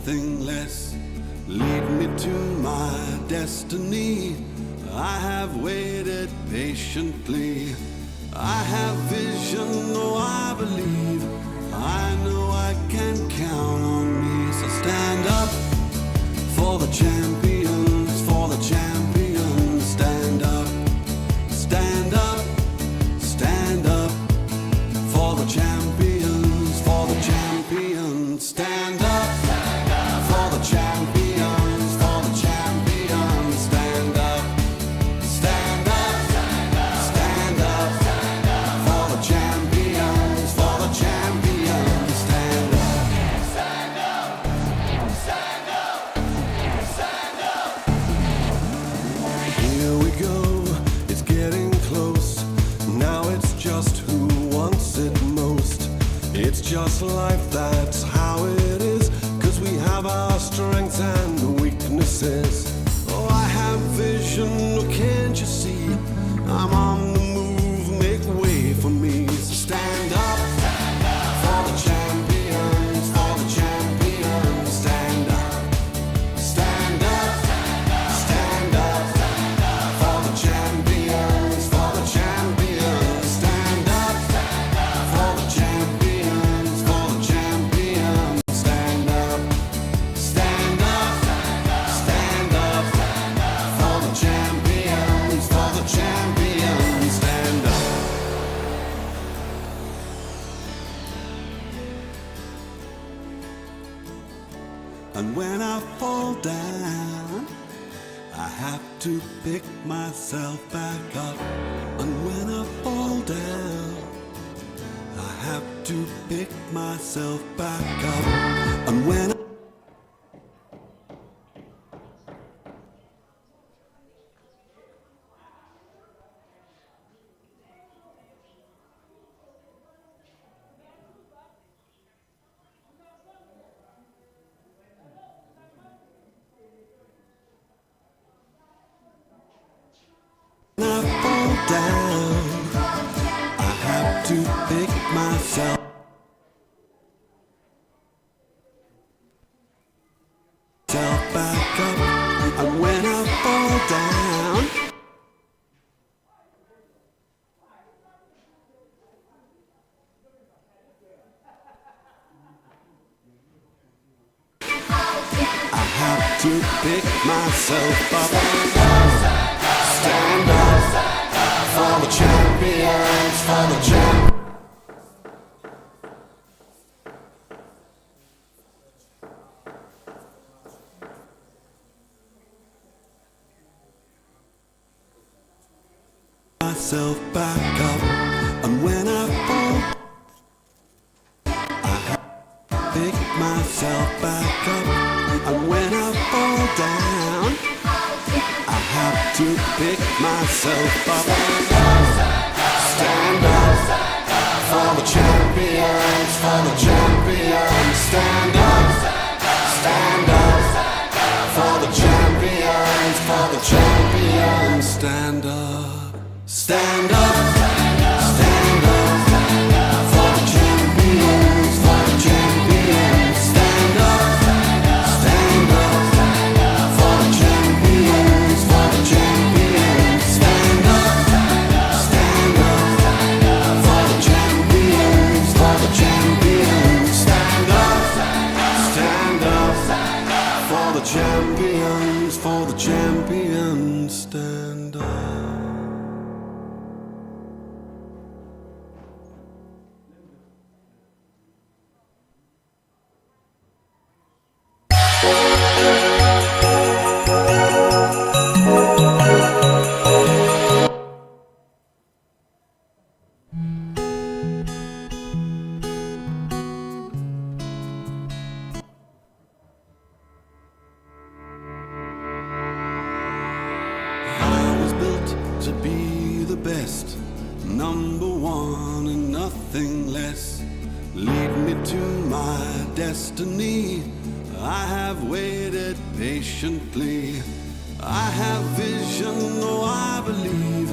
nothing less. Lead me to my destiny. I have waited patiently. I have vision, oh I believe. I know I can count on me. So stand up for the champions, for the champions. Stand up, stand up, stand up for the champions, for the champions. Stand up for the champions, for the champions. Stand up, stand up, stand up for the champions, for the champions. Stand up, stand up, stand up, stand up. Here we go, it's getting close. Now it's just who wants it most. It's just life, that's how it is. 'Cause we have our strengths and weaknesses. Oh, I have vision, oh, can't you see? I'm on the move, make way for me. So stand up for the champions, for the champions. Stand up, stand up, stand up for the champions, for the champions. Stand up for the champions, for the champions. Stand up, stand up, stand up for the champions, for the champions. Stand up. And when I fall down, I have to pick myself back up. And when I fall down, I have to pick myself back up. And when I fall down, I have to pick myself back up. And when I fall down, I have to pick myself up. Stand up for the champions, for the champions. Myself back up. And when I fall, I have to pick myself back up. And when I fall down, I have to pick myself up. Stand up for the champions, for the champions. Stand up for the champions, for the champions. Stand up, stand up, stand up for the champions, for the champions. Stand up for the champions, for the champions. Stand up for the champions, for the champions. Stand up for the champions, for the champions. Stand up. To be the best, number one and nothing less. Lead me to my destiny. I have waited patiently. I have vision, oh I believe.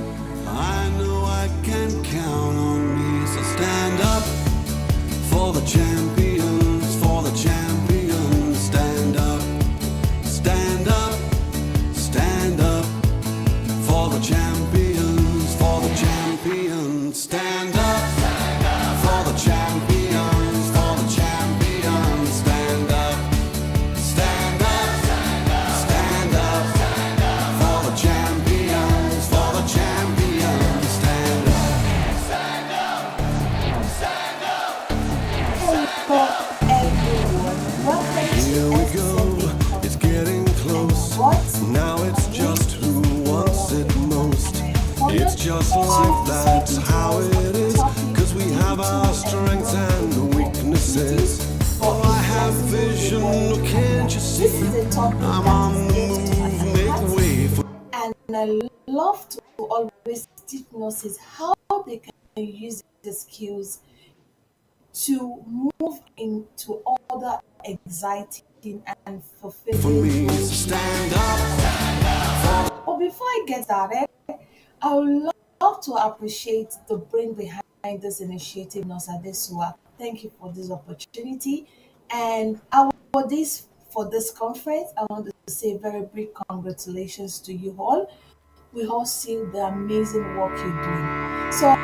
I know I can count on me. So stand up for the champions, for the champions. Stand For the champions, for the champions, stand up. For the champions, for the champions, stand up. Stand up, stand up. For the champions, for the champions, stand up. Stand up, stand up. Hello everyone, welcome Here to we go, it's getting close. Now it's just who wants it most. It's just life, that's how it is. Cause we have our strengths and weaknesses. Oh, I have vision, can't you see? This is a topic I'm on the move, make way for. and I love to always teach nurses how they can use the skills to move into other exciting and For fulfilling me, so roles. stand up. But before I get started, I would love to appreciate the brain behind this initiative, Nurse Adesua. Thank you for this opportunity. And for this conference, I want to say very big congratulations to you all. We all see the amazing work you're doing. So if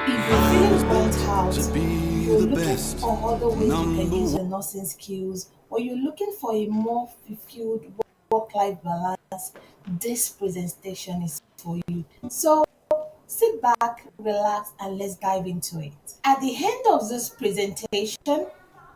you're I was feeling burnt built out, to be you're the looking best. for other ways you can Number use one. your nursing skills, or you're looking for a more fulfilled work-life balance, this presentation is for you. So sit back, relax, and let's dive into it. At the end of this presentation,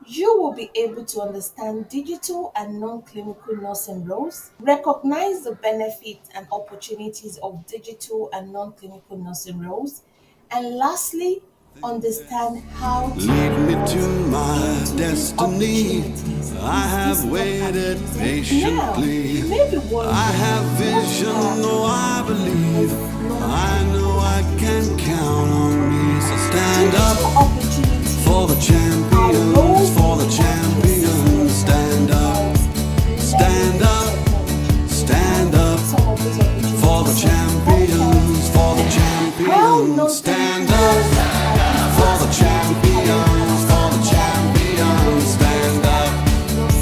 you will be able to understand digital and non-clinical nursing roles, recognize the benefits and opportunities of digital and non-clinical nursing roles, and lastly, understand how to Lead me pivot to my into these destiny. opportunities. I have Is this waited not amazing? Now, patiently. you may be wondering, I have what vision, are no, I believe. I non-clinical know I can count on me. So stand up digital opportunities? for the champions, for the champions. Stand up, stand up, stand up for the champions, for the champions. Stand up for the champions, for the champions. Stand up,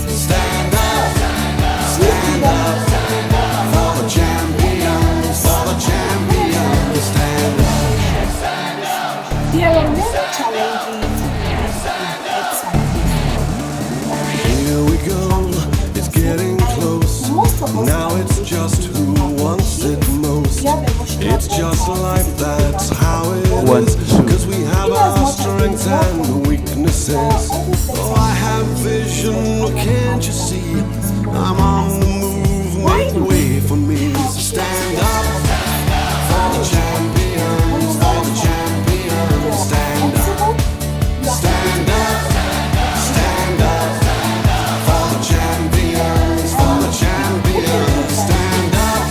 stand up, stand up for the champions, for the champions. Stand up. There are many challenges in Here we go, it's getting close. most of us Now it's just who wants it most. It's just life, that's how it is. Cause we have our strengths and weaknesses. Oh, I have vision, can't you see? I'm on the move, make way for me. So stand up for the champions, for the champions. Stand up, stand up, stand up for the champions, for the champions. Stand up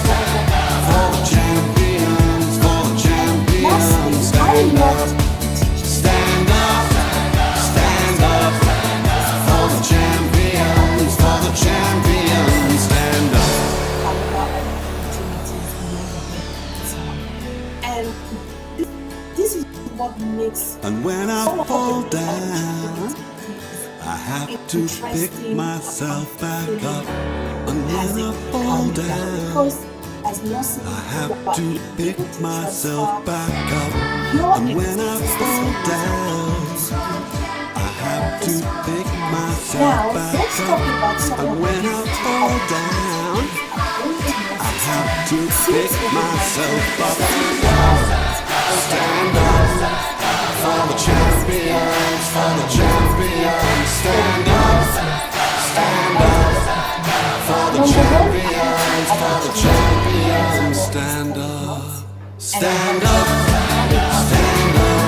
for the champions, for the champions. Stand up, stand up, stand up for the champions, for the champions. Stand up. and this is what makes And when I some of fall the down, I have to pick myself back up. And as when I it fall comes down, down, because as nurses, I have you are to able pick to myself transfer back up. your And when I fall experiences down, I have to pick myself now, back let's talk up. about some of And the when I fall down, I have to pick myself up. Stand up for the champions, for the champions. Stand up, stand up for the champions, for the champions. Stand up, stand up, stand up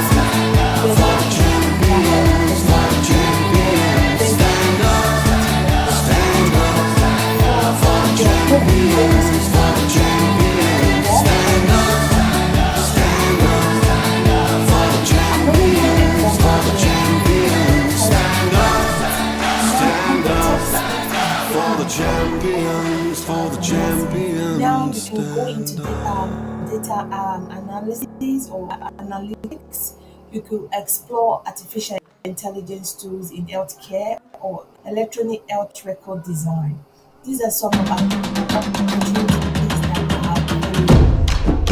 for the champions, for the champions. Stand up, stand up for the champions, for the champions. Stand up, stand up for the champions, for the champions. Stand up, stand up for the champions, for the champions. now you can go into Stand up. data analysis or analytics. You could explore artificial intelligence tools in healthcare or electronic health record design. These are some of our opportunities that are available.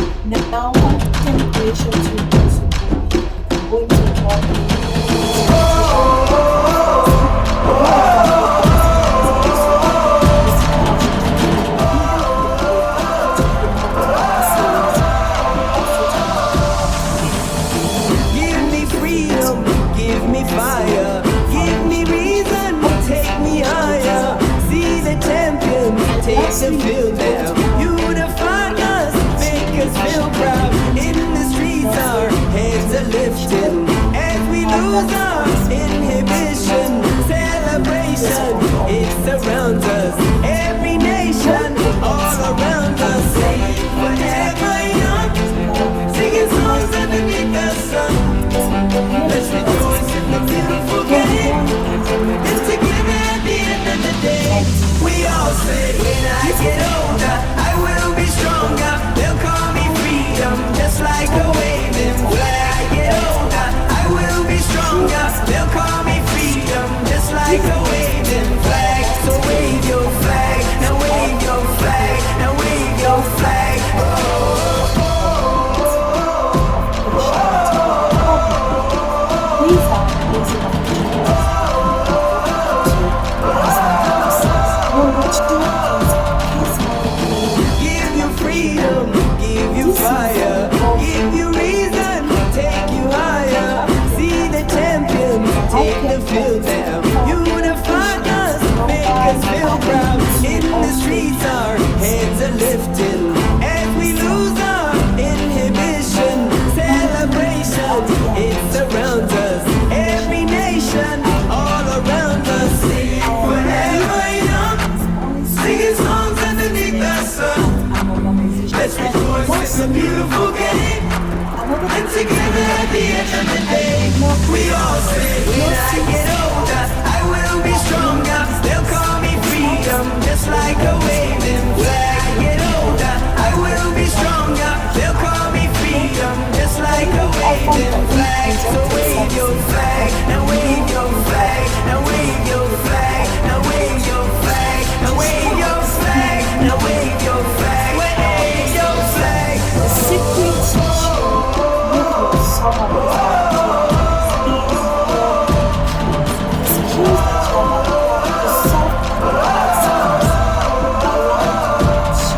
organization to go to go into job presentation and conferences. You know you can be a publicity expert. Basically, you should do it either on the way to promote sales or also to Give me freedom, give me fire, give me reason, take me higher. See the champion, take the field now. Unify us, make us feel proud. In the streets, our heads are lifting as we lose our inhibition. Celebration, it surrounds us. Every nation, all around us. Forever young, singing songs underneath the sun. Let's rejoice in the beautiful game. And together at the end of the day, we all say, when I get older, I will be stronger. They'll call me freedom, just like a waving flag. When I get older, I will be stronger. They'll call me freedom, just like a waving flag. So wave your flag, now wave your flag, now wave your flag. These are amazing opportunities number two is case management. Give you freedom, give you fire, give you reason, take you higher. See the champion, take the field now. Unify us, make us feel proud. In the streets, our heads are lifting as we lose our inhibition. Celebration, it surrounds us. Every nation, all around us. Sing forever young, singing songs underneath the sun. Let's rejoice in the beautiful game. And together at the end of the day, we all say, when I get older, I will be stronger. They'll call me freedom, just like a waving flag. I get older, I will be stronger. They'll call me freedom, just like a waving flag. So wave your flag, now wave your flag, now wave your flag, now wave your flag, now wave your flag, now wave your flag, wave your flag. The secret to make your summer is the skills that you have to solve complex skills.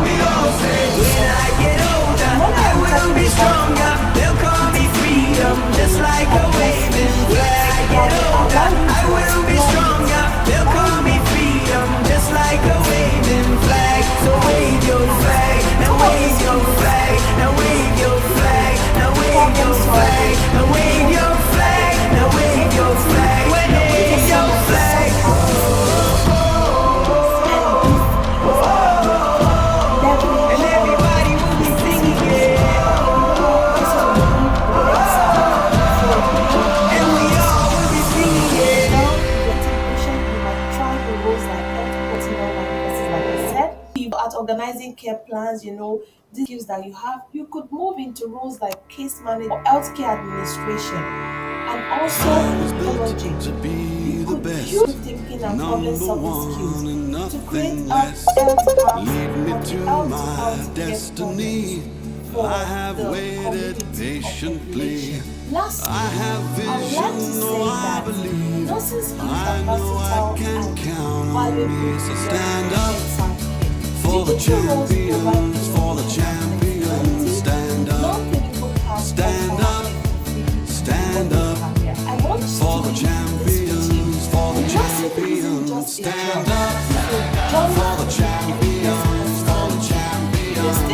We all say, when I get older, I will be stronger. They'll call me freedom, just like a waving flag. I get older, I will be stronger. They'll call me freedom, just like a waving flag. So wave your flag, now wave your flag, now wave your flag, now wave your flag, now wave your flag, now wave your flag, wave your flag. And everybody will be singing it. And we all will be singing it. At organizing care plans, these skills that you have, you could move into roles like case management or healthcare administration and also technology. to be You the could best, use thinking and problem number solving one skills and to create nothing a less. Lead me to my destiny. I have waited patiently. Lastly, I have I would like to vision, say oh I that believe. nursing skills I are know I versatile can and count on valuable me. So stand up for the champions, for the champions. Stand up, stand up, stand up for the champions, for the champions. Stand up for the champions, for the champions.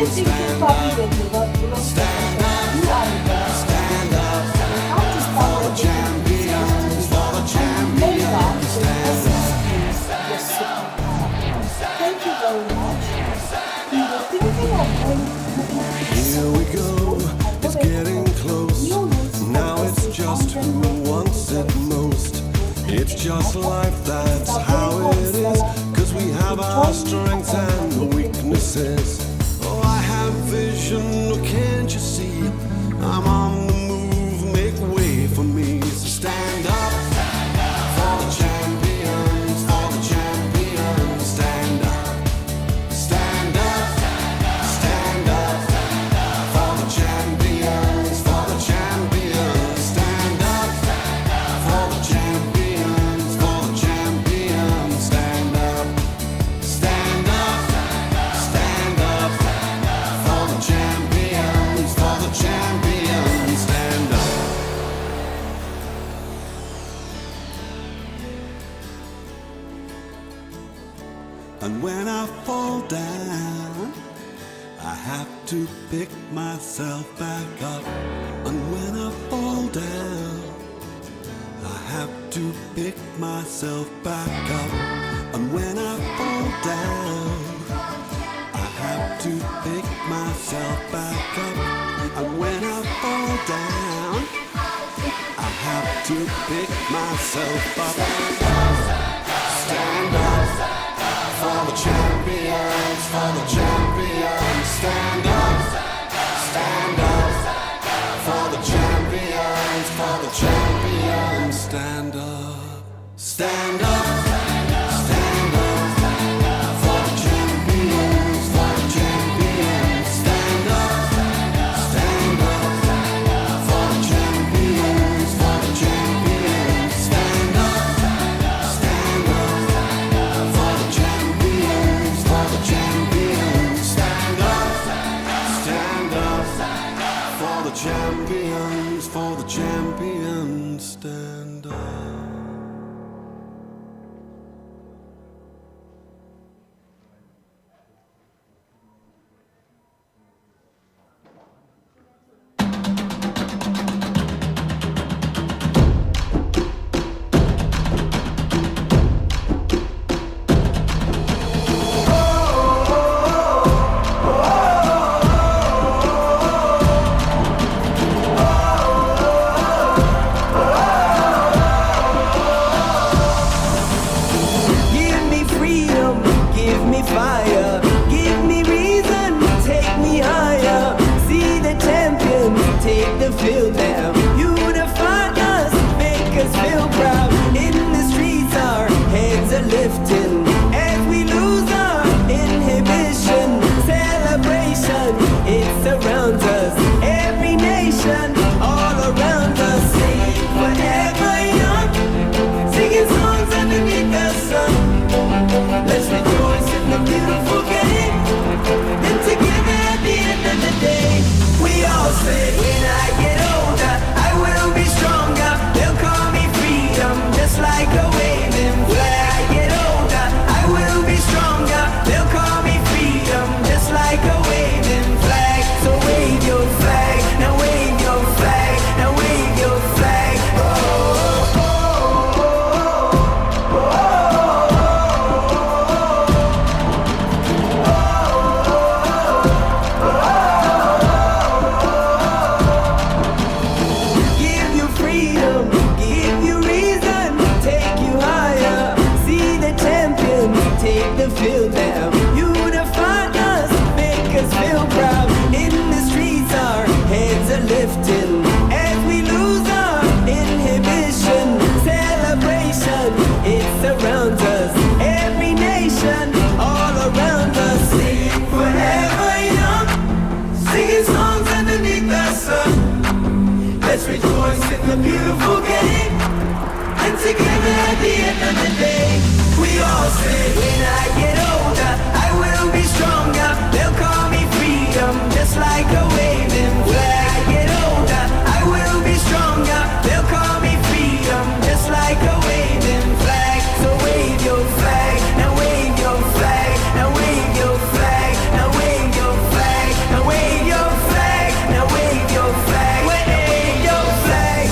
Stand up, stand up, stand up for the champions, for the champions. Stand up. Thank you very much. We were thinking of going Here we go, it's getting close. Now it's just who wants it most. It's just life, that's how it is. Cause we have our strengths and weaknesses. Oh, I have vision, oh, can't you see? I'm on the move, make way for me. So stand up for the champions, for the champions. Stand up, stand up, stand up for the champions, for have to pick myself back up, and when I fall down, I have to pick myself back up, and when I fall down, I have to pick myself back up, and when I fall down, I have to pick myself up. Stand up for the champions, for the champions. Stand up for the champions, for the champions. Stand up, stand up, stand up for the champions, for the champions. Stand up for the champions, for the champions. Stand up for the champions, for the champions. Stand up for the champions, for the champions. Stand up. Give me freedom, give me fire, give me reason, take me higher. See the champions take the field now. Unify us, make us feel proud. In the streets our heads are lifting as we lose our inhibition. Celebration, it surrounds us. Every nation, all around us. Sing forever young, singing songs underneath the sun. Let's rejoice in the beautiful game, and together at the end of the day, we all say, when I get older, I will be stronger. They'll call me freedom, just like a waving flag. When I get older, I will be stronger. They'll call me freedom, just like a waving flag. So wave your flag, now wave your flag, now wave your flag. Give you freedom, give you reason, take you higher. See the champions take the field now. Unify us, make us feel proud. In the streets our heads are lifting as we lose our inhibition. Celebration, it surrounds us. Every nation, all around us. Sing forever young, singing songs underneath the sun. Let's rejoice in the beautiful game, and together at the end of the day, we all say, when I get older, I will be stronger. They'll call me freedom, just like a waving flag. When I get older, I will be stronger. They'll call me freedom, just like a waving flag. So wave your flag, now wave your flag, now wave your flag, now wave your flag, now wave your flag, now wave your flag, wave your flag.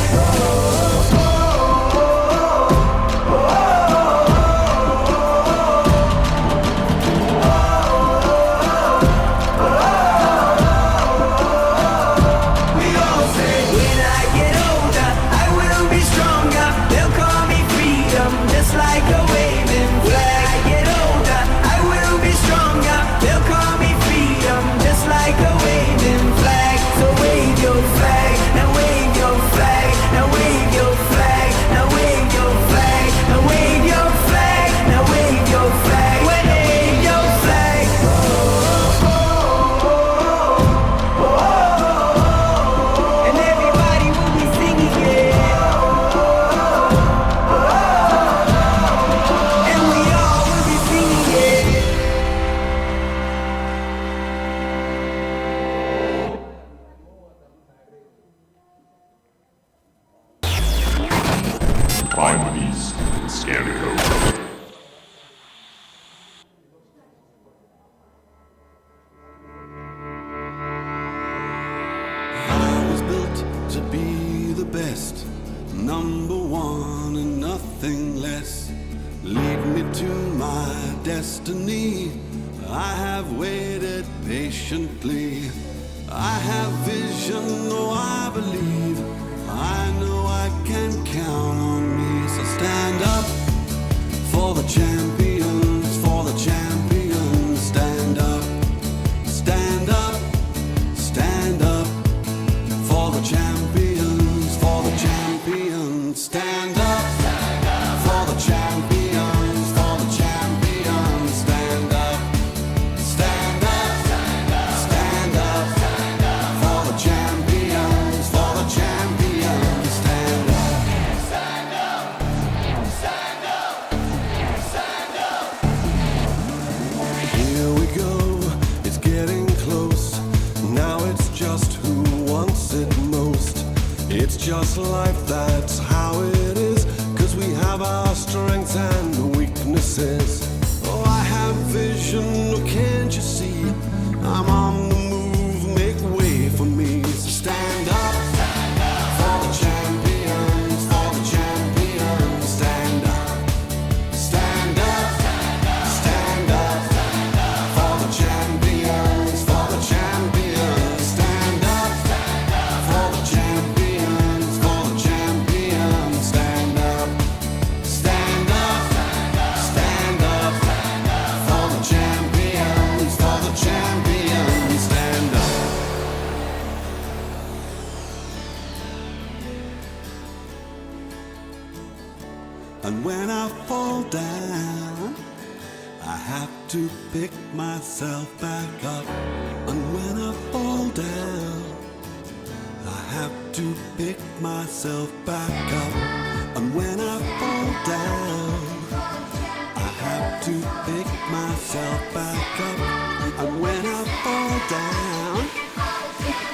to be the best, number one and nothing less. Lead me to my destiny. I have waited patiently. I have vision, oh I believe. I know I can count on me. So stand up for the champions, for the champions. Stand up, stand up, stand up for the champions, for the champions. Stand up for the champions, for the champions. Stand up, stand up, stand up for the champions, for the champions. Stand up, stand up, stand up, stand up. Here we go, it's getting close. Now it's just who wants it most. It's just life, that's how it is. 'Cause we have our strengths and weaknesses. Oh, I have vision, oh, can't you see? I'm on the move, make way for me. So stand up for the champions, for the champions. Stand up, stand up, stand up for the champions, for the champions. Stand up for the champions, for the champions. Stand up, stand up, stand up for the champions, for the champions. Stand up. And when I fall down, I have to pick myself back up. And when I fall down, I have to pick myself back up. And when I fall down, I have to pick myself back up. And when I fall down,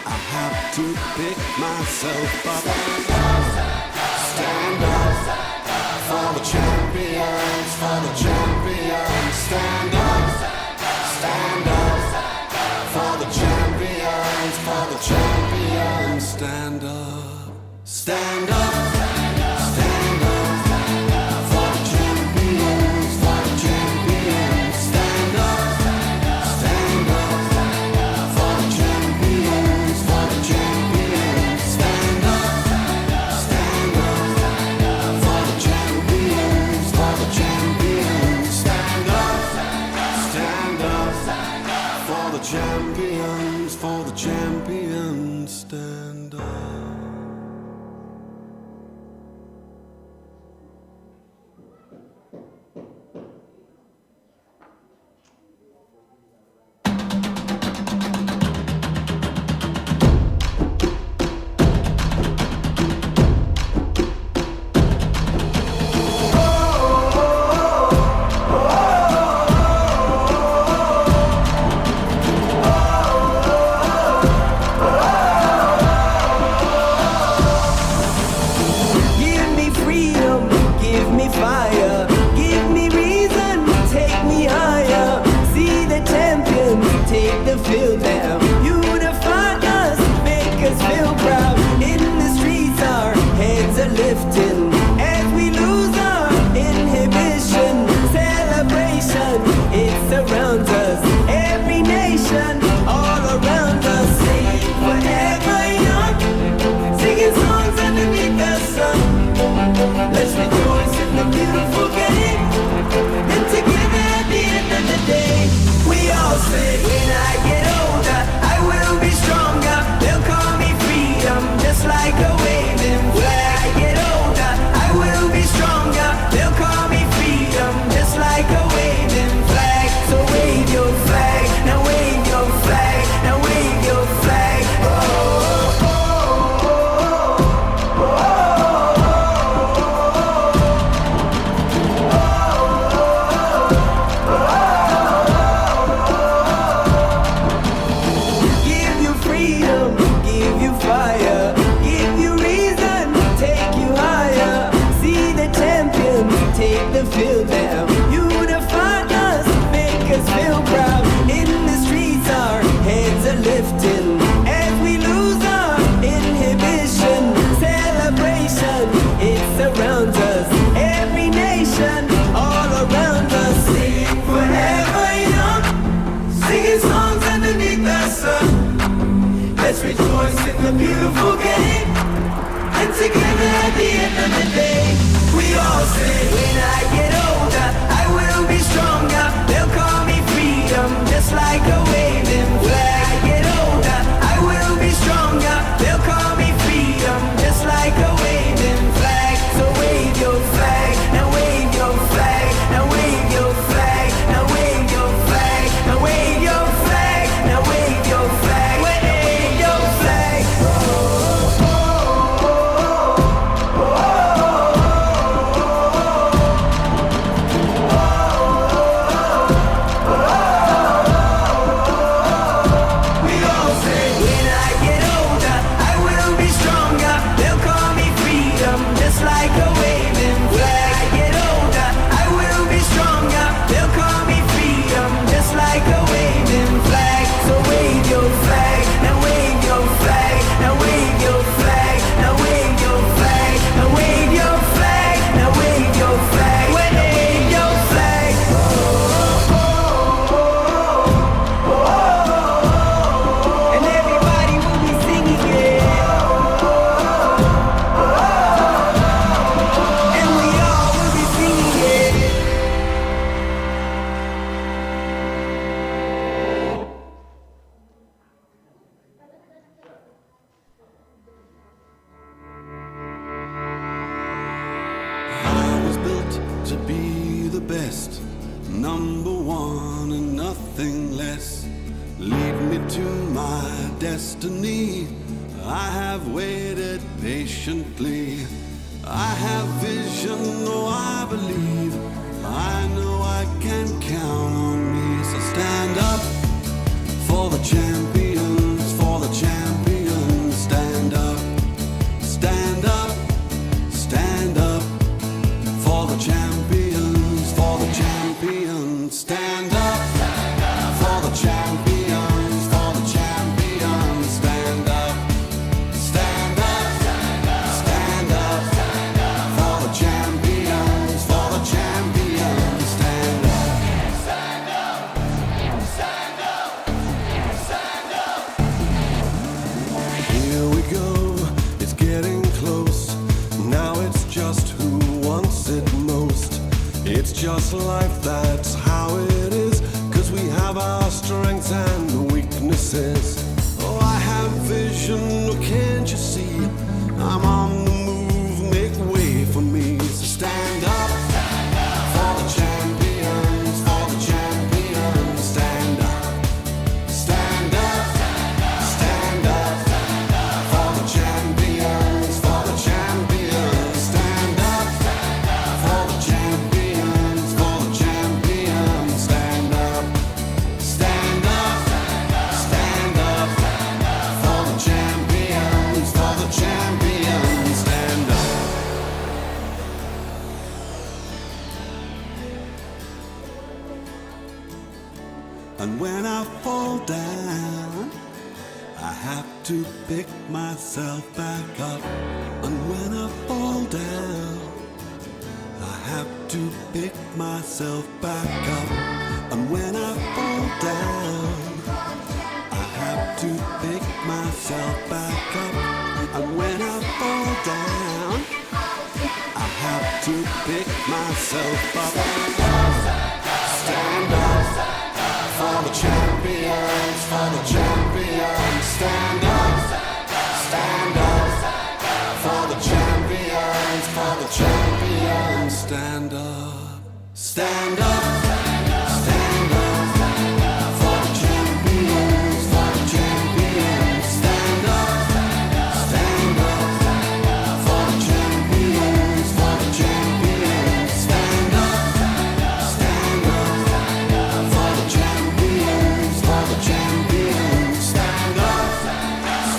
I have to pick myself up. Stand up for the champions, for the champions. Stand up, stand up for the champions, for the champions. Stand up, stand up, stand up for the champions, for the champions. Stand up, stand up for the champions, for the champions. Stand up, stand up for the champions, for the champions. Stand up, stand up for the champions, for the champions. Stand up. Give me freedom, give me fire, give me reason, take me higher. See the champions, take the field now. Unify us, make us feel proud. In the streets our heads are lifting as we lose our inhibition. Celebration, it surrounds us. Every nation, all around us. Sing forever young, singing songs underneath the sun. Let's rejoice in the beautiful game. And together at the end of the day, we all say, when I get older, Let's rejoice in the beautiful game. And together at the end of the day, we all say, when I get older, I will be stronger. They'll call me freedom, just like a waving flag. When I get older, I will be stronger. They'll call me freedom, just like a waving flag. So wave your flag, now wave your flag, now wave your flag, now wave your flag, now wave your flag, now wave your flag, wave your flag. We all say, when I get older, I will be stronger. They'll call me freedom, just like a waving flag. When I get older, I will be stronger. They'll call me freedom, just like a waving flag. So wave your flag, now wave your flag, now wave your flag, now wave your flag, now wave your flag, now wave your flag, wave your flag. And everybody will be singing it. And we all will be singing it. I was built to be the best, number one and nothing less. Lead me to my destiny. I have waited patiently. I have vision, oh I believe. I know I can count on me. So stand up for the champions, for the champions. Stand up, stand up, stand up. For the champions, for the champions, stand up. For the champions, for the champions, stand up. Stand up, stand up. For the champions, for the champions, stand up. Stand up, stand up, stand up. Here we go, it's getting close. Now it's just who wants it most. It's just life, that's how it is. Cause we have our strengths and weaknesses. Oh, I have vision, oh, can't you see? I'm on the move, make way for me. So stand up for the champions, for the champions. Stand up, stand up, stand up. For the champions, for the champions. Stand up for the champions, for the champions. Stand up, stand up, stand up. For the champions, for the champions. Stand up. And when I fall down, I have to pick myself back up. And when I fall down, I have to pick myself back up. And when I fall down, I have to pick myself back up. And when I fall down, I have to pick myself up. Stand up for the champions, for the champions. Stand up, stand up for the champions, for the champions. Stand up, stand up, stand up for the champions, for the champions. Stand up, stand up for the champions, for the champions. Stand up, stand up for the champions, for the champions. Stand up,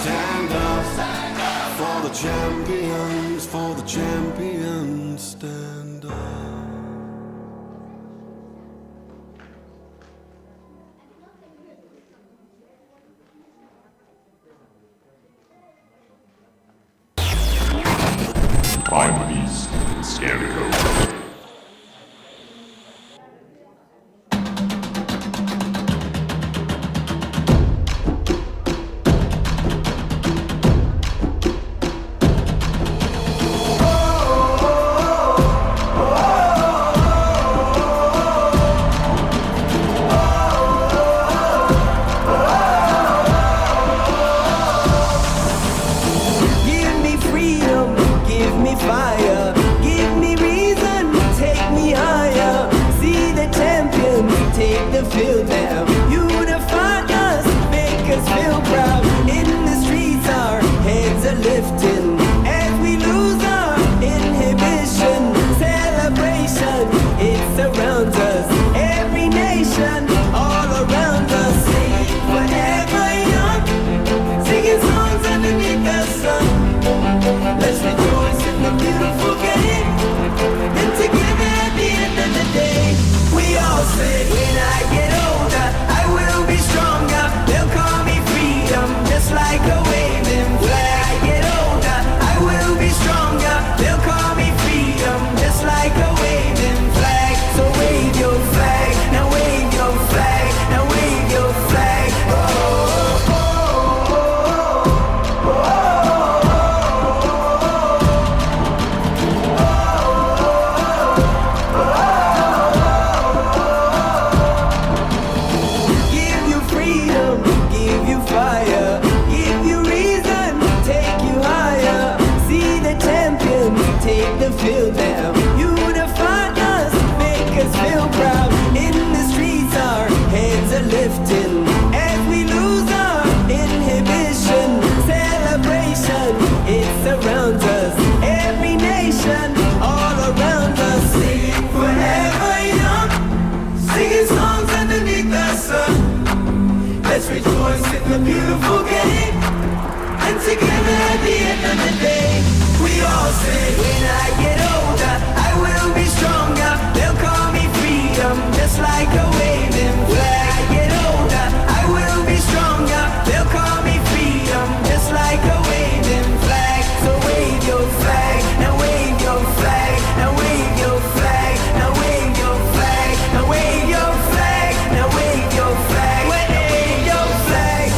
stand up for the champions, for the champions. Stand up. Find the beast and scan the code. to forget it. And together at the end of the day, we all say, when I get older, I will be stronger. They'll call me freedom, just like a waving flag. When I get older, I will be stronger. They'll call me freedom, just like a waving flag. So wave your flag, now wave your flag, now wave your flag, now wave your flag, now wave your flag, now wave your flag, wave your flag.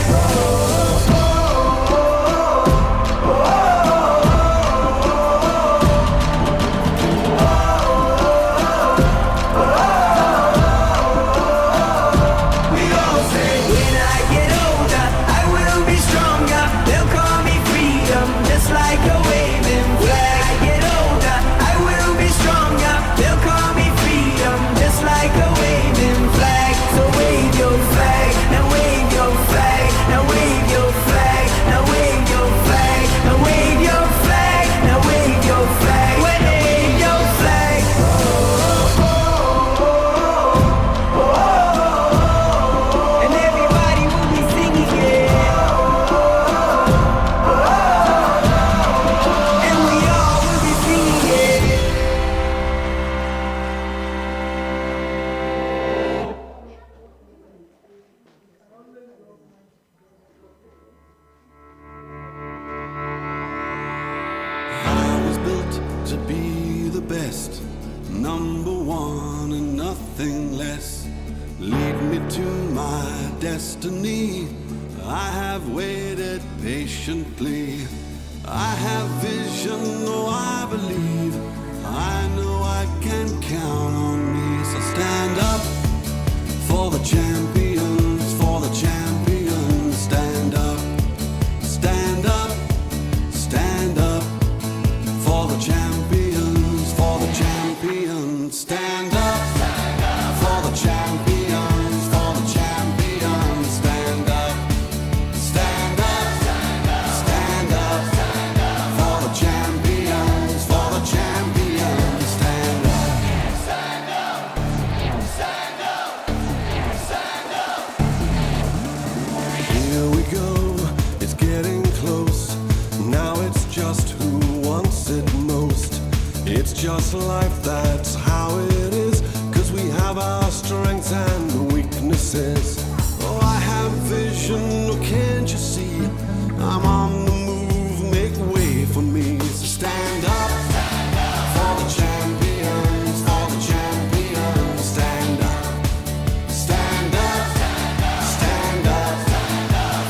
We all say, when I get older, I will be stronger. They'll call me freedom, just like a waving flag. When I get older, I will be stronger. They'll call me freedom, just like a waving flag. So wave your flag, now wave your flag, now wave your flag, now wave your flag, now wave your flag, now wave your flag, wave your flag. And everybody will be singing it. And we all will be singing it. I was built to be the best, number one and nothing less. Lead me to my destiny. I have waited patiently. I have vision, oh I believe. I know I can count on me. So stand up for the champions, for the champions. Stand up, stand up, stand up. For the champions, for the champions, stand up. For the champions, for the champions, stand up. Stand up, stand up. For the champions, for the champions, stand up. Stand up, stand up, stand up. Here we go, it's getting close. Now it's just who wants it most. It's just life, that's how it is. 'Cause we have our strengths and weaknesses. Oh, I have vision, oh can't you see? I'm on the move, make way for me. So stand up for the champions, for the champions. Stand up, stand up, stand up.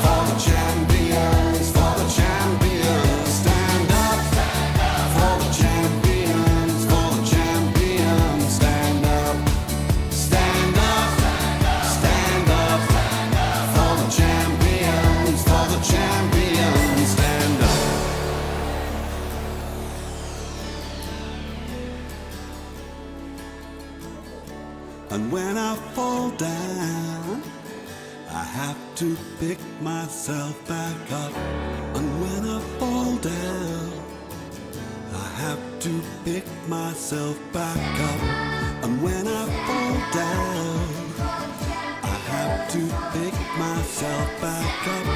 For the champions, for the champions. Stand up for the champions, for the champions. Stand up, stand up, stand up. For the champions, for the champions. Stand up. And when I fall down, I have to pick myself back up. And when I fall down, I have to pick myself back up. And when I fall down, I have to pick myself back up.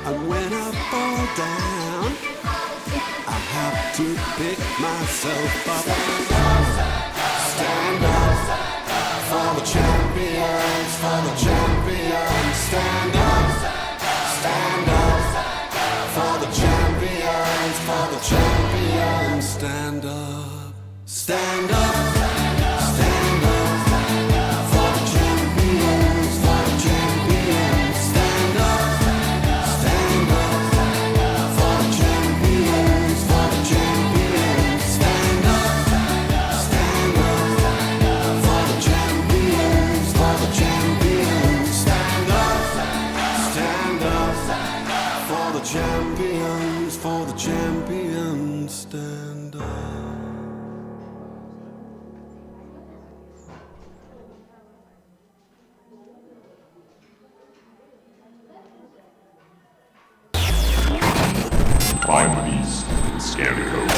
And when I fall down, I have to pick myself up. Stand up for the champions, for the champions. Stand up, stand up for the champions, for the champions. Stand up, stand up, stand up for the champions, for the champions. Stand up, stand up for the champions, for the champions. Stand up, stand up for the champions, for the champions. Stand up, stand up for the champions, for the champions. Stand up. Climb with ease and scan the code.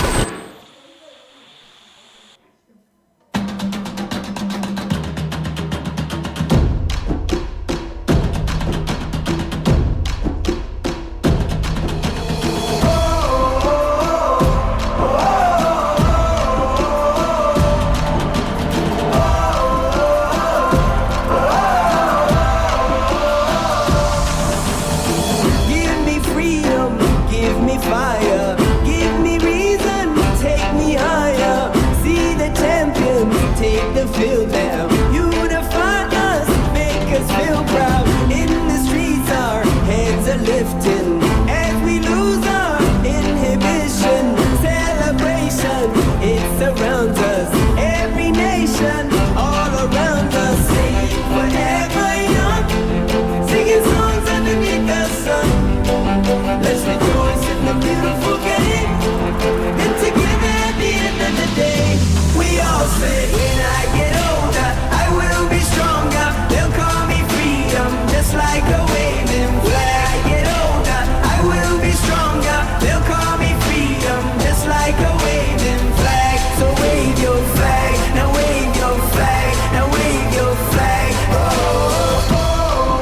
me fire, give me reason, take me higher. See the champion, take the field now. Unify us, make us feel proud. In the streets our heads are lifting as we lose our inhibition. Celebration, it surrounds us. Every nation, all around us. Sing forever young, singing songs underneath the sun. Let's rejoice in the beautiful game, and together at the end of the day, we all say, when I get older, I will be stronger. They'll call me freedom, just like a waving flag. Get older, I will be stronger. They'll call me freedom, just like a waving flag. So wave your flag, now wave your flag, now wave your flag. Oh, oh,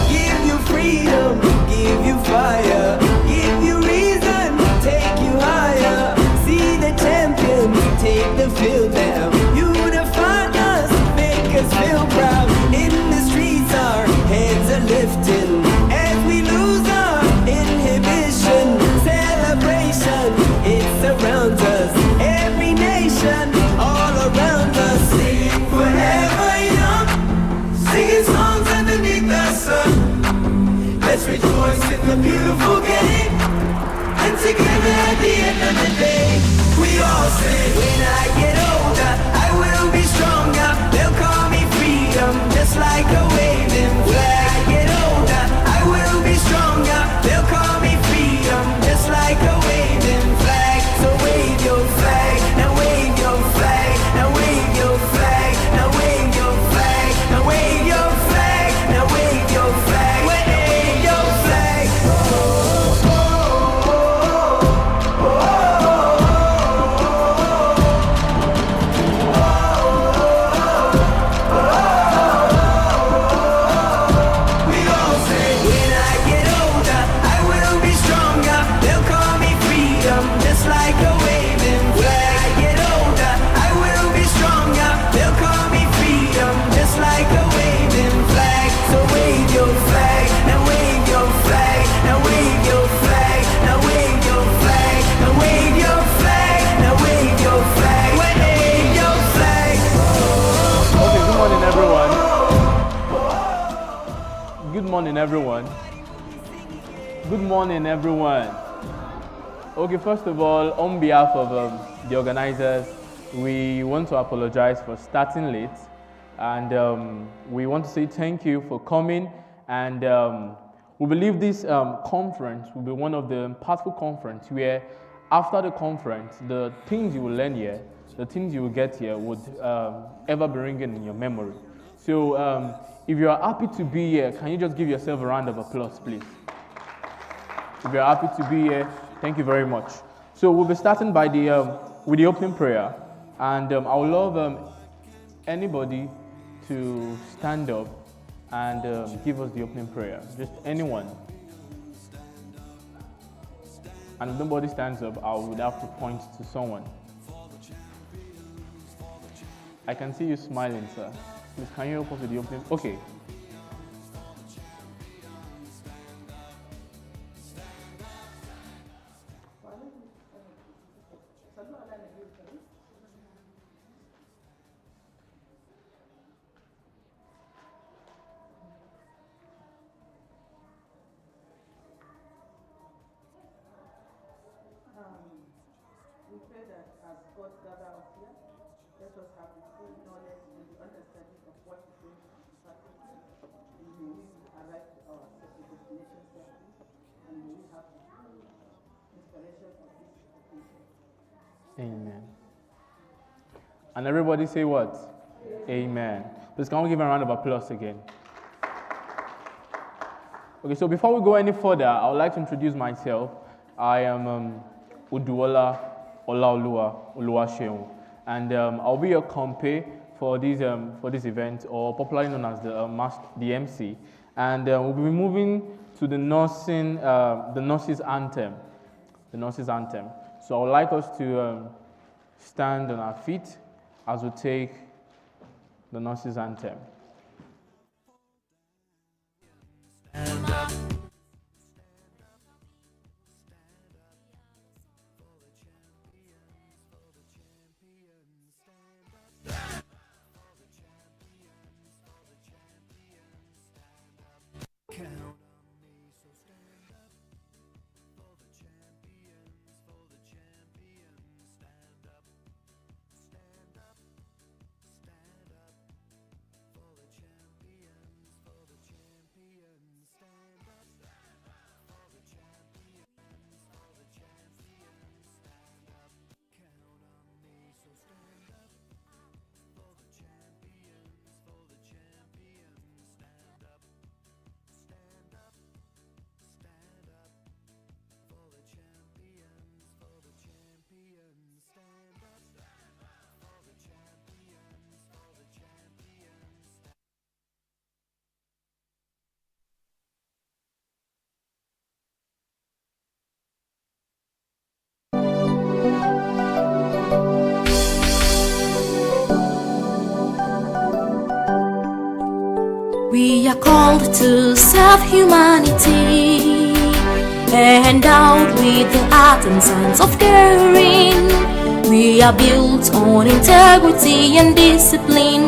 give you freedom, give you fire, give you reason, take you higher. See the champion, take the field now. Unify us, make us feel proud. In the streets our heads are lifting as we lose our inhibition. Celebration, it surrounds us. Every nation, all around us. Sing forever young, singing songs underneath the sun. Let's rejoice in the beautiful game, and together at the end of the day, we all say, when I get older, I will be stronger. They'll call me freedom, just like a waving flag. Get older, I will be stronger. They'll call me freedom, just like a waving flag. So wave your flag, now wave your flag, now wave your flag, now wave your flag, now wave your flag, now wave your flag, wave your flag. Oh, oh, oh, we all say, when I get older, I will be stronger. They'll call me freedom, just like a waving flag. Get older, I will be stronger. They'll call me freedom, just like a waving flag. So wave your flag, now wave your flag, now wave your flag, now wave your flag, now wave your flag, now wave your flag, wave your flag. Okay, good morning, everyone. Good morning, everyone. Good morning, everyone. Okay, first of all, on behalf of the organizers, we want to apologize for starting late, and we want to say thank you for coming. And we believe this conference will be one of the impactful conference where, after the conference, the things you will learn here, the things you will get here would ever be ringing in your memory. So if you are happy to be here, can you just give yourself a round of applause, please? If you're happy to be here, thank you very much. So we'll be starting by with the opening prayer, and I would love anybody to stand up and give us the opening prayer. Just anyone. And if nobody stands up, I would have to point to someone. I can see you smiling, sir. Please, can you help us with the opening? Okay. We pray that as God gather us here, let us have the full knowledge and the understanding of what is going to be practicing, and may we arrive to our destination safely, and may we have the full inspiration of this occasion. Amen. And everybody say what? Amen. Please can we give a round of applause again? Okay, so before we go any further, I would like to introduce myself. I am Uduola Olaoluwa Oluwaseun, and I'll be your compay for this event, or popularly known as the MC. And we'll be moving to the nurses anthem. The nurses anthem. So I would like us to stand on our feet as we take the nurses' anthem. We are called to serve humanity, endowed with the art and science of caring. We are built on integrity and discipline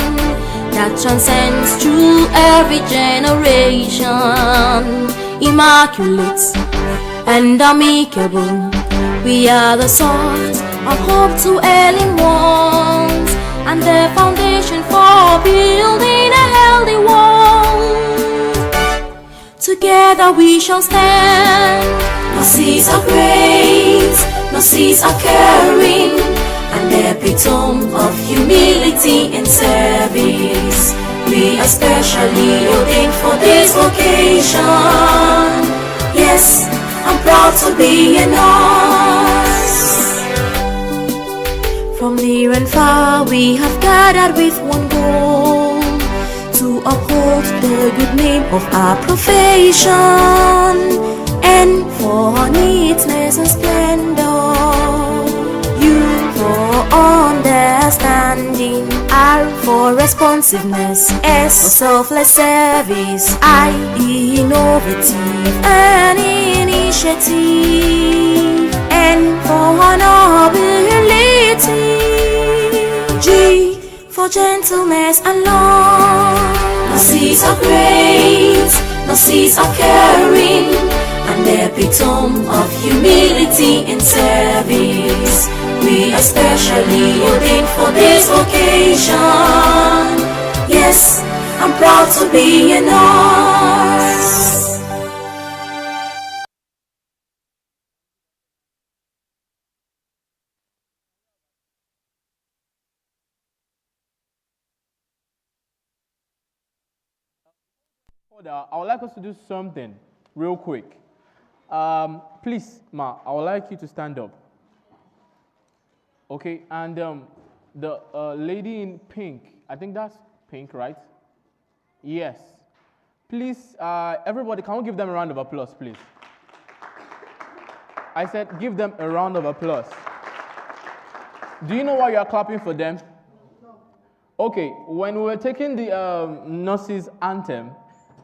that transcends through every generation. Immaculate and amicable, we are the source of hope to ailing ones and the foundation for building a healthy world. Together we shall stand. Nurses are great, nurses are caring, an epitome of humility and service. We are specially ordained for this vocation. Yes, I'm proud to be a nurse. From near and far we have gathered with one goal, to uphold the good name of our profession, and for neatness and splendor, you for understanding, R for responsiveness, S for selfless service, I innovative and initiative, N for honorability, G for gentleness and love. Nurses are great, nurses are caring, an epitome of humility and service. We are specially ordained for this vocation. Yes, I'm proud to be a nurse. I would like us to do something real quick. Please, Ma, I would like you to stand up. Okay, and the lady in pink, I think that's pink, right? Yes. Please, everybody, can we give them a round of applause, please? I said give them a round of applause. Do you know why you are clapping for them? Okay, when we were taking the nurses' anthem,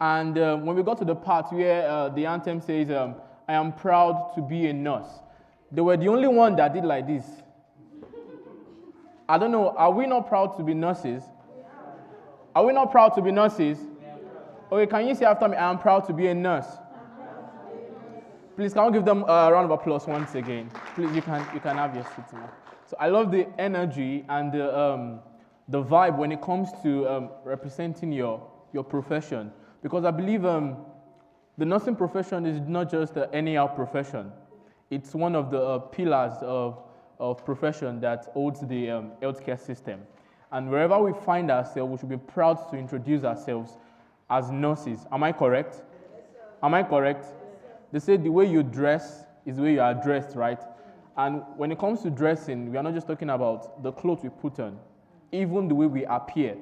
and when we got to the part where the anthem says, I am proud to be a nurse, they were the only one that did like this. I don't know, are we not proud to be nurses? Are we not proud to be nurses? Okay, can you say after me, I am proud to be a nurse? Please, can we give them a round of applause once again? Please, you can have your seat now. So I love the energy and the vibe when it comes to representing your profession. Because I believe the nursing profession is not just anyhow profession. It's one of the pillars of profession that holds the healthcare system. And wherever we find ourselves, we should be proud to introduce ourselves as nurses. Am I correct? Yes, am I correct? Yes, they say the way you dress is the way you are dressed, right? And when it comes to dressing, we are not just talking about the clothes we put on, even the way we appear.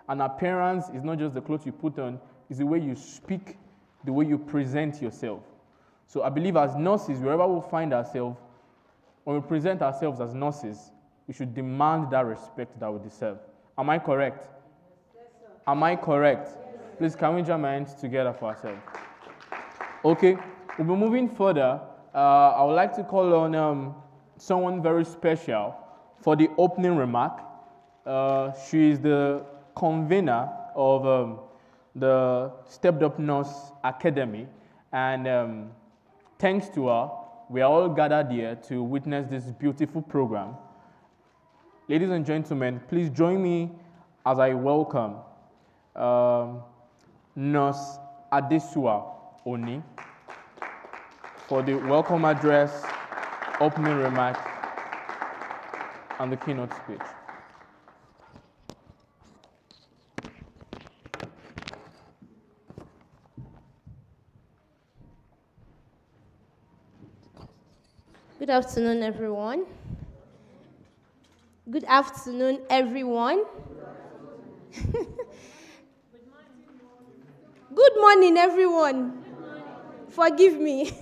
And appearance is not just the clothes you put on, it's the way you speak, the way you present yourself. So I believe as nurses, wherever we find ourselves, when we present ourselves as nurses, we should demand that respect that we deserve. Am I correct? Am I correct? Please, can we jam our hands together for ourselves? Okay, we'll be moving further. I would like to call on someone very special for the opening remark. She is the convener of the Stepped Up Nurse Academy, and thanks to her, we are all gathered here to witness this beautiful program. Ladies and gentlemen, please join me as I welcome Nurse Adesua Oni for the welcome address, opening remark, and the keynote speech. Good afternoon, everyone. Good afternoon, everyone. Good morning, everyone. Forgive me.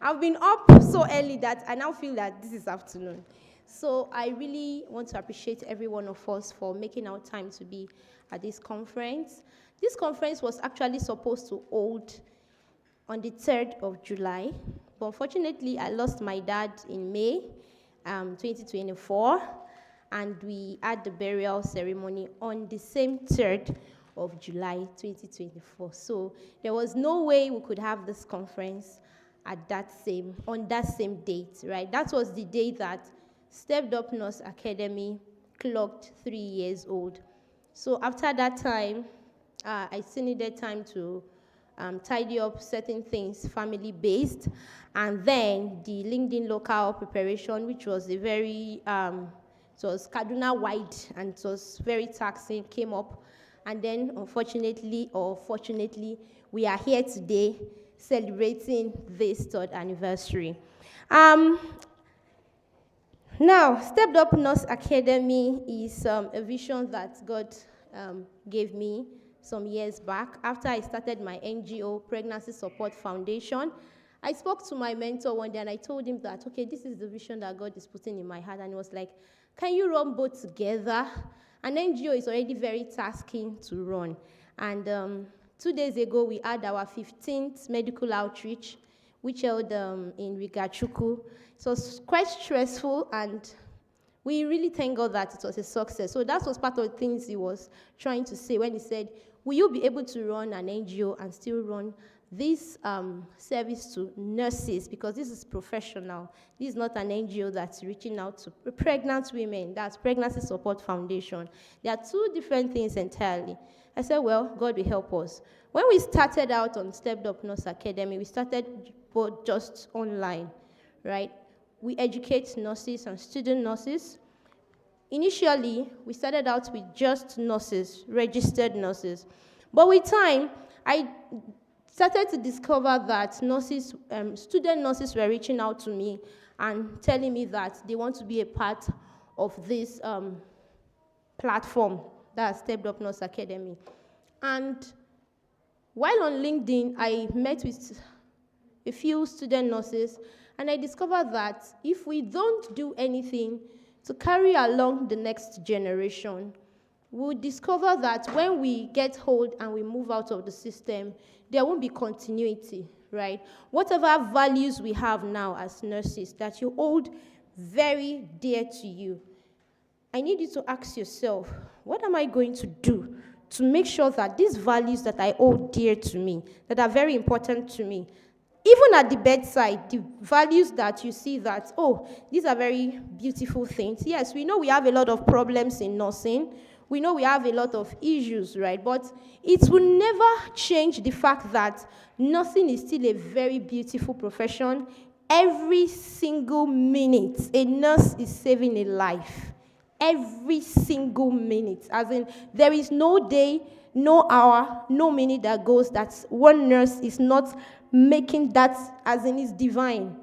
I've been up so early that I now feel that this is afternoon. So I really want to appreciate every one of us for making our time to be at this conference. This conference was actually supposed to hold on the 3rd of July. But unfortunately, I lost my dad in May 2024, and we had the burial ceremony on the same 3rd of July 2024. So there was no way we could have this conference on that same date, right? That was the day that Stepped Up Nurse Academy clocked 3 years old. So after that time, I still needed time to tidy up certain things family-based, and then the LinkedIn local preparation, which was a very, it was Kaduna-wide, and it was very taxing, came up. And then, unfortunately or fortunately, we are here today celebrating this 3rd anniversary. Now, Stepped Up Nurse Academy is a vision that God gave me some years back. After I started my NGO, Pregnancy Support Foundation, I spoke to my mentor one day and I told him that, okay, this is the vision that God is putting in my heart. And he was like, can you run both together? An NGO is already very tasking to run. And 2 days ago, we had our 15th medical outreach, which held in Rigachuku. It was quite stressful, and we really thank God that it was a success. So that was part of the things he was trying to say when he said, will you be able to run an NGO and still run this service to nurses? Because this is professional. This is not an NGO that's reaching out to pregnant women. That's Pregnancy Support Foundation. There are two different things entirely. I said, well, God will help us. When we started out on Stepped Up Nurse Academy, we started both just online, right? We educate nurses and student nurses. Initially, we started out with just nurses, registered nurses. But with time, I started to discover that nurses, student nurses were reaching out to me and telling me that they want to be a part of this platform, that's Stepped Up Nurse Academy. And while on LinkedIn, I met with a few student nurses, and I discovered that if we don't do anything to carry along the next generation, we'll discover that when we get hold and we move out of the system, there won't be continuity, right? Whatever values we have now as nurses that you hold very dear to you, I need you to ask yourself, what am I going to do to make sure that these values that I hold dear to me, that are very important to me, even at the bedside, the values that you see that, oh, these are very beautiful things. Yes, we know we have a lot of problems in nursing. We know we have a lot of issues, right? But it will never change the fact that nursing is still a very beautiful profession. Every single minute, a nurse is saving a life. Every single minute. As in, there is no day, no hour, no minute that goes that one nurse is not making that, as in, is divine.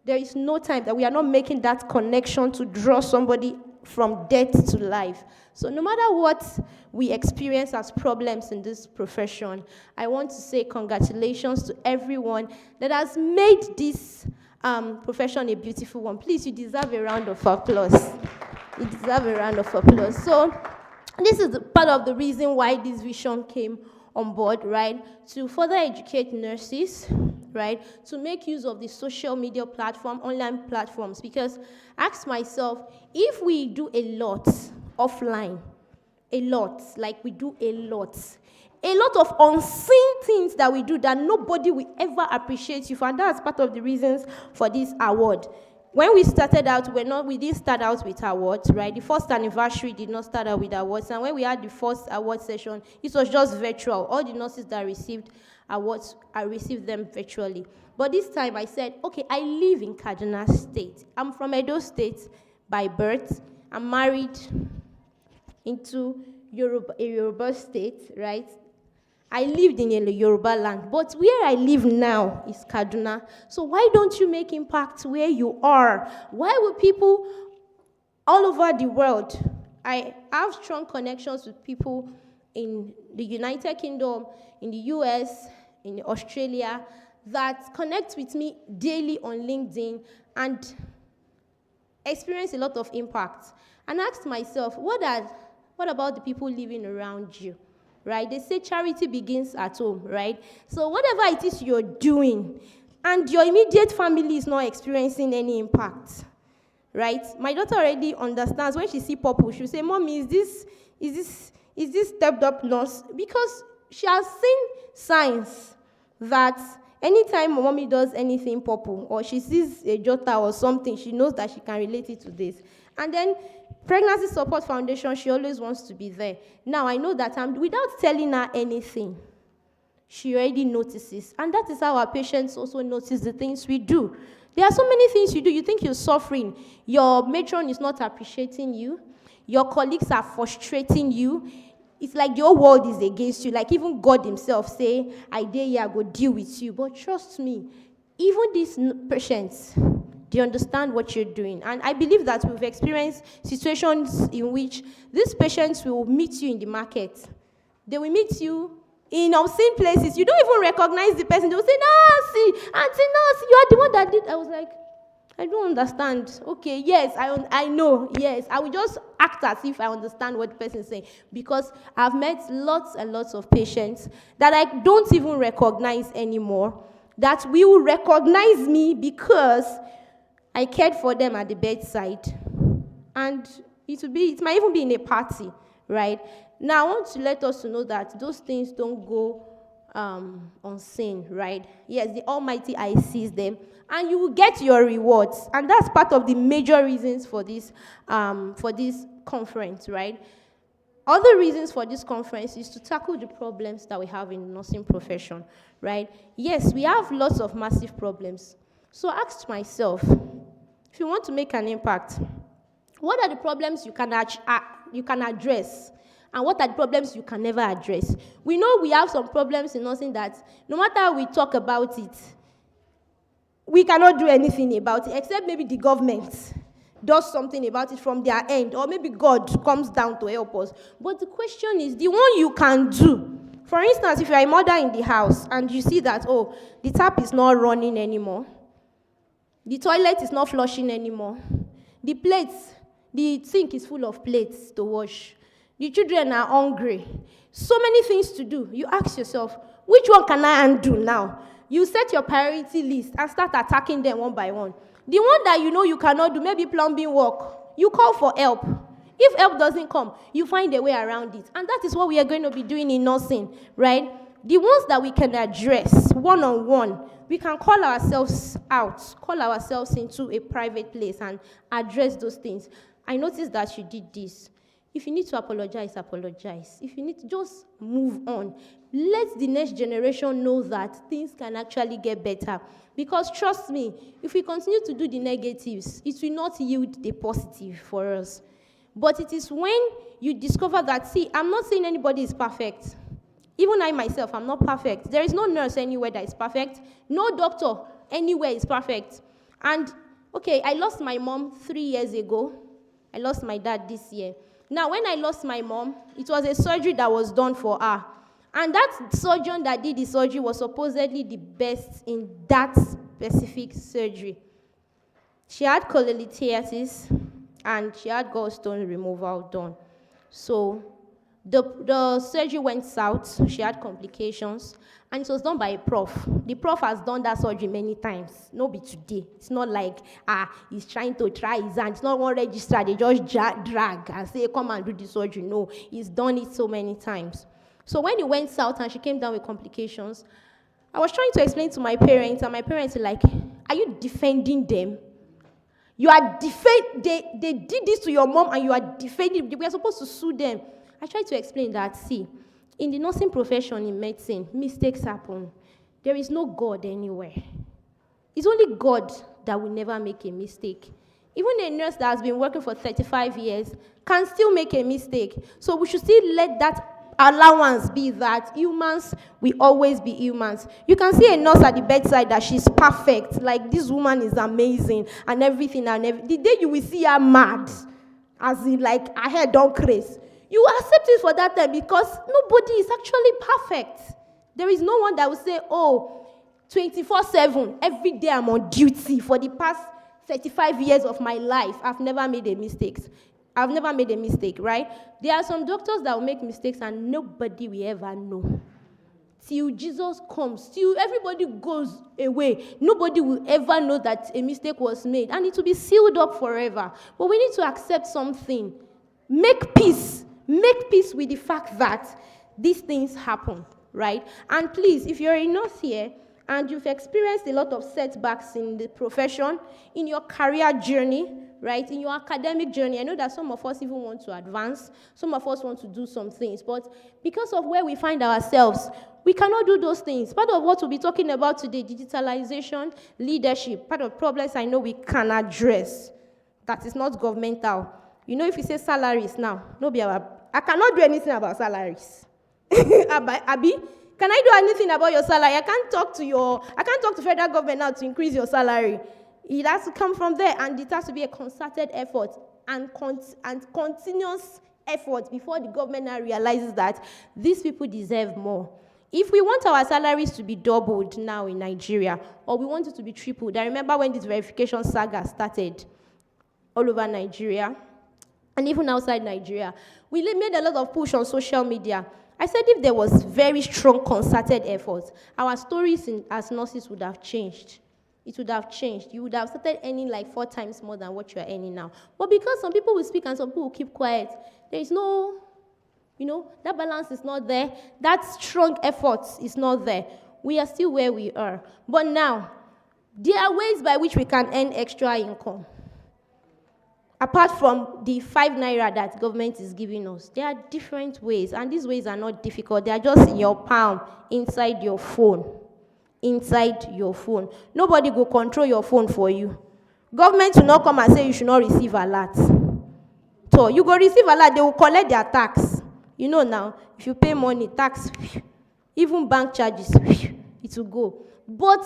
There is no time that we are not making that connection to draw somebody from death to life. So no matter what we experience as problems in this profession, I want to say congratulations to everyone that has made this profession a beautiful one. Please, you deserve a round of applause. You deserve a round of applause. So this is part of the reason why this vision came on board, right? To further educate nurses, right? To make use of the social media platform, online platforms. Because I ask myself, if we do a lot offline, a lot of unseen things that we do that nobody will ever appreciate you for, and that's part of the reasons for this award. When we started out, we didn't start out with awards, right? The first anniversary did not start out with awards, and when we had the first award session, it was just virtual. All the nurses that received awards, I received them virtually. But this time I said, okay, I live in Kaduna State. I'm from Edo State by birth. I'm married into a Yoruba state, right? I lived in a Yoruba land, but where I live now is Kaduna. So why don't you make impact where you are? Why would people all over the world? I have strong connections with people in the United Kingdom, in the US, in Australia, that connect with me daily on LinkedIn and experience a lot of impact. And I asked myself, what about the people living around you? Right? They say charity begins at home, right? So whatever it is you're doing, and your immediate family is not experiencing any impact, right? My daughter already understands. When she sees purple, she'll say, Mommy, is this stepped up nurse? Because she has seen signs that anytime mommy does anything purple, or she sees a jota or something, she knows that she can relate it to this. And then Pregnancy Support Foundation, she always wants to be there. Now, I know that without telling her anything, she already notices. And that is how our patients also notice the things we do. There are so many things you do. You think you're suffering. Your matron is not appreciating you. Your colleagues are frustrating you. It's like the whole world is against you. Like even God himself say, I dare you, I go deal with you. But trust me, even these patients, they understand what you're doing. And I believe that we've experienced situations in which these patients will meet you in the market. They will meet you in obscene places. You don't even recognize the person. They will say, Nancy, Auntie Nancy, you are the one that did. I was like, I don't understand. Okay, yes, I know, yes. I will just act as if I understand what the person is saying, because I've met lots and lots of patients that I don't even recognize anymore, that will recognize me because I cared for them at the bedside. And it might even be in a party, right? Now, I want to let us to know that those things don't go unseen, right? Yes, the Almighty Eye sees them, and you will get your rewards. And that's part of the major reasons for this conference, right? Other reasons for this conference is to tackle the problems that we have in the nursing profession, right? Yes, we have lots of massive problems. So I asked myself, if you want to make an impact, what are the problems you can address? And what are the problems you can never address? We know we have some problems in nursing that no matter how we talk about it, we cannot do anything about it, except maybe the government does something about it from their end, or maybe God comes down to help us. But the question is, the one you can do. For instance, if you're a mother in the house and you see that, oh, the tap is not running anymore, the toilet is not flushing anymore, the sink is full of plates to wash, the children are hungry, so many things to do. You ask yourself, which one can I undo now? You set your priority list and start attacking them one by one. The one that you know you cannot do, maybe plumbing work, you call for help. If help doesn't come, you find a way around it. And that is what we are going to be doing in nursing, right? The ones that we can address one-on-one, we can call ourselves out, call ourselves into a private place and address those things. I noticed that you did this. If you need to apologize, apologize. If you need to just move on. Let the next generation know that things can actually get better. Because trust me, if we continue to do the negatives, it will not yield the positive for us. But it is when you discover that, see, I'm not saying anybody is perfect. Even I myself, I'm not perfect. There is no nurse anywhere that is perfect. No doctor anywhere is perfect. And, okay, I lost my mom 3 years ago. I lost my dad this year. Now, when I lost my mom, it was a surgery that was done for her. And that surgeon that did the surgery was supposedly the best in that specific surgery. She had cholelithiasis. and she had gallstone removal done. So the surgery went south. She had complications, and it was done by a prof. The prof has done that surgery many times. No be today. It's not like he's trying to try his hand. It's not one register. They just drag and say, come and do the surgery. No, he's done it so many times. So when it went south and she came down with complications, I was trying to explain to my parents, and my parents were like, are you defending them? You are they did this to your mom and you are defending, we are supposed to sue them. I tried to explain that, see, in the nursing profession, in medicine, mistakes happen. There is no God anywhere. It's only God that will never make a mistake. Even a nurse that has been working for 35 years can still make a mistake. So we should still let that allowance be that humans will always be humans. You can see a nurse at the bedside that she's perfect, like this woman is amazing and everything. The day you will see her mad, as in like her head don't craze, you accept it for that time because nobody is actually perfect. There is no one that will say, oh, 24/7, every day I'm on duty. For the past 35 years of my life, I've never made a mistake. I've never made a mistake, right? There are some doctors that will make mistakes and nobody will ever know. Till Jesus comes, till everybody goes away, nobody will ever know that a mistake was made, and it will be sealed up forever. But we need to accept something. Make peace with the fact that these things happen, right? And please, if you're a nurse here and you've experienced a lot of setbacks in the profession, in your career journey, right, in your academic journey, I know that some of us even want to advance, some of us want to do some things, but because of where we find ourselves, we cannot do those things. Part of what we'll be talking about today, digitalization, leadership, part of problems I know we can address, that is not governmental. You know, if you say salaries now, I cannot do anything about salaries. Abi, can I do anything about your salary? I can't talk to federal government now to increase your salary. It has to come from there, and it has to be a concerted effort and continuous effort before the government now realizes that these people deserve more. If we want our salaries to be doubled now in Nigeria, or we want it to be tripled, I remember when this verification saga started all over Nigeria, and even outside Nigeria, we made a lot of push on social media. I said if there was very strong concerted effort, our stories as nurses would have changed. It would have changed. You would have started earning like 4 times more than what you are earning now. But because some people will speak and some people will keep quiet, there is no, that balance is not there. That strong effort is not there. We are still where we are. But now, there are ways by which we can earn extra income. Apart from the 5 naira that government is giving us, there are different ways, and these ways are not difficult. They are just in your palm, inside your phone. Inside your phone. Nobody will control your phone for you. Government will not come and say you should not receive alert. So you go receive alert, they will collect their tax. You know now, if you pay money, tax, even bank charges, it will go. But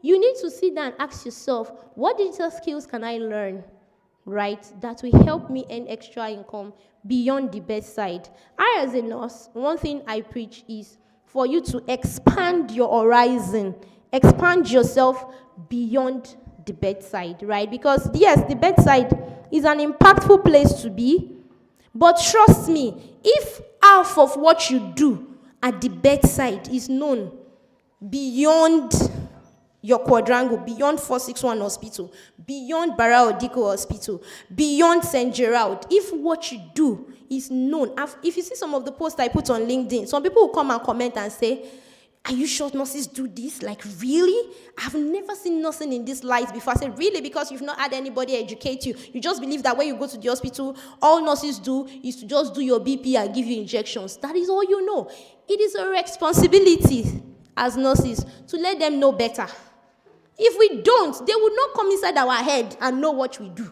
you need to sit down and ask yourself, what digital skills can I learn, right, that will help me earn extra income beyond the bedside? I, as a nurse, one thing I preach is for you to expand your horizon, expand yourself beyond the bedside, right? Because, yes, the bedside is an impactful place to be, but trust me, if half of what you do at the bedside is known beyond your quadrangle, beyond 461 Hospital, beyond Barra Odiko Hospital, beyond St. Gerald, if what you do is known, if you see some of the posts I put on LinkedIn, some people will come and comment and say, are you sure nurses do this? Like, really? I've never seen nursing in this light before. I said, really? Because you've not had anybody educate you. You just believe that when you go to the hospital, all nurses do is to just do your BP and give you injections. That is all you know. It is a responsibility as nurses to let them know better. If we don't, they will not come inside our head and know what we do.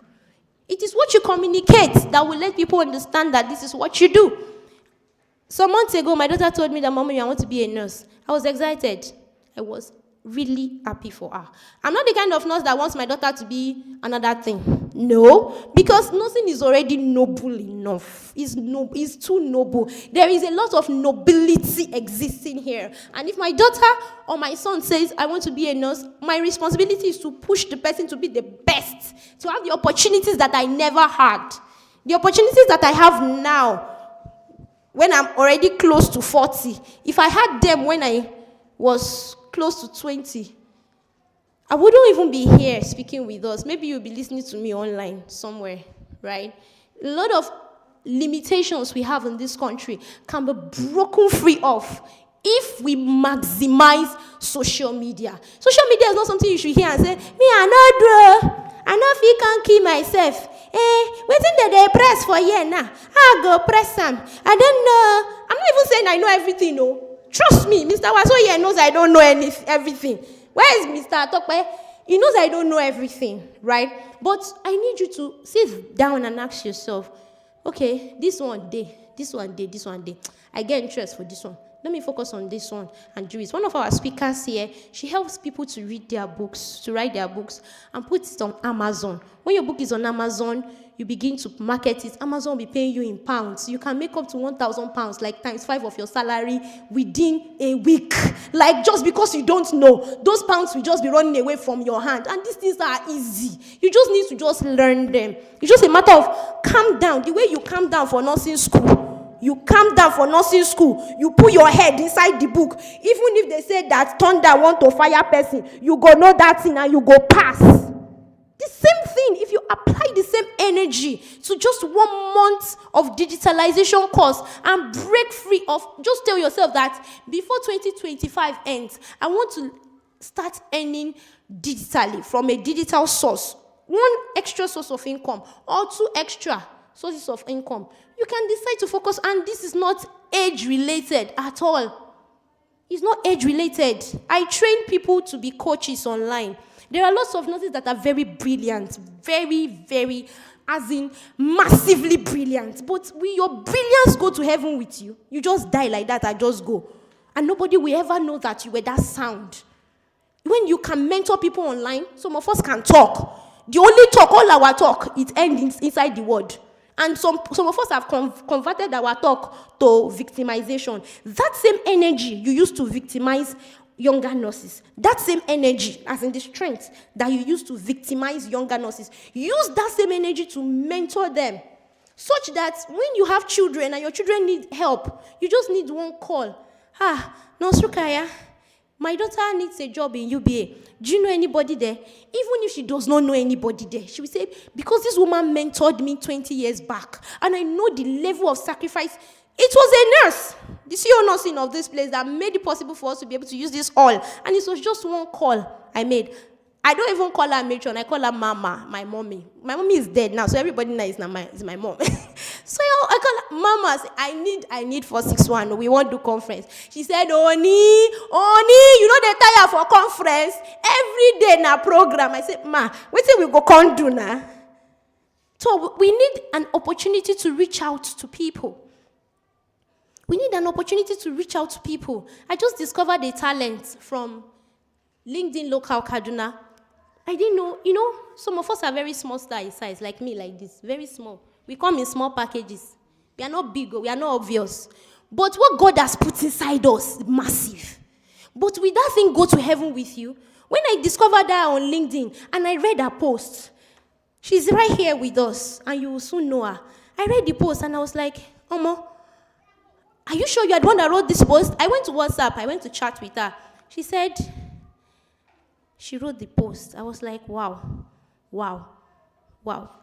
It is what you communicate that will let people understand that this is what you do. Some months ago, my daughter told me that, Mommy, I want to be a nurse. I was excited. I was really happy for her. I'm not the kind of nurse that wants my daughter to be another thing. No, because nursing is already noble enough. It's too noble. There is a lot of nobility existing here. And if my daughter or my son says, I want to be a nurse, my responsibility is to push the person to be the best to have the opportunities that I never had. The opportunities that I have now, when I'm already close to 40, if I had them when I was close to 20, I wouldn't even be here speaking with us. Maybe you'll be listening to me online somewhere, right? A lot of limitations we have in this country can be broken free of if we maximize social media. Social media is not something you should hear and say, me, I know if you can't kill myself. Waiting that they press for here now. I go press some. I don't know. I'm not even saying I know everything, no. Trust me, Mr. Waso here knows I don't know everything. Where is Mr. Atokwe? He knows I don't know everything, right? But I need you to sit down and ask yourself, okay, this one day. I get interest for this one. Let me focus on this one and do it. One of our speakers here, she helps people to read their books, to write their books, and put it on Amazon. When your book is on Amazon, you begin to market it. Amazon will be paying you in pounds. You can make up to 1,000 pounds, like times 5 of your salary within a week. Like, just because you don't know, those pounds will just be running away from your hand. And these things are easy. You just need to just learn them. It's just a matter of calm down. The way you calm down for nursing school, you calm down for nursing school. You put your head inside the book. Even if they say that thunder want to fire person, you go know that thing and you go pass. The same thing, if you apply the same energy to just 1 month of digitalization course and break free of, just tell yourself that before 2025 ends, I want to start earning digitally from a digital source. 1 extra source of income or 2 extra sources of income. You can decide to focus, and this is not age-related at all. It's not age-related. I train people to be coaches online. There are lots of nurses that are very brilliant, very, very, as in massively brilliant. But will your brilliance go to heaven with you? You just die like that and just go. And nobody will ever know that you were that sound. When you can mentor people online, some of us can talk. The only talk, all our talk, it ends inside the word. And some of us have converted our talk to victimization. That same energy you used to victimize younger nurses, that same energy, as in the strength that you used to victimize younger nurses, use that same energy to mentor them, such that when you have children and your children need help, you just need 1 call. Nurse Rukaya, my daughter needs a job in UBA. Do you know anybody there? Even if she does not know anybody there, she will say, because this woman mentored me 20 years back, and I know the level of sacrifice. It was a nurse, the CEO nursing of this place, that made it possible for us to be able to use this all. And it was just 1 call I made. I don't even call her matron, I call her Mama, my mommy. My mommy is dead now, so everybody knows it's my mom. So I call her Mama. I say, I need 461. We want to do conference. She said, Oni, you know they tire for conference. Every day na program. I said, Ma, wait till we go con do now. So we need an opportunity to reach out to people. We need an opportunity to reach out to people. I just discovered a talent from LinkedIn Local Kaduna. I didn't know, some of us are very small size, like me, like this, very small. We come in small packages. We are not big, we are not obvious. But what God has put inside us is massive. But will that thing go to heaven with you? When I discovered that on LinkedIn and I read her post, she's right here with us, and you will soon know her. I read the post and I was like, Omo, are you sure you are the one that wrote this post? I went to WhatsApp, I went to chat with her. She said, she wrote the post. I was like, wow.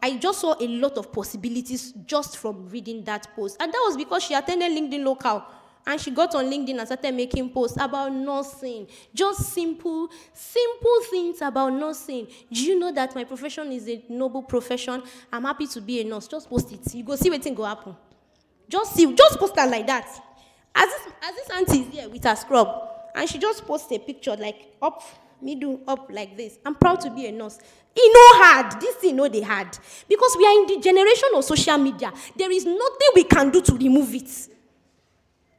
I just saw a lot of possibilities just from reading that post. And that was because she attended LinkedIn Local. And she got on LinkedIn and started making posts about nursing. Just simple things about nursing. Do you know that my profession is a noble profession? I'm happy to be a nurse. Just post it. You go see what thing go happen. Just post it like that. As this auntie is here with her scrub, and she just posted a picture like up, middle, up like this. I'm proud to be a nurse. It no hard. This thing no they hard. Because we are in the generation of social media. There is nothing we can do to remove it.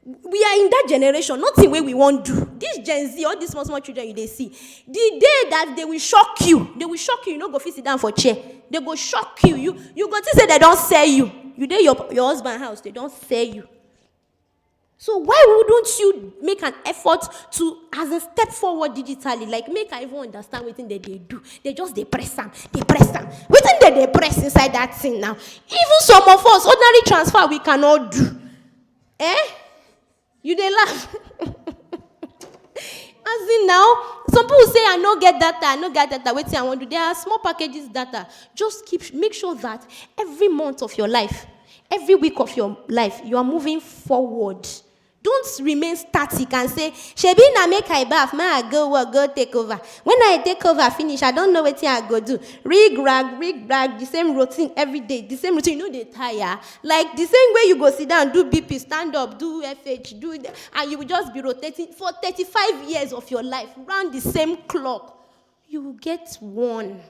We are in that generation, nothing where we won't do. This Gen Z, all these small children they see, the day that they will shock you, you know, go sit down for chair. They go shock you. You go to say they don't sell you. You there your husband's house, they don't sell you. So why wouldn't you make an effort to, as a step forward digitally, like make I even understand what they do? They just press them. Within they press inside that thing now. Even some of us, ordinary transfer we cannot do. You they laugh. As in now, some people say I no get data, wait till I want to do. There are small packages data. Just make sure that every month of your life, every week of your life, you are moving forward. Don't remain static and say, Shebi na make I bath, I go take over. When I take over, finish, I don't know what I go do. Rig, rag, the same routine every day, the same routine, they tire. Like the same way you go sit down, do BP, stand up, do FH, do that, and you will just be rotating for 35 years of your life, round the same clock. You will get worn.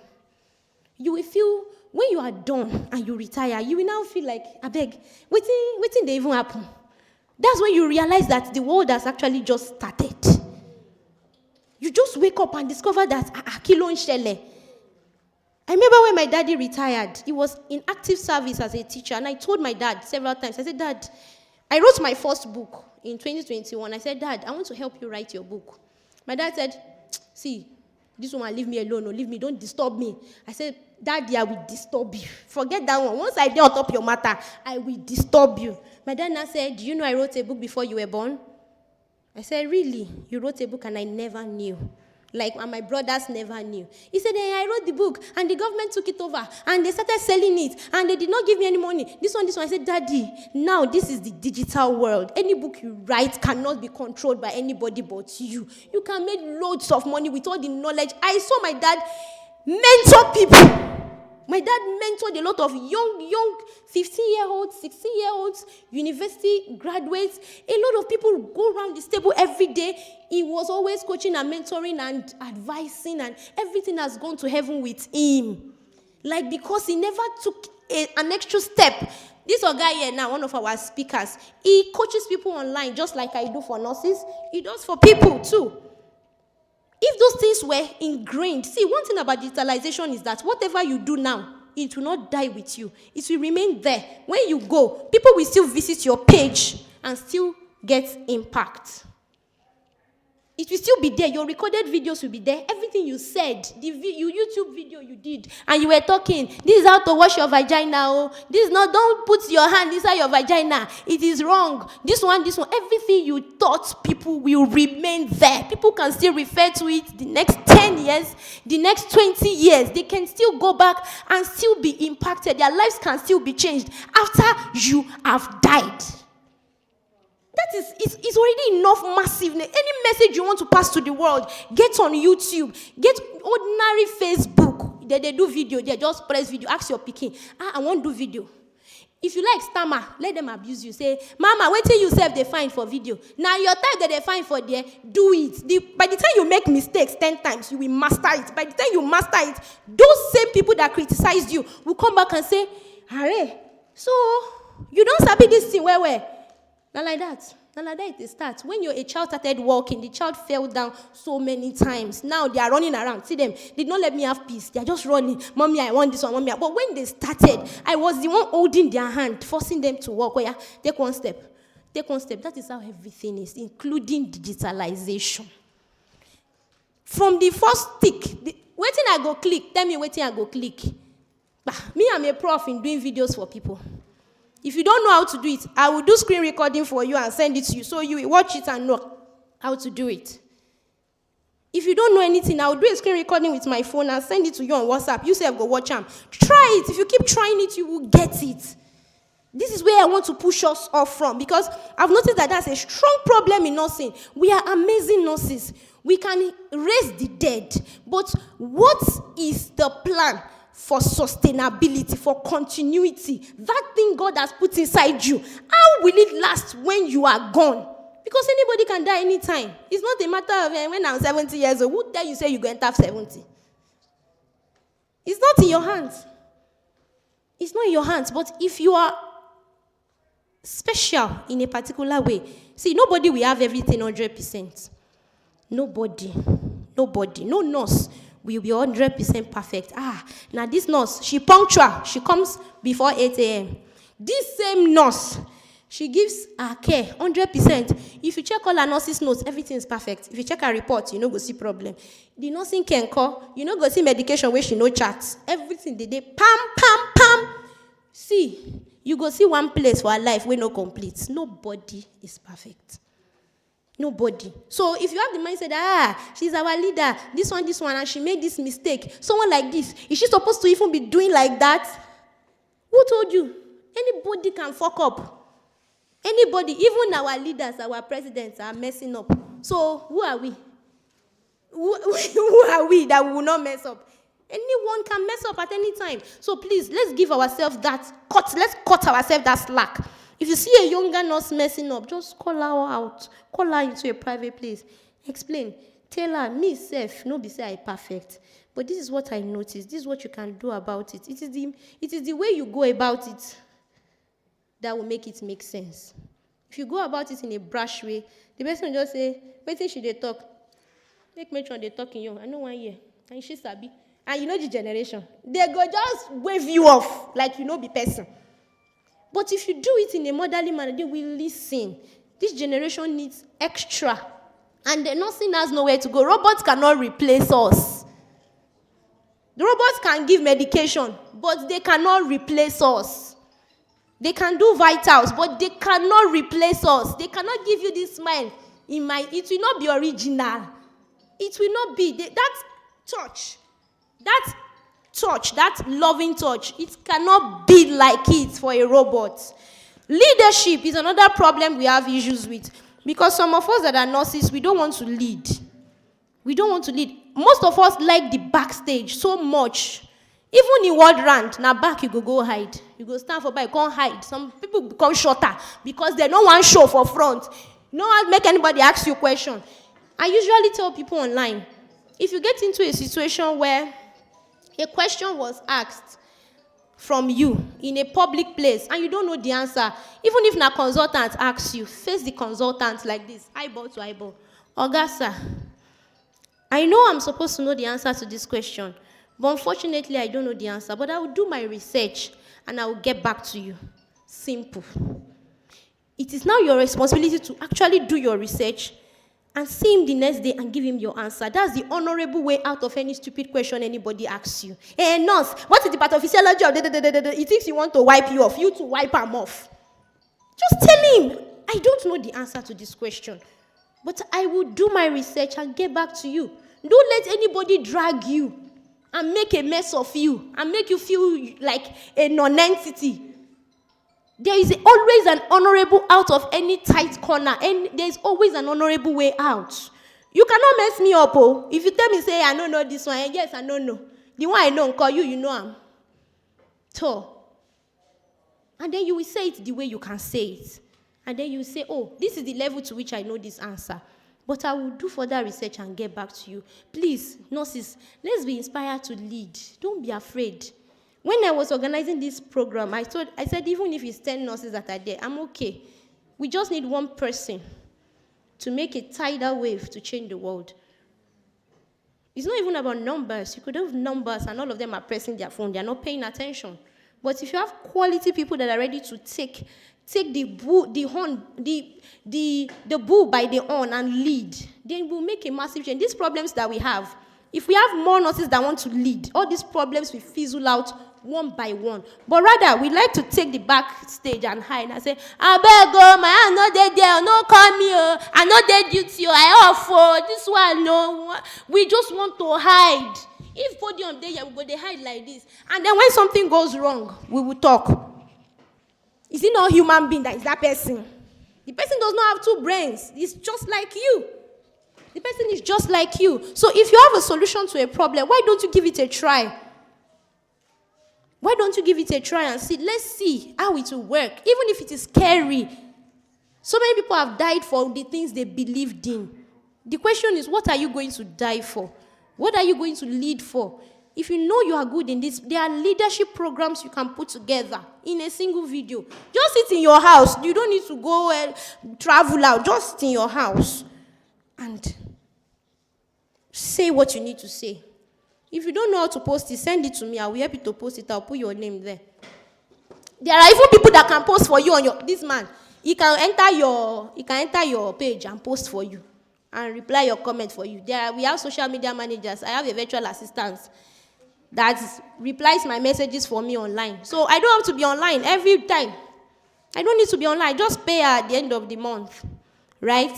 You will feel, when you are done and you retire, you will now feel like, I beg, waiting they even happen. That's when you realize that the world has actually just started. You just wake up and discover that, kilo nshele. I remember when my daddy retired, he was in active service as a teacher, and I told my dad several times, I said, Dad, I wrote my first book in 2021. I said, Dad, I want to help you write your book. My dad said, see, this woman, leave me alone, or leave me, don't disturb me. I said, Daddy, I will disturb you. Forget that one. Once I get on top of your matter, I will disturb you. My dad now said, do you know I wrote a book before you were born? I said, really? You wrote a book and I never knew. And my brothers never knew. He said, I wrote the book and the government took it over and they started selling it and they did not give me any money. This one. I said, Daddy, now this is the digital world. Any book you write cannot be controlled by anybody but you. You can make loads of money with all the knowledge. I saw my dad mentor people. My dad mentored a lot of young 15-year-olds, 16-year-olds, university graduates. A lot of people go around this table every day. He was always coaching and mentoring and advising, and everything has gone to heaven with him. Because he never took an extra step. This guy here now, one of our speakers, he coaches people online just like I do for nurses. He does for people too. If those things were ingrained, see, one thing about digitalization is that whatever you do now, it will not die with you. It will remain there. When you go, people will still visit your page and still get impact. It will still be there. Your recorded videos will be there. Everything you said, the YouTube video you did, and you were talking, this is how to wash your vagina. Oh, this not, don't put your hand inside your vagina. It is wrong. This one. Everything you taught people will remain there. People can still refer to it the next 10 years, the next 20 years. They can still go back and still be impacted. Their lives can still be changed after you have died. That is, it's already enough massive. Any message you want to pass to the world, get on YouTube, get ordinary Facebook. They do video, they just press video, ask your pikin, I want to do video. If you like stammer, let them abuse you. Say, Mama, wait till you self they find for video. Now your time that they find for there, do it. By the time you make mistakes 10 times, you will master it. By the time you master it, those same people that criticized you will come back and say, Hare, so you don't sabi this thing where? Not like that it starts. When a child started walking, the child fell down so many times. Now they are running around. See them, they don't let me have peace. They are just running. Mommy, I want this one, mommy. But when they started, I was the one holding their hand, forcing them to walk. Oh, yeah, take one step. That is how everything is, including digitalization. From the first tick, waiting I go click, tell me waiting I go click. Me, I'm a prof in doing videos for people. If you don't know how to do it, I will do screen recording for you and send it to you so you will watch it and know how to do it. If you don't know anything, I will do a screen recording with my phone and send it to you on WhatsApp. You say, go watch them. Try it. If you keep trying it, you will get it. This is where I want to push us off from, because I've noticed that that's a strong problem in nursing. We are amazing nurses. We can raise the dead. But what is the plan for sustainability, for continuity? That thing God has put inside you, how will it last when you are gone? Because anybody can die anytime. It's not a matter of when I'm 70 years old, who dare you say you're going to have 70? It's not in your hands. It's not in your hands. But if you are special in a particular way, see, nobody will have everything 100%. Nobody. No nurse will be 100% perfect. Now this nurse, she punctual. She comes before 8 a.m. This same nurse, She gives her care 100%. If you check all her nurses' notes, everything is perfect. If you check her report, you no go see problem. The nursing can call, you no go see medication where she no charts. Everything they pam, pam, pam. See, you go see one place for her life where no complete. Nobody is perfect. Nobody. So if you have the mindset that, she's our leader, this one, and she made this mistake, someone like this, is she supposed to even be doing like that? Who told you? Anybody can fuck up. Anybody, even our leaders, our presidents are messing up. So who are we? Who are we that we will not mess up? Anyone can mess up at any time. So please, let's give ourselves that cut. Let's cut ourselves that slack. If you see a younger nurse messing up, just call her out. Call her into a private place. Explain. Tell her, me self, no be say I perfect. But this is what I noticed. This is what you can do about it. It is the way you go about it that will make it make sense. If you go about it in a brash way, the person will just say, wait should they talk? Make sure they talk in you. I know 1 year. And she sabi. And you know the generation. They go just wave you off like you know the person. But if you do it in a motherly manner, they will listen. This generation needs extra. And the nursing has nowhere to go. Robots cannot replace us. The robots can give medication, but they cannot replace us. They can do vitals, but they cannot replace us. They cannot give you this smile. It will not be original. It will not be. That touch, that loving touch, it cannot be like it for a robot. Leadership is another problem we have issues with. Because some of us that are nurses, we don't want to lead. We don't want to lead. Most of us like the backstage so much. Even in word rant, now back you go hide. You go stand for back, you can't hide. Some people become shorter because they don't want show for front. No one make anybody ask you a question. I usually tell people online, if you get into a situation where a question was asked from you in a public place and you don't know the answer, even if a consultant asks you, face the consultant like this, eyeball to eyeball. Oga, sir, I know I'm supposed to know the answer to this question, but unfortunately, I don't know the answer. But I will do my research and I will get back to you. Simple. It is now your responsibility to actually do your research and see him the next day and give him your answer. That's the honorable way out of any stupid question anybody asks you. Hey, nurse, what is the pathophysiology of He thinks you want to wipe you off. You to wipe him off. Just tell him, I don't know the answer to this question, but I will do my research and get back to you. Don't let anybody drag you and make a mess of you and make you feel like a non-entity. There is always an honorable out of any tight corner, and there is always an honorable way out. You cannot mess me up, oh. If you tell me, say, I don't know this one, yes, I don't know. The one I know, call you, you know I'm. So, and then you will say it the way you can say it. And then you will say, oh, this is the level to which I know this answer. But I will do further research and get back to you. Please, nurses, let's be inspired to lead. Don't be afraid. When I was organizing this program, I said, even if it's 10 nurses that are there, I'm okay. We just need one person to make a tidal wave to change the world. It's not even about numbers. You could have numbers and all of them are pressing their phone. They're not paying attention. But if you have quality people that are ready to take the bull by the horn and lead, then we'll make a massive change. These problems that we have, if we have more nurses that want to lead, all these problems will fizzle out one by one. But rather, we like to take the backstage and hide and say, I beg, oh, my hand not dead there, no call me, oh, I not dead duty, I off, oh, this one, no. We just want to hide. If podium there, we go they hide like this. And then when something goes wrong, we will talk. Is it not a human being that is that person? The person does not have two brains. It's just like you. The person is just like you. So if you have a solution to a problem, why don't you give it a try? Why don't you give it a try and see? Let's see how it will work, even if it is scary. So many people have died for the things they believed in. The question is, what are you going to die for? What are you going to lead for? If you know you are good in this, there are leadership programs you can put together in a single video. Just sit in your house. You don't need to go and travel out. Just sit in your house and say what you need to say. If you don't know how to post it, send it to me. I will help you to post it. I'll put your name there. There are even people that can post for you on this man. He can enter your page and post for you and reply your comment for you. We have social media managers. I have a virtual assistant that replies my messages for me online. So I don't have to be online every time. I don't need to be online. I just pay her at the end of the month, right?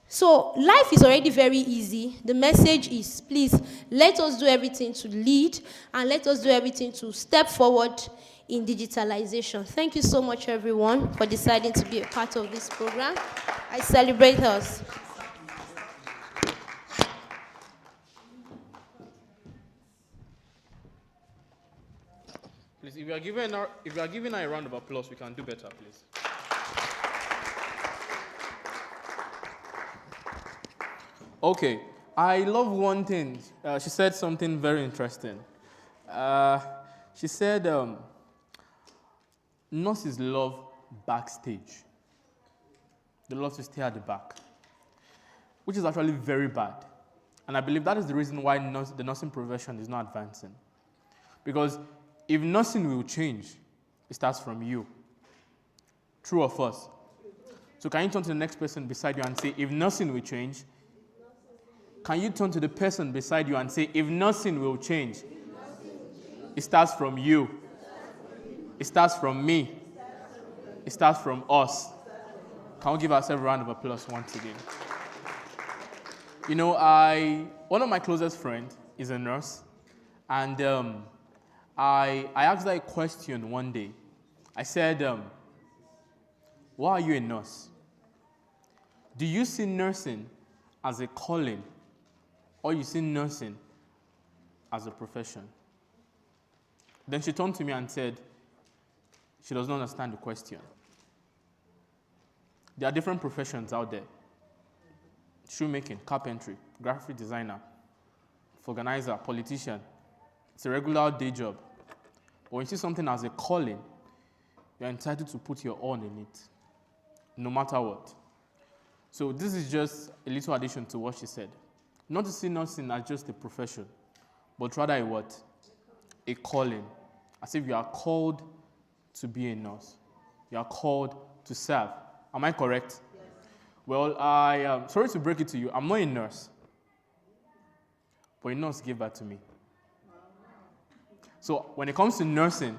So life is already very easy. The message is, please, let us do everything to lead and let us do everything to step forward in digitalization. Thank you so much, everyone, for deciding to be a part of this program. I celebrate us. Please, if you are giving her a round of applause, we can do better, please. Okay, I love one thing. She said something very interesting. She said nurses love backstage. They love to stay at the back, which is actually very bad. And I believe that is the reason why the nursing profession is not advancing. Because if nursing will change, it starts from you. True or false? So can you turn to the next person beside you and say, if nursing will change? Can you turn to the person beside you and say, if nothing will change? It starts from you. It starts from me. It starts from us. Can we give ourselves a round of applause once again? You know, one of my closest friends is a nurse. And I asked her a question one day. I said, why are you a nurse? Do you see nursing as a calling, or you see nursing as a profession? Then she turned to me and said, she does not understand the question. There are different professions out there. Shoemaking, carpentry, graphic designer, organizer, politician. It's a regular day job. But when you see something as a calling, you're entitled to put your all in it, no matter what. So this is just a little addition to what she said. Not to see nursing as just a profession, but rather a what? A calling. As if you are called to be a nurse. You are called to serve. Am I correct? Yes. Well, I am sorry to break it to you. I'm not a nurse. But a nurse gave that to me. So when it comes to nursing,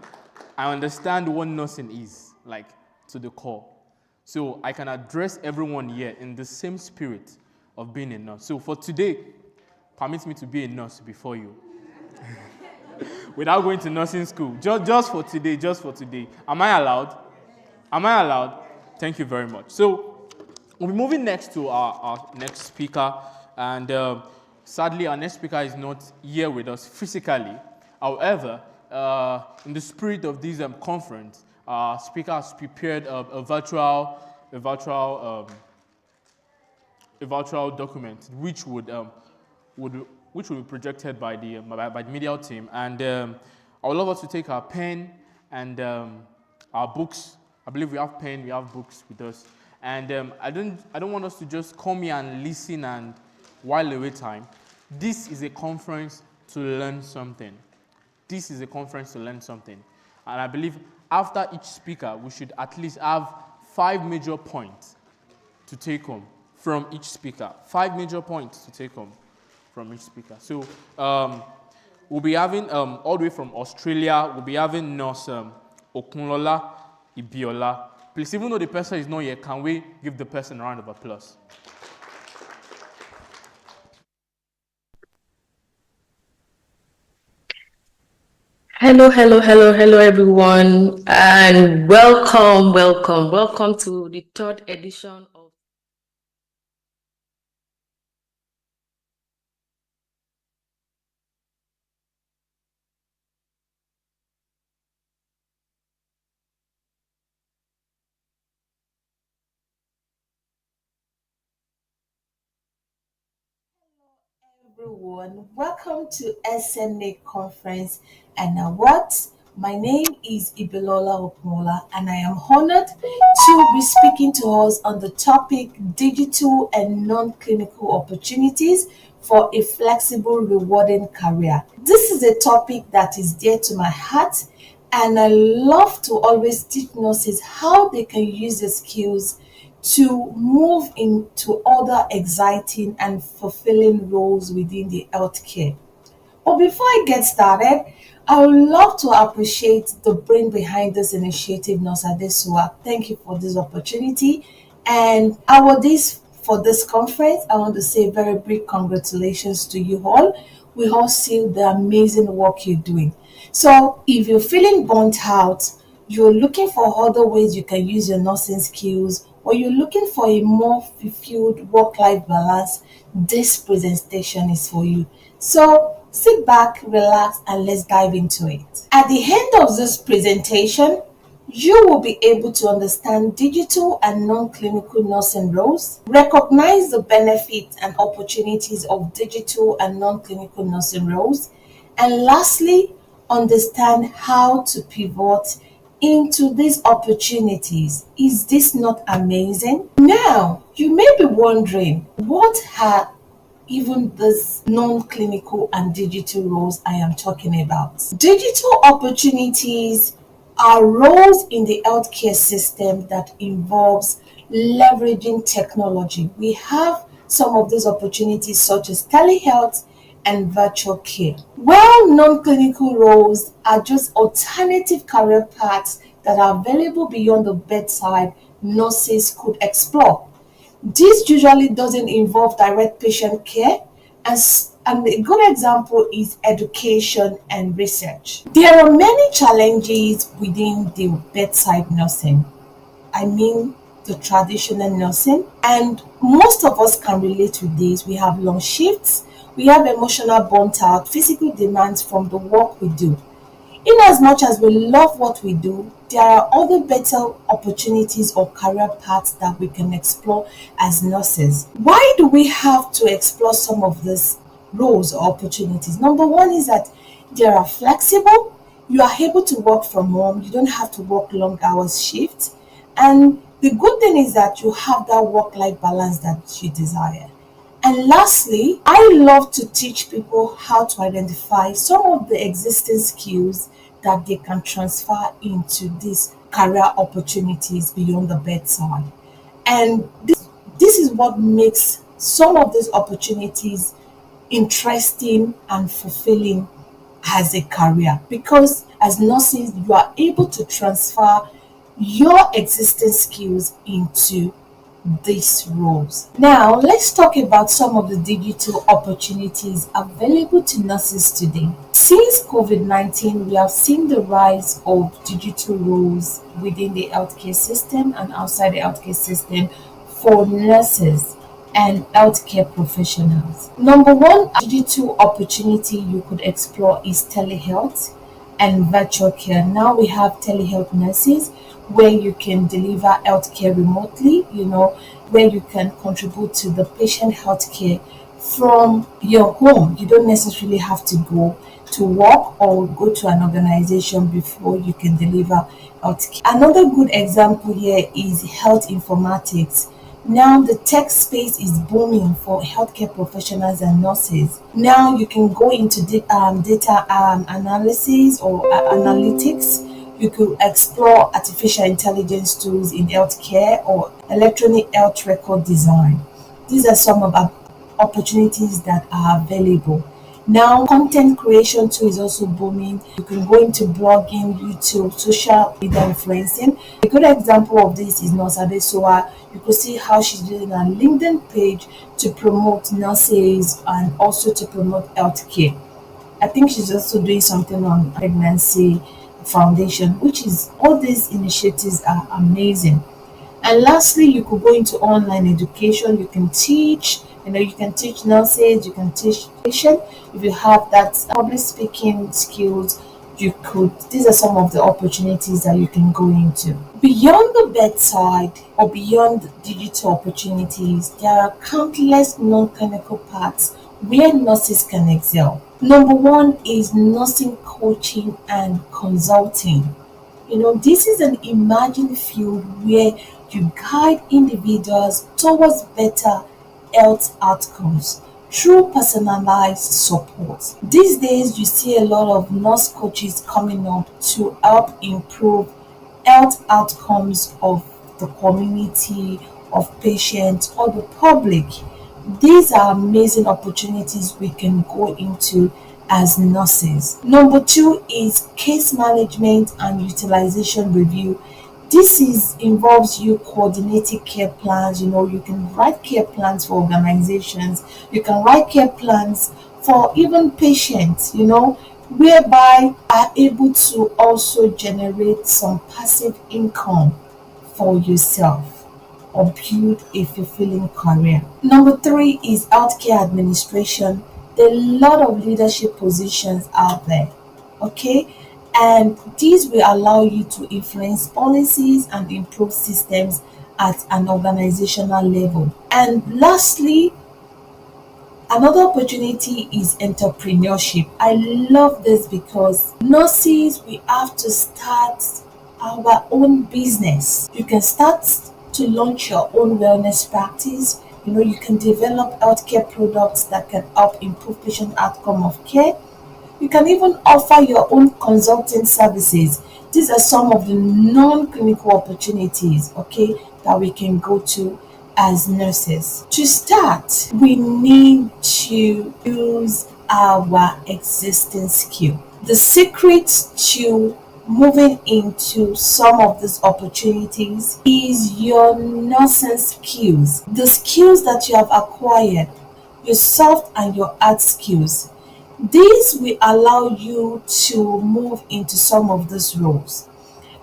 I understand what nursing is, like to the core. So I can address everyone here in the same spirit of being a nurse. So for today, permit me to be a nurse before you. Without going to nursing school. Just for today. Am I allowed? Am I allowed? Thank you very much. So we'll be moving next to our next speaker. And sadly, our next speaker is not here with us physically. However, in the spirit of this conference, our speaker has prepared a virtual document which would be projected by the media team. And I would love us to take our pen and our books. I believe we have pen, we have books with us. And I don't want us to just come here and listen and while away time. This is a conference to learn something. This is a conference to learn something. And I believe after each speaker, we should at least have 5 major points to take home from each speaker. 5 major points to take home from each speaker. So we'll be having, all the way from Australia, we'll be having Nurse Okunlola Ibiola. Please, even though the person is not here, can we give the person a round of applause? Hello, everyone, and welcome to the 3rd edition of Everyone, welcome to SNA Conference and Awads. My name is Ibilola Opola, and I am honored to be speaking to us on the topic digital and non-clinical opportunities for a flexible, rewarding career. This is a topic that is dear to my heart, And I love to always teach nurses how they can use the skills to move into other exciting and fulfilling roles within the healthcare. But before I get started, I would love to appreciate the brain behind this initiative, Nurse Adesua. Thank you for this opportunity. And for this conference, I want to say very big congratulations to you all. We all see the amazing work you're doing. So if you're feeling burnt out, you're looking for other ways you can use your nursing skills, or you're looking for a more fulfilled work-life balance, this presentation is for you. So sit back, relax, and let's dive into it. At the end of this presentation, you will be able to understand digital and non-clinical nursing roles, recognize the benefits and opportunities of digital and non-clinical nursing roles, and lastly, understand how to pivot into these opportunities. Is this not amazing? Now, you may be wondering, what are even these non-clinical and digital roles I am talking about? Digital opportunities are roles in the healthcare system that involves leveraging technology. We have some of these opportunities such as telehealth and virtual care. While non-clinical roles are just alternative career paths that are available beyond the bedside, nurses could explore. This usually doesn't involve direct patient care, and a good example is education and research. There are many challenges within the bedside nursing. I mean, the traditional nursing, and most of us can relate with this. We have long shifts, we have emotional burnt out, physical demands from the work we do. In as much as we love what we do, there are other better opportunities or career paths that we can explore as nurses. Why do we have to explore some of these roles or opportunities? Number one is that they are flexible. You are able to work from home. You don't have to work long hours shifts. And the good thing is that you have that work-life balance that you desire. And lastly, I love to teach people how to identify some of the existing skills that they can transfer into these career opportunities beyond the bedside. And this is what makes some of these opportunities interesting and fulfilling as a career, because as nurses you are able to transfer your existing skills into these roles. Now, let's talk about some of the digital opportunities available to nurses today. Since COVID-19, we have seen the rise of digital roles within the healthcare system and outside the healthcare system for nurses and healthcare professionals. Number one digital opportunity you could explore is telehealth and virtual care. Now we have telehealth nurses where you can deliver healthcare remotely, where you can contribute to the patient healthcare from your home. You don't necessarily have to go to work or go to an organization before you can deliver healthcare. Another good example here is health informatics. Now the tech space is booming for healthcare professionals and nurses. Now you can go into data analysis or analytics. You could explore artificial intelligence tools in healthcare or electronic health record design. These are some of the opportunities that are available. Now, content creation too is also booming. You can go into blogging, YouTube, social media influencing. A good example of this is Nurse Adesua. You could see how she's doing a LinkedIn page to promote nurses and also to promote healthcare. I think she's also doing something on pregnancy foundation, which is all these initiatives are amazing. And lastly, you could go into online education. You can teach, you can teach nurses, you can teach patients. If you have that public speaking skills, these are some of the opportunities that you can go into. Beyond the bedside or beyond digital opportunities, there are countless non-clinical paths where nurses can excel. Number one is nursing coaching and consulting. This is an emerging field where you guide individuals towards better health outcomes. through personalized support. These days, you see a lot of nurse coaches coming up to help improve health outcomes of the community, of patients, or the public. These are amazing opportunities we can go into as nurses. Number two is case management and utilization review. This is involves you coordinating care plans. You can write care plans for organizations, you can write care plans for even patients, whereby are able to also generate some passive income for yourself or build a fulfilling career. Number three is healthcare administration. There are a lot of leadership positions out there, okay? And these will allow you to influence policies and improve systems at an organizational level. And lastly, another opportunity is entrepreneurship. I love this because nurses, we have to start our own business. You can start to launch your own wellness practice. You can develop healthcare products that can help improve patient outcome of care. You can even offer your own consulting services. These are some of the non-clinical opportunities, okay, that we can go to as nurses. To start, we need to use our existing skill. The secret to moving into some of these opportunities is your nursing skills. The skills that you have acquired, your soft and your hard skills. These will allow you to move into some of these roles.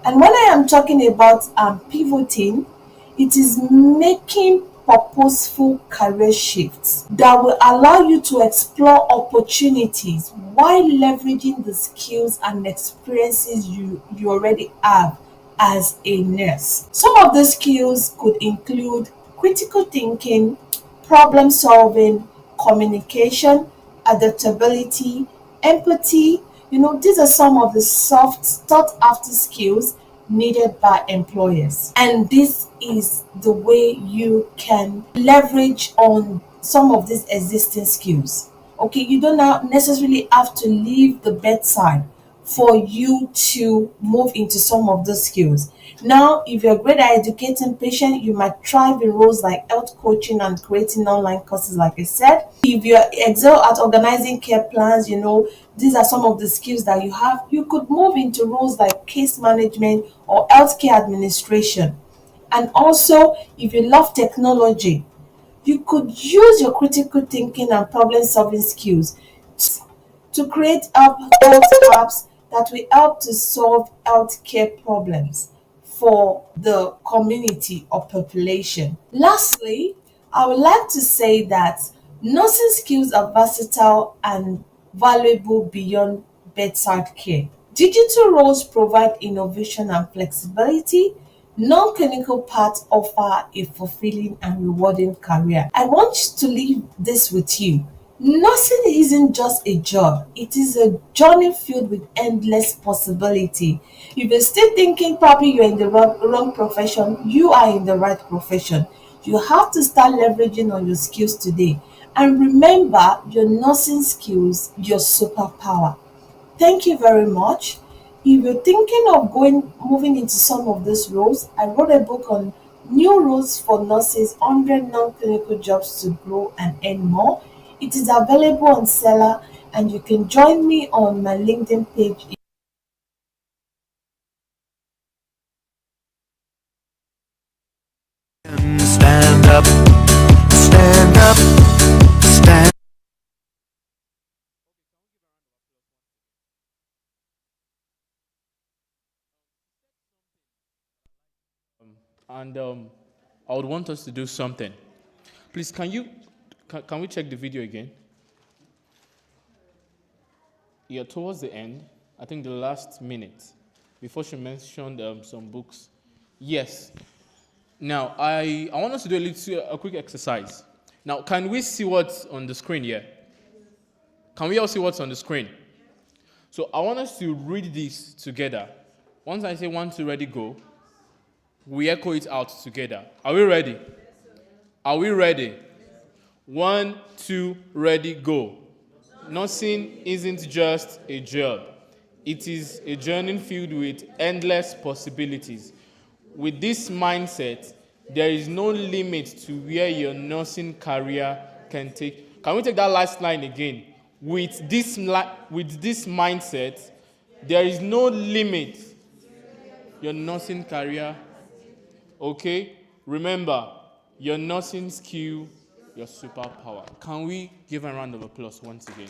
And when I am talking about pivoting, it is making purposeful career shifts that will allow you to explore opportunities while leveraging the skills and experiences you already have as a nurse. Some of the skills could include critical thinking, problem solving, communication, adaptability, empathy. These are some of the soft, sought after skills needed by employers. And this is the way you can leverage on some of these existing skills. Okay, you don't necessarily have to leave the bedside for you to move into some of those skills. Now, if you're great at educating patients, you might thrive in roles like health coaching and creating online courses, like I said. If you excel at organizing care plans, these are some of the skills that you have. You could move into roles like case management or healthcare administration. And also, if you love technology, you could use your critical thinking and problem solving skills to create health apps that will help to solve healthcare problems for the community or population. Lastly, I would like to say that nursing skills are versatile and valuable beyond bedside care. Digital roles provide innovation and flexibility. Non-clinical paths offer a fulfilling and rewarding career. I want to leave this with you. Nursing isn't just a job, it is a journey filled with endless possibility. If you're still thinking probably you're in the wrong profession, you are in the right profession. You have to start leveraging on your skills today. And remember, your nursing skills, your superpower. Thank you very much. If you're thinking of moving into some of these roles, I wrote a book on new roles for nurses, 100 non-clinical jobs to grow and earn more. It is available on Seller, and you can join me on my LinkedIn page. Stand up, stand up, stand. And I would want us to do something. Please, can we check the video again? Yeah, towards the end, I think the last minute, before she mentioned some books. Yes. Now, I want us to do a quick exercise. Now, can we see what's on the screen here? Can we all see what's on the screen? So I want us to read this together. Once I say 1, 2, ready, go, we echo it out together. Are we ready? Are we ready? 1, 2, ready, go. Nursing isn't just a job. It is a journey filled with endless possibilities. With this mindset, there is no limit to where your nursing career can take. Can we take that last line again? With this mindset, there is no limit your nursing career. Okay? Remember, your nursing skill, your superpower. Can we give a round of applause once again?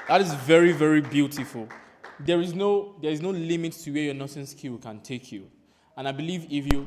That is very, very beautiful. There is no limit to where your nursing skill can take you. And I believe if you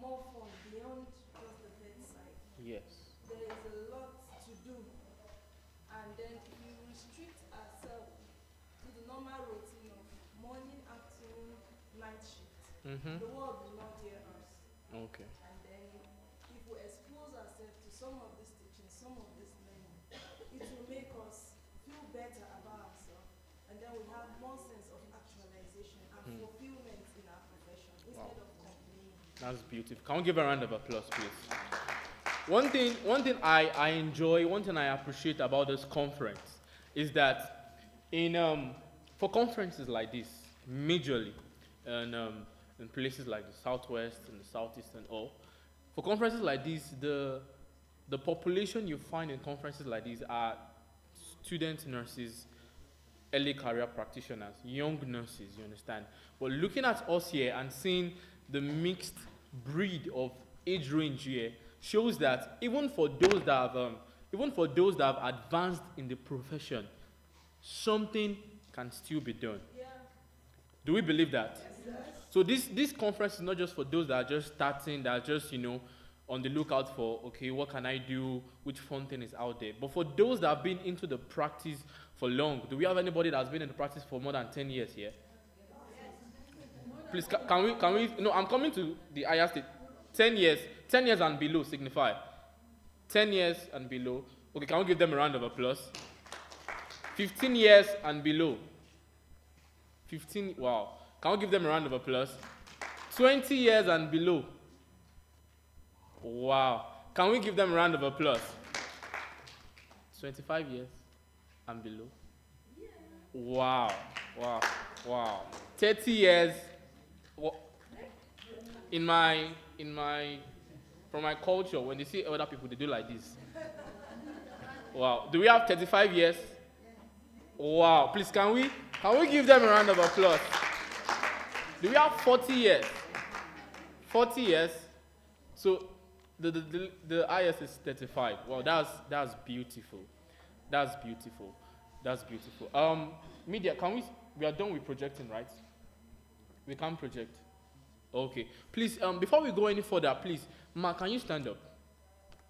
more fun beyond just the bedside. yes. There is a lot to do. And then if we restrict ourselves to the normal routine of morning, afternoon, night shift, the world will not hear us. Okay. And then if we expose ourselves to some of this teaching, some of this learning, it will make us feel better about ourselves. And then we have more sense of actualization and fulfillment in our profession instead of complaining. That's beautiful. Can we give a round of applause, please? One thing I enjoy, one thing I appreciate about this conference is that for conferences like this, majorly, and in places like the Southwest and the Southeast and all, for conferences like this, the population you find in conferences like these are student nurses, early career practitioners, young nurses, you understand? But looking at us here and seeing the mixed breed of age range here shows that even for those that have advanced in the profession, something can still be done. Yeah. Do we believe that? Yes. So this conference is not just for those that are just starting, that are just on the lookout for, okay, what can I do, which fun thing is out there. But for those that have been into the practice for long, do we have anybody that's been in the practice for more than 10 years here? Please, can we, no, I'm coming to the higher state. 10 years and below signify. 10 years and below. Okay, can we give them a round of applause? 15 years and below. 15, wow. Can we give them a round of applause? 20 years and below. Wow. Can we give them a round of applause? 25 years and below. Wow. Wow. Wow. 30 years. From my culture, when they see other people, they do like this. Wow. Do we have 35 years? Wow. Please, can we give them a round of applause? Do we have 40 years? 40 years. So the highest is 35. Wow, that's beautiful. That's beautiful. That's beautiful. Media, we are done with projecting, right? We can project. Okay. Please, before we go any further, please, Ma, can you stand up?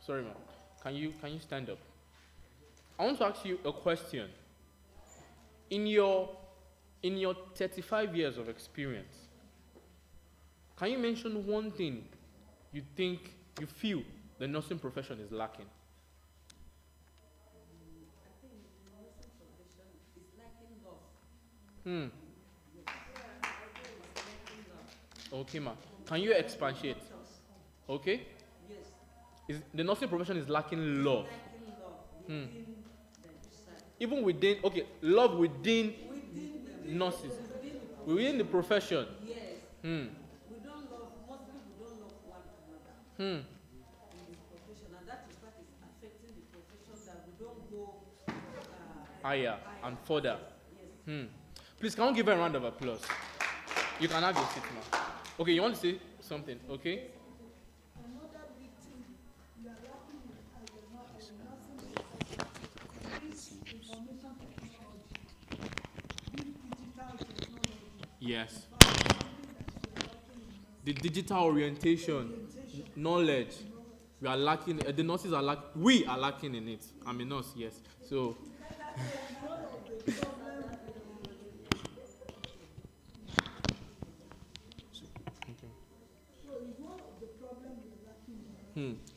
Sorry, Ma. Can you stand up? I want to ask you a question. In your 35 years of experience, Can you mention one thing you feel the nursing profession is lacking? Okay, ma. Can you expatiate? Okay? The nursing profession is lacking love. Even within, love within nurses. Within the profession. Yes. We don't love, mostly we don't love one another in this profession, and that is what is affecting the profession, that we don't go Higher and further. Yes. Please, can we give her a round of applause? You can have your seat, ma. Okay, you want to say something, okay? Another big thing we are lacking as a nursing is information technology, digital technology. Yes. The digital orientation, knowledge, we are lacking. The nurses are lacking. We are lacking in it. I'm a nurse, yes. So.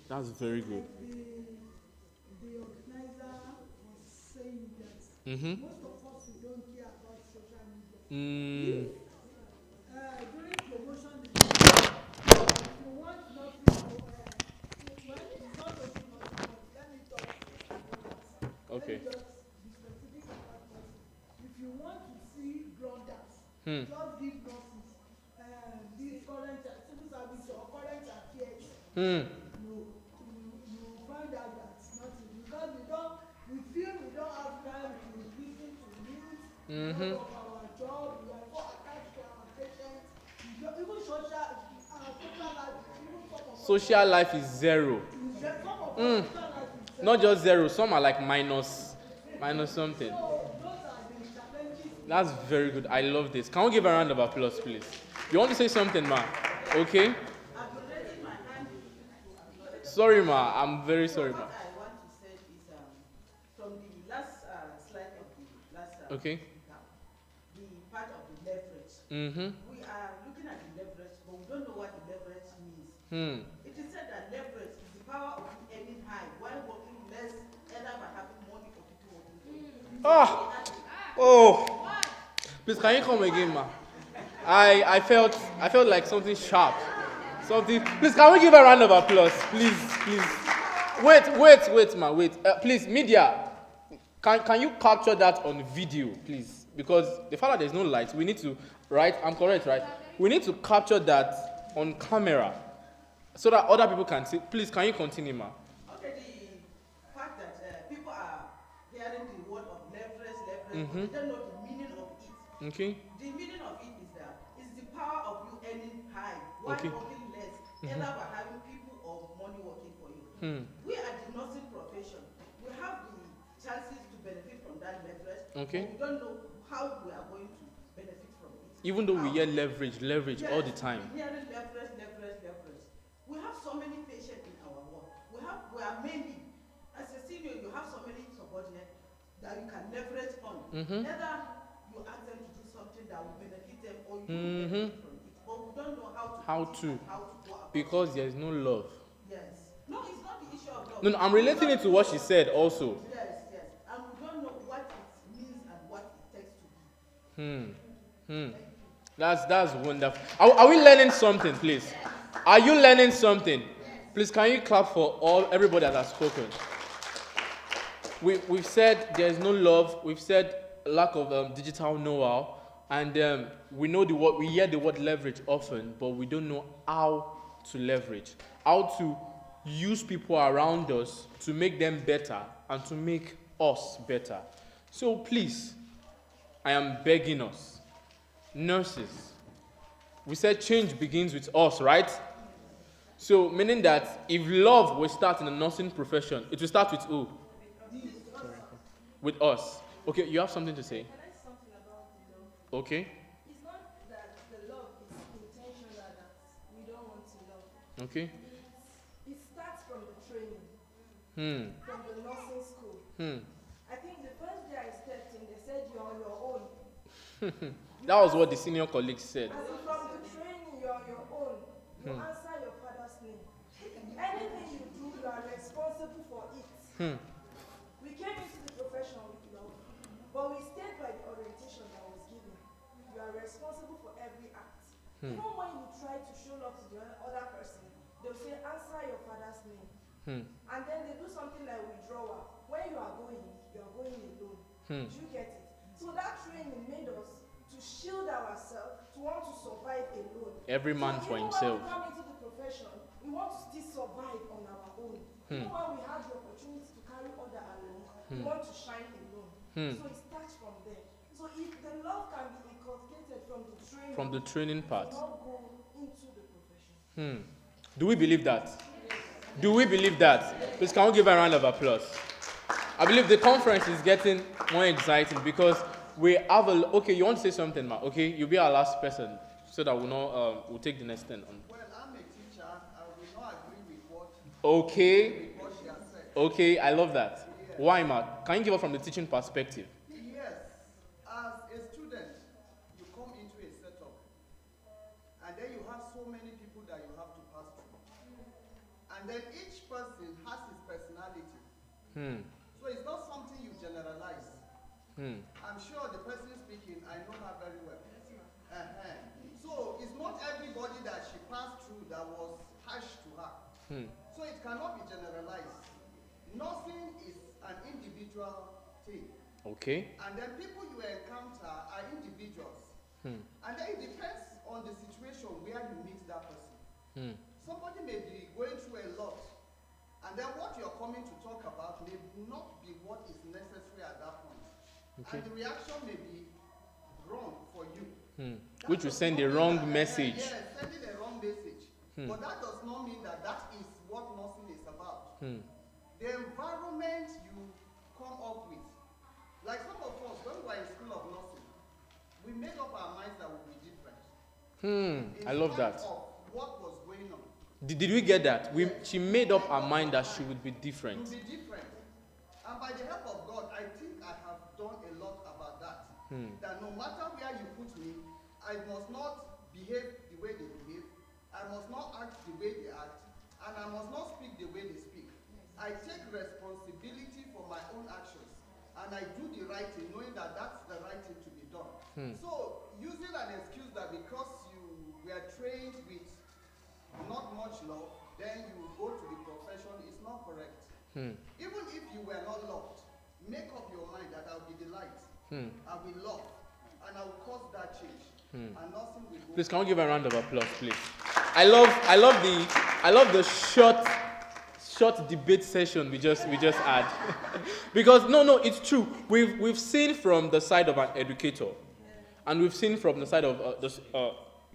That's very good. The organizer was saying that most of us we don't care about social media. During promotion, if you want not to well, it's not a thing of let me talk Okay. Let me just be specific about person. If you want to see blunders, just give nurses this current civil service or current affairs. You find out that it's nothing, because we feel we don't have time to listen to news, because of our job, we are so attached to our patients. Even social life is zero. Not just zero, some are like minus something. That's very good. I love this. Can we give a round of applause, please? You want to say something, ma? Okay? Sorry, ma. I'm very sorry, ma. What I want to say is from the last slide of the last okay. The part of the leverage. We are looking at the leverage, but we don't know what the leverage means. It is said that leverage is the power of aiming high while working less, either by having money or people working for you. Please, can you come again, ma? I felt like something sharp. Please, can we give a round of applause? Please. Wait, ma, wait. Please, media, can you capture that on video, please? Because the fact that there's no light, we need to, right? I'm correct, right? We need to capture that on camera so that other people can see. Please, can you continue, ma? Okay, the fact that people are hearing the word of leverage, but they don't know the meaning of it. Okay. The meaning of it is that it's the power of you earning high while working less, either by having people or money working for you. We are the nursing profession. We have the chances to benefit from that leverage. Okay. But we don't know how we are going to benefit from it. Even though we hear leverage all the time. We hear leverage. We have so many patients in our ward. We are many. As a senior, you have so many subordinates that you can leverage on. Either you ask them to do something that will benefit them, or you benefit from it. But we don't know how to go about because there is no love. Yes. No, it's not the issue of love. No, I'm relating it to what she said also. Yes. And we don't know what it means and what it takes to be. That's wonderful. Are we learning something, please? Are you learning something? Please, can you clap for everybody that has spoken? We've said there's no love. We've said lack of digital know-how, and we hear the word leverage often, but we don't know how to leverage, how to use people around us to make them better and to make us better. So please, I am begging us, nurses. We said change begins with us, right? So meaning that if love will start in the nursing profession, it will start with who? With us. Okay, you have something to say? Can I say something about the love? Okay. It's not that the love is intentional, that we don't want to love. Okay. It starts from the training, from the nursing school. I think the first day I stepped in, they said you're on your own. That was what the senior colleagues said. As in from the training, you're on your own. We came into the profession with love, but we stayed by the orientation that was given. You are responsible for every act. Even when you try to show love to the other person, they'll say, answer your father's name. And then they do something like withdrawal. When you are going alone. Do you get it? So that training made us to shield ourselves, to want to survive alone. Every man for himself. When we come into the profession, we want to still survive on our own. Even when we have the opportunity to carry other along, we want to shine alone. So it starts from there. So if the love can be inculcated from the training part. we not go into the profession. Do we believe that? Do we believe that? Please, can we give a round of applause? I believe the conference is getting more exciting because we have a... Okay, you want to say something, Ma? Okay, you'll be our last person so that we'll know, we'll take the next thing on. Well, I'm a teacher. I will not agree with what, Okay. with what she has said. Okay, I love that. Yes. Why, Ma? Can you give us from the teaching perspective? Yes, as a student, you come into a setup, and then you have so many people that you have to pass through. And then each person has his personality. So it's not something you generalize. I'm sure the person speaking, I know her very well. So it's not everybody that she passed through that was harsh to her. So it cannot be generalized. Nursing is an individual thing. Okay. And then people you encounter are individuals. And then it depends on the situation where you meet that person. Somebody may be going through a lot. And then what you're coming to talk about may not be what is necessary at that point. Okay. And the reaction may be wrong for you. Which will send the wrong message. Yes, sending a wrong message. But that does not mean that that is what nursing is about. The environment you come up with. Like some of us, when we were in school of nursing, we made up our minds that we'll be different. I love that. Of what was going on. Did we get that? She made up her mind that she would be different. Will be different. And by the help of God, I think I have done a lot about that. That no matter where you put me, I must not behave the way they behave. I must not act the way they act. And I must not speak the way they speak. I take responsibility for my own actions. And I do the right thing, knowing that that's the right thing to be done. So, using an excuse that because you were trained with not much love, then you will go to the profession is not correct. Even if you were not loved, make up your mind that I'll be the light, I will love, and I will cause that change. And nothing will go. Please, can we give a round of applause, please? I love the short debate session we just had. Because no, it's true. We've seen from the side of an educator, and we've seen from the side of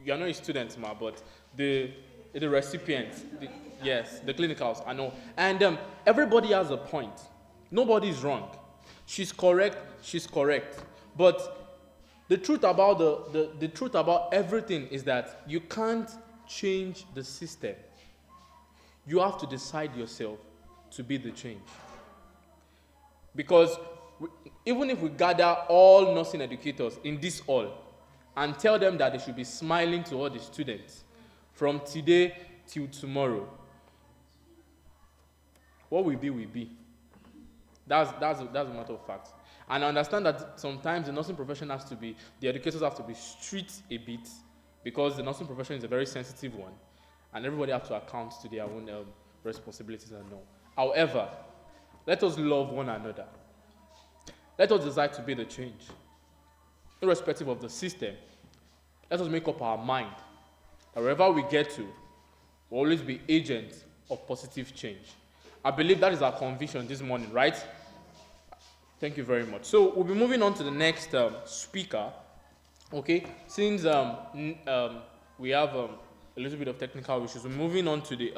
you're not a student, Ma, but the recipients, the clinicals, I know. And everybody has a point. Nobody's wrong. She's correct. But the truth about the truth about everything is that you can't change the system. You have to decide yourself to be the change. Because even if we gather all nursing educators in this hall and tell them that they should be smiling to all the students from today till tomorrow, what will be. That's a matter of fact. And I understand that sometimes the nursing profession the educators have to be strict a bit, because the nursing profession is a very sensitive one, and everybody has to account to their own responsibilities and all. However, let us love one another. Let us decide to be the change. Irrespective of the system, let us make up our mind that wherever we get to, we'll always be agents of positive change. I believe that is our conviction this morning, right? Thank you very much. So we'll be moving on to the next speaker. Okay, since we have a little bit of technical issues, we're moving on to the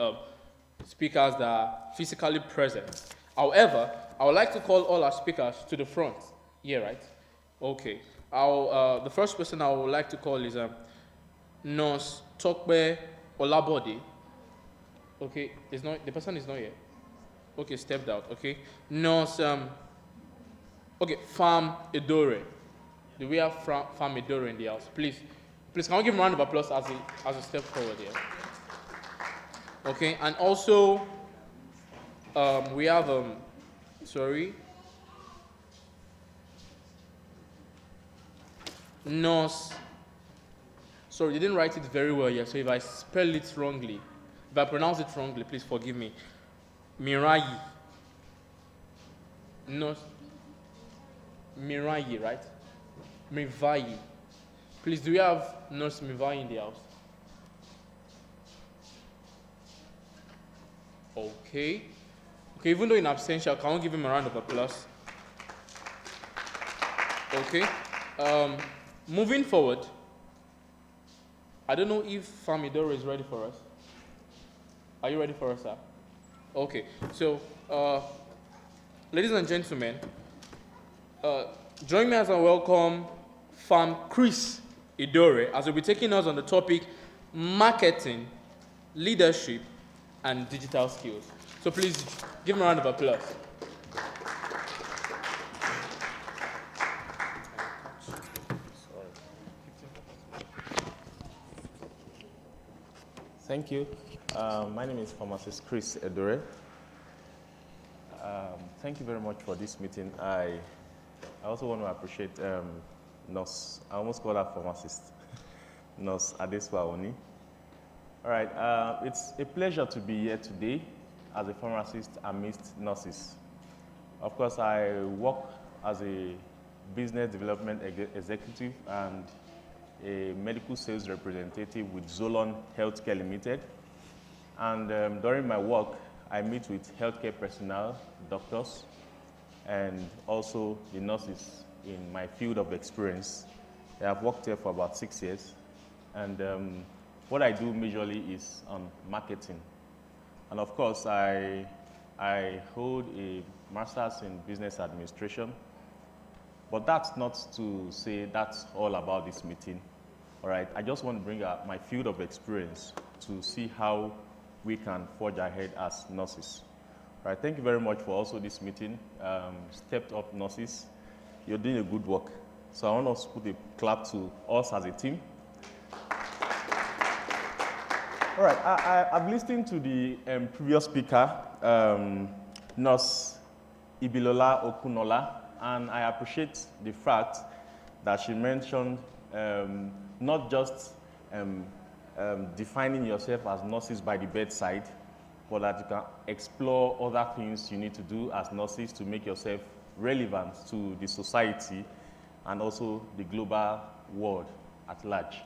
speakers that are physically present. However, I would like to call all our speakers to the front. Yeah, right? Okay. The first person I would like to call is Nurse Tokbe Olabode. Okay, the person is not here. Okay, stepped out. Okay, Nurse Farm Edore. Do we have Farm Edore in the house? Please, can we give him a round of applause as he steps forward here? Okay, and also we have Sorry. Nurse. Sorry, they didn't write it very well yet, so if I spell it wrongly, if I pronounce it wrongly, please forgive me. Mirayi. Nurse. Mirayi, right? Mivayi. Please, do we have Nurse Mivayi in the house? Okay. Okay, even though in absentia, can we give him a round of applause? Okay. Moving forward, I don't know if Famidoro is ready for us. Are you ready for us, sir? Okay. So, ladies and gentlemen, join me as I welcome Fam Chris Idore as we'll be taking us on the topic marketing, leadership, and digital skills. So please give him a round of applause. Thank you. My name is Pharmacist Chris Edore. Thank you very much for this meeting. I also want to appreciate Nurse, I almost call her pharmacist, Nurse Adeswa Oni. All right, it's a pleasure to be here today as a pharmacist amidst nurses. Of course, I work as a business development executive and a medical sales representative with Zolon Healthcare Limited. And during my work, I meet with healthcare personnel, doctors, and also the nurses in my field of experience. I've worked here for about 6 years. And what I do majorly is on marketing. And of course, I hold a master's in business administration. But that's not to say that's all about this meeting. All right, I just want to bring up my field of experience to see how we can forge ahead as nurses. All right, thank you very much for also this meeting. Stepped up nurses, you're doing a good work. So I want us to put a clap to us as a team. All right, I've listened to the previous speaker, Nurse Ibilola Okunola, and I appreciate the fact that she mentioned not just defining yourself as nurses by the bedside, but that you can explore other things you need to do as nurses to make yourself relevant to the society and also the global world at large.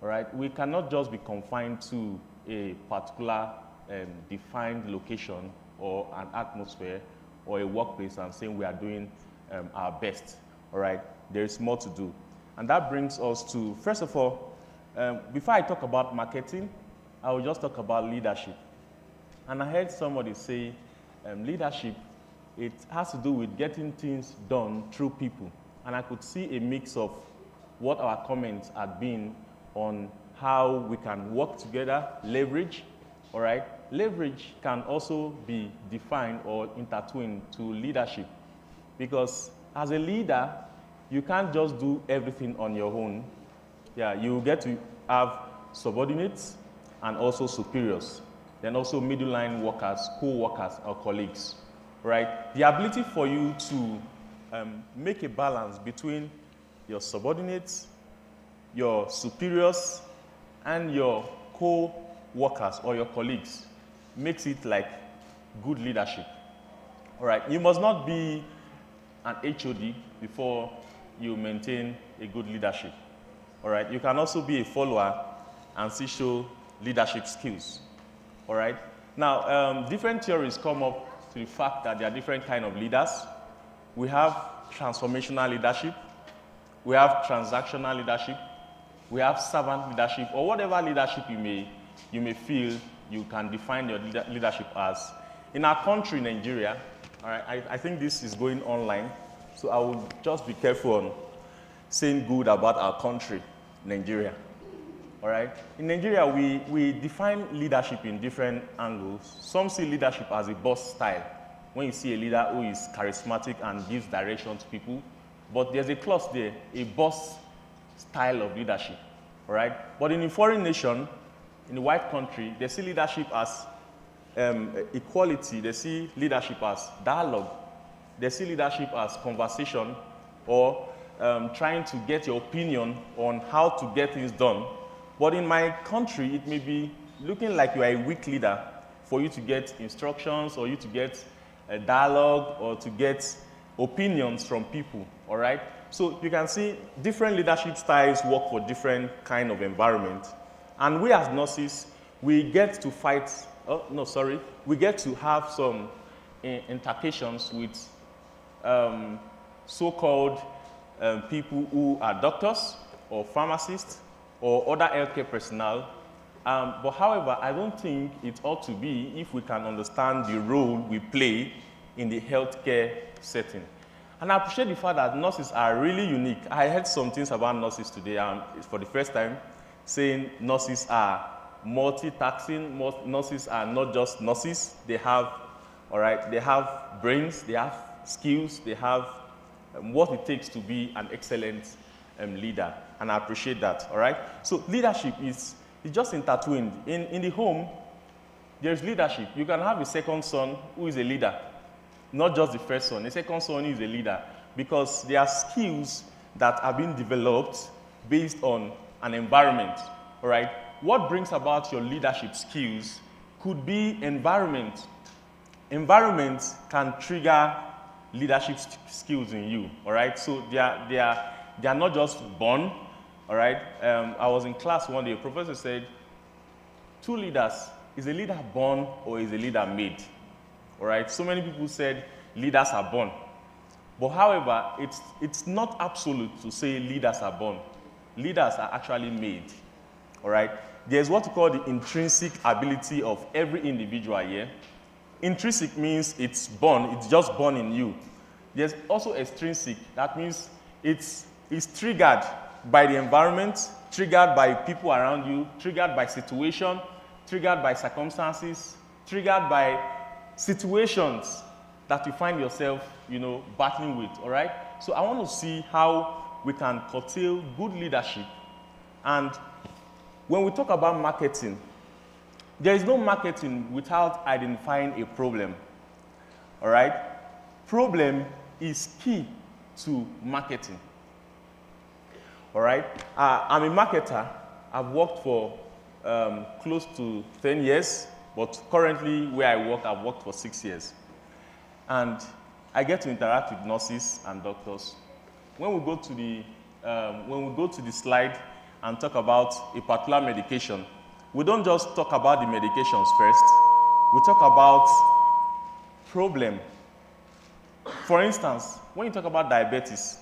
All right, we cannot just be confined to a particular defined location or an atmosphere or a workplace and saying we are doing our best. All right, there is more to do. And that brings us to, first of all, before I talk about marketing, I will just talk about leadership. And I heard somebody say leadership, it has to do with getting things done through people. And I could see a mix of what our comments had been on how we can work together, leverage, all right? Leverage can also be defined or intertwined to leadership because as a leader, you can't just do everything on your own. Yeah, you get to have subordinates and also superiors, then also middle line workers, co-workers or colleagues, right? The ability for you to make a balance between your subordinates, your superiors, and your co-workers or your colleagues makes it like good leadership. All right, you must not be an HOD before you maintain a good leadership. All right, you can also be a follower and still show leadership skills. All right, now different theories come up to the fact that there are different kinds of leaders. We have transformational leadership, we have transactional leadership, we have servant leadership, or whatever leadership you may feel you can define your leadership as. In our country, Nigeria, all right, I think this is going online, so I will just be careful on saying good about our country, Nigeria. All right? In Nigeria, we define leadership in different angles. Some see leadership as a boss style, when you see a leader who is charismatic and gives direction to people. But there's a clause there, a boss style of leadership. All right? But in a foreign nation, in a white country, they see leadership as equality. They see leadership as dialogue. they see leadership as conversation or trying to get your opinion on how to get things done. But in my country, it may be looking like you are a weak leader for you to get instructions or you to get a dialogue or to get opinions from people, all right? So you can see different leadership styles work for different kind of environment. And we as nurses, we get to fight, we get to have some interactions with so-called people who are doctors or pharmacists or other healthcare personnel. But however, I don't think it ought to be if we can understand the role we play in the healthcare setting. And I appreciate the fact that nurses are really unique. I heard some things about nurses today, for the first time, saying nurses are multitasking. Nurses are not just nurses. They have, all right, they have brains, they have skills, they have what it takes to be an excellent leader. And I appreciate that, all right? So leadership is just intertwined. In the home, there's leadership. You can have a second son who is a leader. Not just the first son. The second son is a leader because there are skills that are being developed based on an environment, all right? What brings about your leadership skills could be environment. Environment can trigger leadership skills in you, all right? So they are not just born, all right? I was in class one day, a professor said, 2 leaders, is a leader born or is a leader made? All right, so many people said leaders are born. But however, it's not absolute to say leaders are born. Leaders are actually made, all right? There's what we call the intrinsic ability of every individual here. Intrinsic means it's born, it's just born in you. There's also extrinsic, that means it's triggered by the environment, triggered by people around you, triggered by situation, triggered by circumstances, triggered by situations that you find yourself, battling with, all right? So I want to see how we can curtail good leadership. And when we talk about marketing, there is no marketing without identifying a problem, all right? Problem is key to marketing, all right? I'm a marketer. I've worked for close to 10 years. But currently, where I work, I've worked for 6 years. And I get to interact with nurses and doctors. When we go to the slide and talk about a particular medication, we don't just talk about the medications first. We talk about problem. For instance, when you talk about diabetes,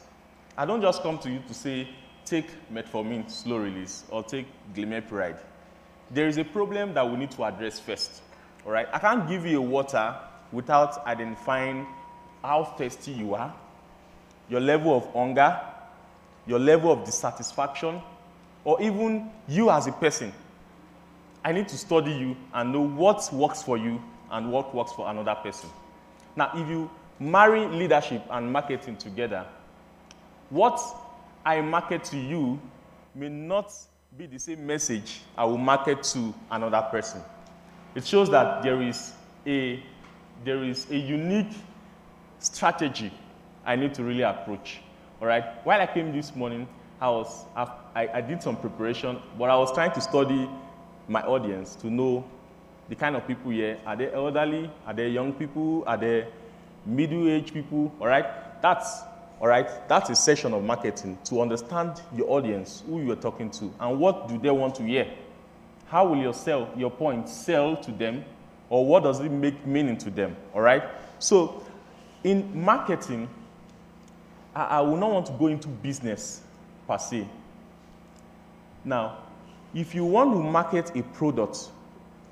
I don't just come to you to say, take metformin slow release or take glimepiride. There is a problem that we need to address first, all right? I can't give you a water without identifying how thirsty you are, your level of hunger, your level of dissatisfaction, or even you as a person. I need to study you and know what works for you and what works for another person. Now, if you marry leadership and marketing together, what I market to you may not be the same message I will market to another person. It shows that there is a unique strategy I need to really approach. All right. While I came this morning, I did some preparation, but I was trying to study my audience to know the kind of people here. Are they elderly? Are they young people? Are they middle-aged people? All right. That's a session of marketing to understand your audience, who you are talking to, and what do they want to hear. How will your point sell to them, or what does it make meaning to them, all right? So in marketing, I will not want to go into business per se. Now, if you want to market a product,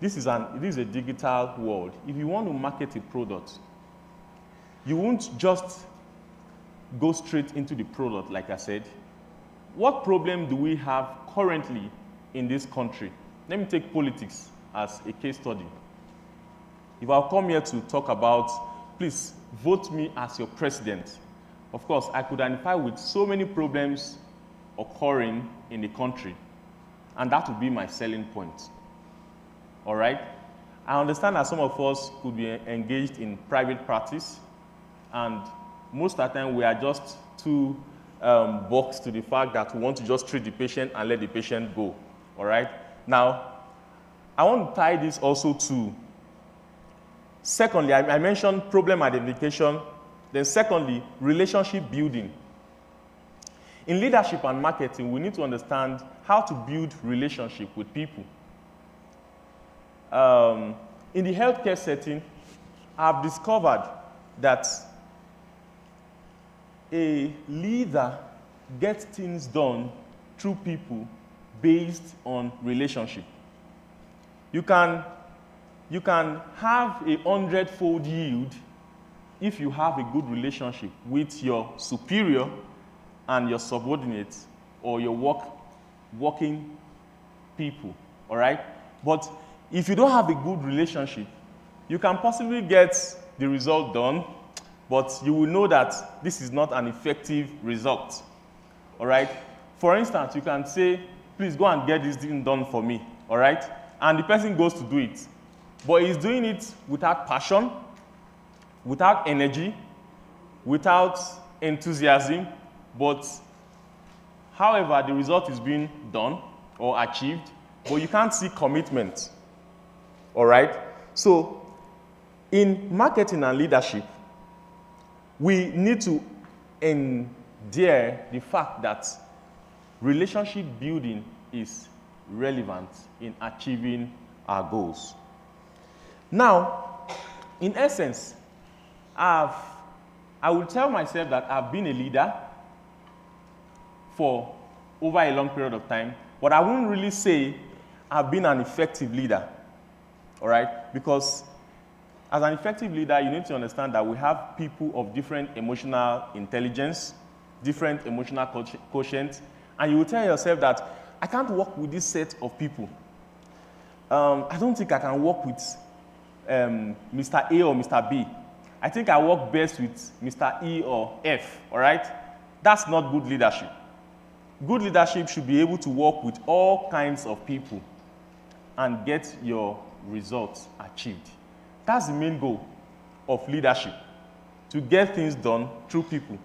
this is a digital world. If you want to market a product, you won't just go straight into the product, like I said. What problem do we have currently in this country? Let me take politics as a case study. If I'll come here to talk about, please vote me as your president, of course, I could identify with so many problems occurring in the country, and that would be my selling point. All right? I understand that some of us could be engaged in private practice, And most of the time, we are just too boxed to the fact that we want to just treat the patient and let the patient go, all right? Now, I want to tie this also to, secondly, I mentioned problem identification, then secondly, relationship building. In leadership and marketing, we need to understand how to build relationship with people. In the healthcare setting, I've discovered that a leader gets things done through people based on relationship. You can have a 100-fold yield if you have a good relationship with your superior and your subordinates or your working people, all right? But if you don't have a good relationship, you can possibly get the result done, but you will know that this is not an effective result, all right? For instance, you can say, please go and get this thing done for me, all right? And the person goes to do it, but he's doing it without passion, without energy, without enthusiasm, but however, the result is being done or achieved, but you can't see commitment, all right? So in marketing and leadership, we need to endear the fact that relationship building is relevant in achieving our goals. Now, in essence, I will tell myself that I've been a leader for over a long period of time, but I wouldn't really say I've been an effective leader, all right? Because as an effective leader, you need to understand that we have people of different emotional intelligence, different emotional quotient, and you will tell yourself that I can't work with this set of people. I don't think I can work with Mr. A or Mr. B. I think I work best with Mr. E or F, all right? That's not good leadership. Good leadership should be able to work with all kinds of people and get your results achieved. That's the main goal of leadership, to get things done through people.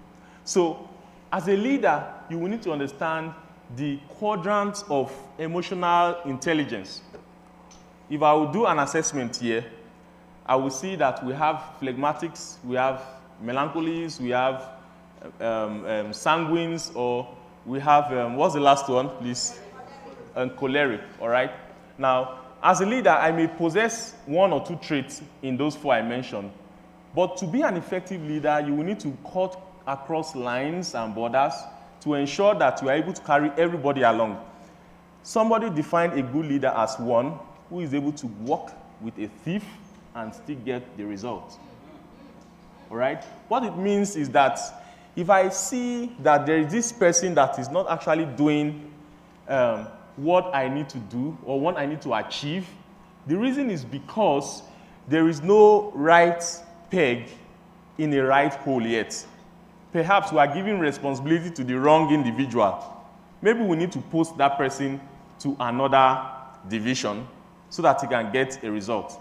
So, as a leader, you will need to understand the quadrants of emotional intelligence. If I will do an assessment here, I will see that we have phlegmatics, we have melancholies, we have sanguines, or we have, what's the last one, please? And choleric, all right? Now, as a leader, I may possess one or two traits in those four I mentioned, but to be an effective leader, you will need to cut across lines and borders to ensure that you are able to carry everybody along. Somebody defined a good leader as one who is able to work with a thief and still get the result. All right? What it means is that if I see that there is this person that is not actually doing what I need to do or what I need to achieve, the reason is because there is no right peg in a right hole yet. Perhaps we are giving responsibility to the wrong individual. Maybe we need to post that person to another division so that he can get a result.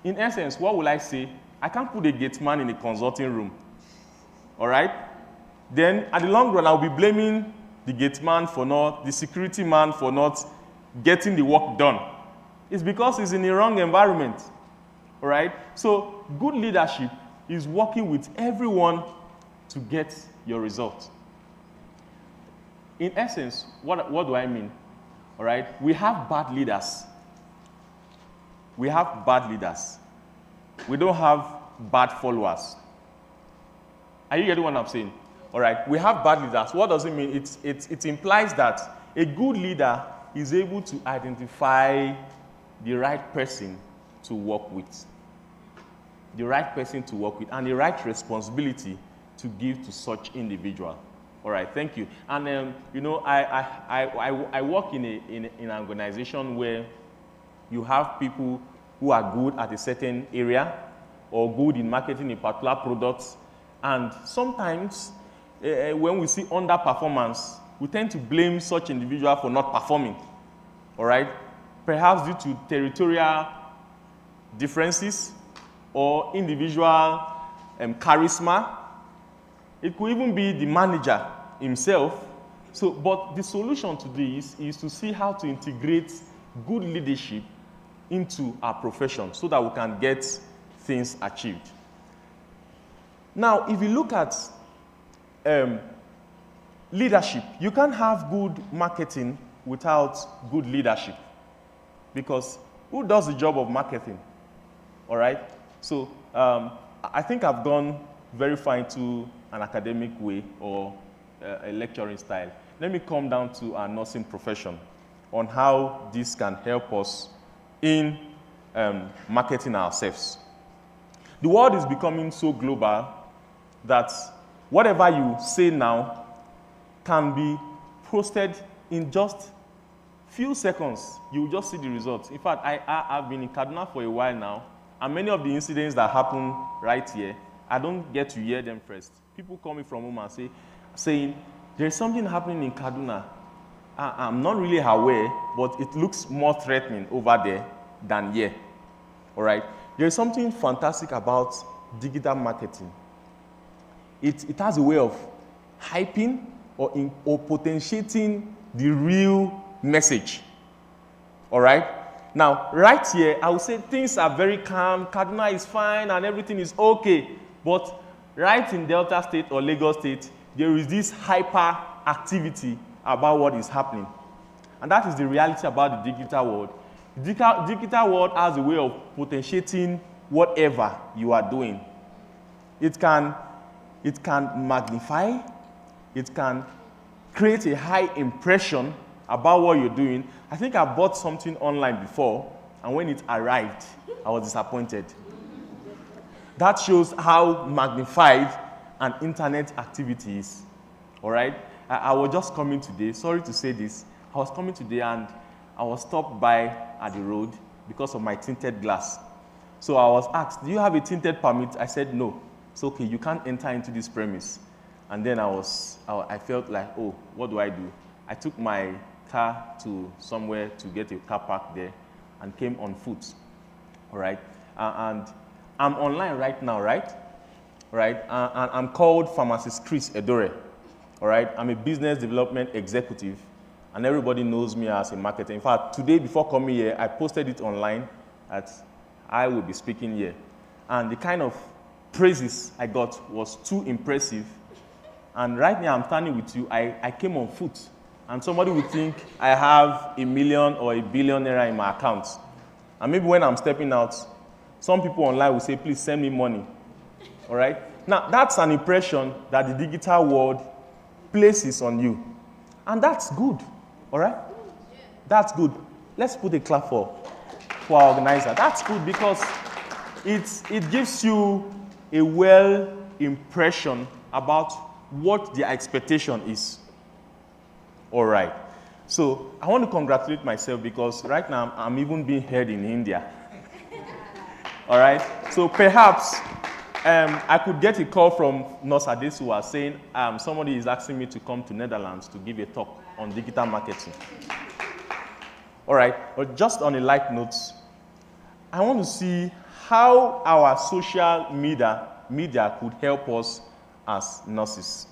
In essence, what will I say? I can't put a gate man in a consulting room. All right? Then, at the long run, I'll be blaming the gate man for not, the security man for not getting the work done. It's because he's in the wrong environment. All right? So, good leadership is working with everyone to get your result. In essence, what do I mean? All right? We have bad leaders. We have bad leaders. We don't have bad followers. Are you getting what I'm saying? All right, we have bad leaders. What does it mean? It implies that a good leader is able to identify the right person to work with. The right person to work with and the right responsibility to give to such individual. All right, thank you. And you know, I work in an organization where you have people who are good at a certain area or good in marketing a particular product, and sometimes when we see underperformance, we tend to blame such individual for not performing. All right, perhaps due to territorial differences or individual charisma. It could even be the manager himself. So, but the solution to this is to see how to integrate good leadership into our profession so that we can get things achieved. Now, if you look at leadership, you can't have good marketing without good leadership, because who does the job of marketing? All right? So I think I've gone very far into an academic way or a lecturing style. Let me come down to our nursing profession on how this can help us in marketing ourselves. The world is becoming so global that whatever you say now can be posted in just few seconds. You will just see the results. In fact, I've been in Kaduna for a while now, and many of the incidents that happen right here, I don't get to hear them first. People call me from home and saying, there's something happening in Kaduna. I'm not really aware, but it looks more threatening over there than here. All right? There's something fantastic about digital marketing. It has a way of hyping or potentiating the real message. All right? Now, right here, I would say things are very calm. Kaduna is fine and everything is okay. But right in Delta State or Lagos State, there is this hyper activity about what is happening. And that is the reality about the digital world. The digital world has a way of potentiating whatever you are doing. It can magnify, it can create a high impression about what you're doing. I think I bought something online before, and when it arrived, I was disappointed. That shows how magnified an internet activity is. All right? I was just coming today. Sorry to say this. I was coming today and I was stopped by at the road because of my tinted glass. So I was asked, do you have a tinted permit? I said, no. It's okay, you can't enter into this premise. And then I felt like, oh, what do? I took my car to somewhere to get a car park there and came on foot. All right? And I'm online right now, right? Right? And I'm called Pharmacist Chris Edore. All right? I'm a business development executive, and everybody knows me as a marketer. In fact, today before coming here, I posted it online that I will be speaking here. And the kind of praises I got was too impressive. And right now I'm standing with you, I came on foot. And somebody would think I have $1 million or $1 billion in my account. And maybe when I'm stepping out, some people online will say, please send me money. All right? Now, that's an impression that the digital world places on you. And that's good. All right? That's good. Let's put a clap for our organizer. That's good because it gives you a well impression about what the expectation is. All right. So I want to congratulate myself because right now I'm even being heard in India. All right. So perhaps I could get a call from Nurse Adesua saying somebody is asking me to come to Netherlands to give a talk on digital marketing. All right. But just on a light note, I want to see how our social media could help us as nurses.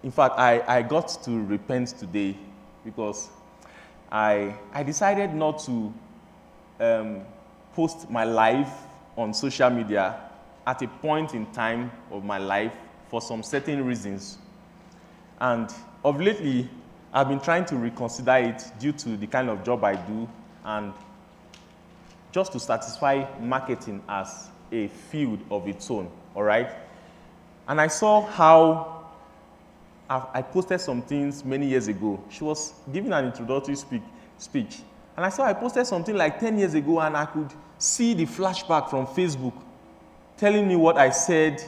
In fact, I got to repent today because I decided not to post my life on social media at a point in time of my life for some certain reasons. And of lately, I've been trying to reconsider it due to the kind of job I do and just to satisfy marketing as a field of its own, all right? And I saw how I posted some things many years ago. She was giving an introductory speech. And I saw I posted something like 10 years ago, and I could see the flashback from Facebook telling me what I said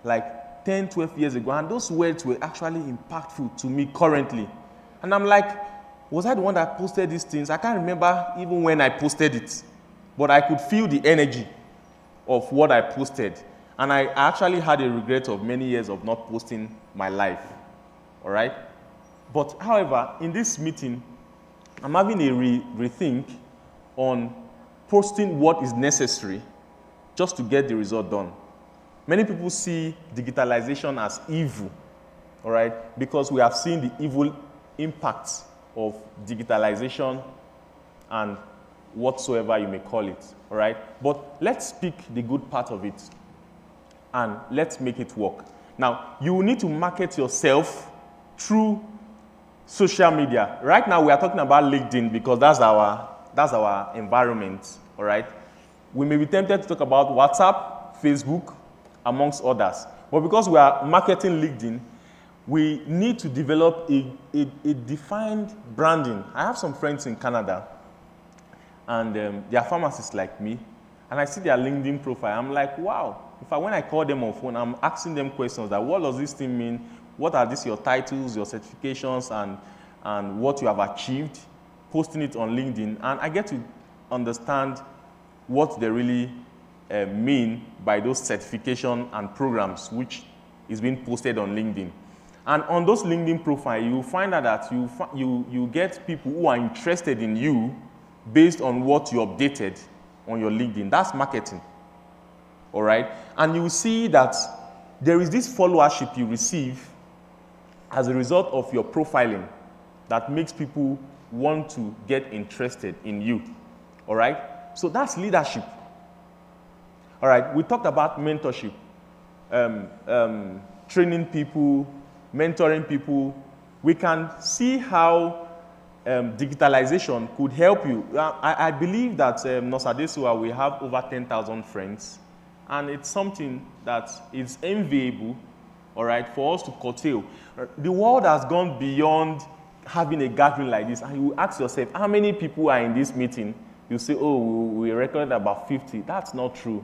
like 10, 12 years ago. And those words were actually impactful to me currently. And I'm like, was I the one that posted these things? I can't remember even when I posted it. But I could feel the energy of what I posted. And I actually had a regret of many years of not posting my life. All right? But however, in this meeting, I'm having a rethink on posting what is necessary just to get the result done. Many people see digitalization as evil, all right, because we have seen the evil impacts of digitalization and whatsoever you may call it, all right? But let's pick the good part of it and let's make it work. Now, you will need to market yourself through social media. Right now, we are talking about LinkedIn because that's our environment, all right? We may be tempted to talk about WhatsApp, Facebook, amongst others. But because we are marketing LinkedIn, we need to develop a defined branding. I have some friends in Canada, and they are pharmacists like me, and I see their LinkedIn profile. I'm like, wow. When I call them on phone, I'm asking them questions like, what does this thing mean? What are these your titles, your certifications, and what you have achieved? Posting it on LinkedIn, and I get to understand what they really mean by those certification and programs which is being posted on LinkedIn. And on those LinkedIn profiles, you find out that you get people who are interested in you based on what you updated on your LinkedIn. That's marketing, all right? And you see that there is this followership you receive as a result of your profiling that makes people want to get interested in you, all right? So that's leadership. All right, we talked about mentorship, training people, mentoring people. We can see how digitalization could help you. I believe that Nosadesua will have over 10,000 friends, and it's something that is enviable, all right, for us to curtail. The world has gone beyond having a gathering like this, and you ask yourself, how many people are in this meeting? You say, oh, we recorded about 50. That's not true.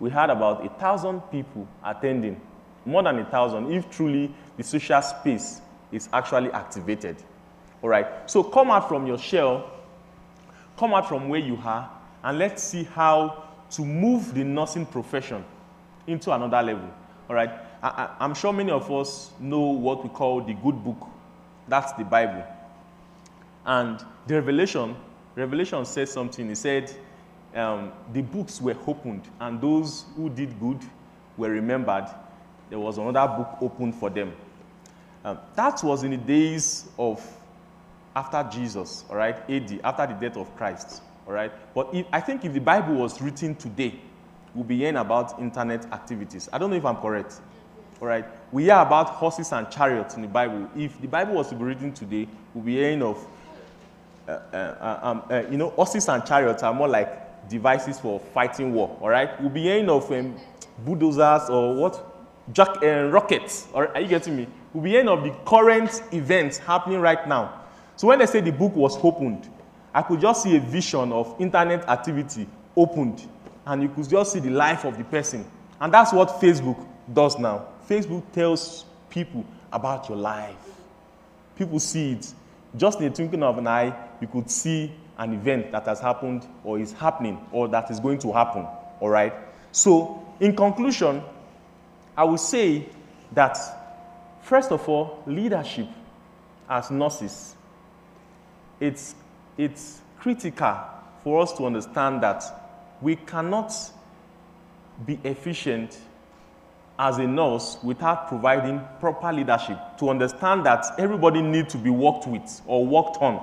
We had about 1,000 people attending, more than 1,000, if truly the social space is actually activated. All right, so come out from your shell, come out from where you are, and let's see how to move the nursing profession into another level. All right, I'm sure many of us know what we call the good book. That's the Bible. And the Revelation says something. It said, the books were opened, and those who did good were remembered. There was another book opened for them. That was in the days of after Jesus, all right, AD, after the death of Christ, all right? But I think if the Bible was written today, we'll be hearing about internet activities. I don't know if I'm correct, all right? We hear about horses and chariots in the Bible. If the Bible was to be written today, we'll be hearing of, horses and chariots are more like devices for fighting war, all right? We'll be hearing of bulldozers or what? Rockets, all right? Are you getting me? We'll be hearing of the current events happening right now. So when they say the book was opened, I could just see a vision of internet activity opened, and you could just see the life of the person. And that's what Facebook does now. Facebook tells people about your life. People see it. Just in the twinkling of an eye, you could see an event that has happened or is happening or that is going to happen, all right? So, in conclusion, I would say that, first of all, leadership as nurses, it's critical for us to understand that we cannot be efficient as a nurse without providing proper leadership to understand that everybody needs to be worked with or worked on,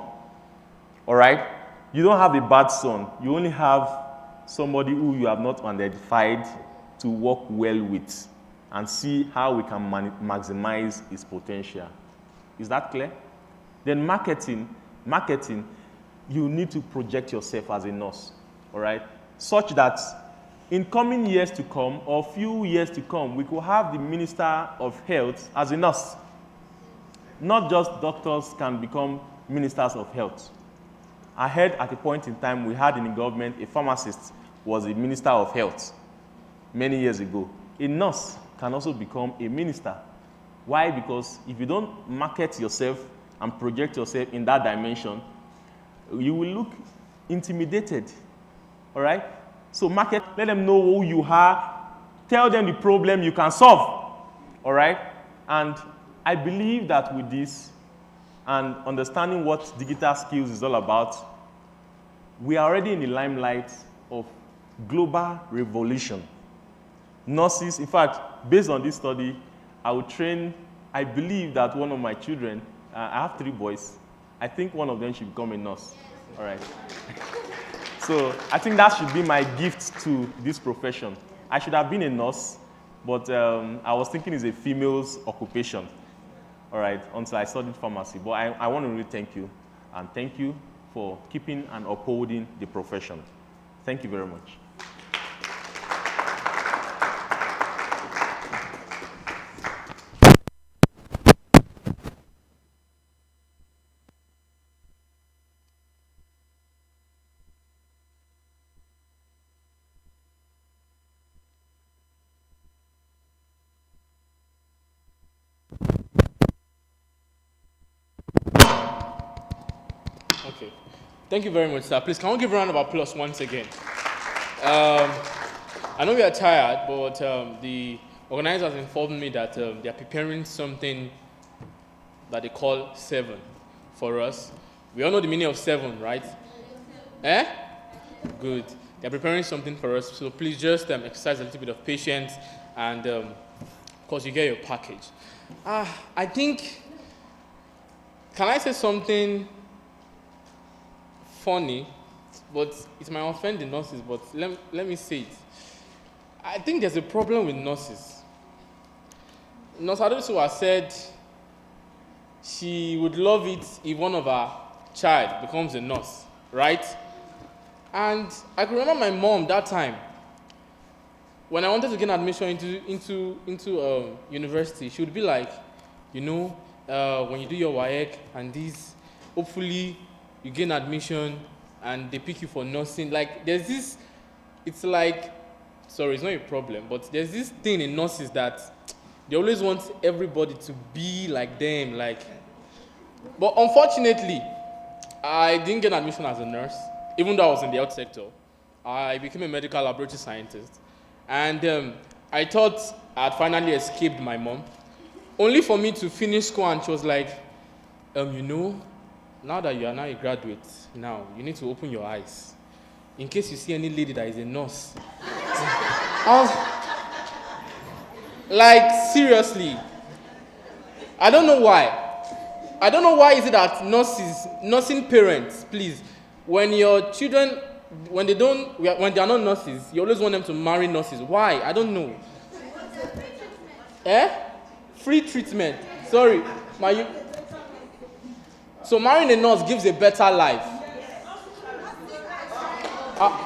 all right? You don't have a bad son. You only have somebody who you have not identified to work well with and see how we can maximize his potential. Is that clear? Then marketing, you need to project yourself as a nurse, all right? Such that in coming years to come, or few years to come, we could have the Minister of Health as a nurse. Not just doctors can become ministers of health. I heard at a point in time we had in the government a pharmacist was a minister of health many years ago. A nurse can also become a minister. Why? Because if you don't market yourself and project yourself in that dimension, you will look intimidated, all right? So market, let them know who you are, tell them the problem you can solve, all right? And I believe that with this and understanding what digital skills is all about, we are already in the limelight of global revolution. Nurses, in fact, based on this study, I believe that one of my children, I have 3 boys, I think one of them should become a nurse. All right. So I think that should be my gift to this profession. I should have been a nurse, but I was thinking it's a female's occupation. All right, until I studied pharmacy. But I want to really thank you, and thank you for keeping and upholding the profession. Thank you very much. Okay. Thank you very much, sir. Please, can we give a round of applause once again? I know we are tired, but the organizers informed me that they are preparing something that they call 7 for us. We all know the meaning of 7, right? Eh? Good. They're preparing something for us, so please just exercise a little bit of patience, and of course you get your package. I think, can I say something funny, but it might offend the nurses, but let me say it. I think there's a problem with nurses. Nurse Adesuwa said she would love it if one of her child becomes a nurse, right? And I can remember my mom that time, when I wanted to get admission into university, she would be like, you know, when you do your WAEC and this, hopefully you gain admission and they pick you for nursing. Like, there's this, it's like, sorry, it's not a problem, but there's this thing in nurses that they always want everybody to be like them, like. But unfortunately, I didn't get admission as a nurse, even though I was in the health sector. I became a medical laboratory scientist. And I thought I had finally escaped my mom, only for me to finish school and she was like, you know, now that you are now a graduate, now you need to open your eyes. In case you see any lady that is a nurse. Like, seriously. I don't know why. I don't know why is it that nursing parents, please, when your children, when they are not nurses, you always want them to marry nurses. Why? I don't know. Free treatment. Sorry. So marrying a nurse gives a better life.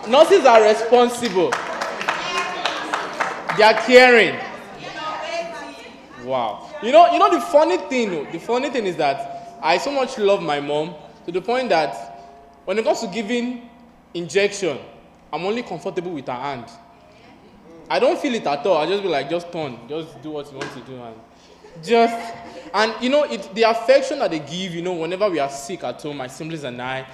Nurses are responsible. They are caring. Wow. You know the funny thing is that I so much love my mom to the point that when it comes to giving injection, I'm only comfortable with her hand. I don't feel it at all. I just be like, just turn, just do what you want to do, and you know, the affection that they give, you know, whenever we are sick at home, my siblings and I,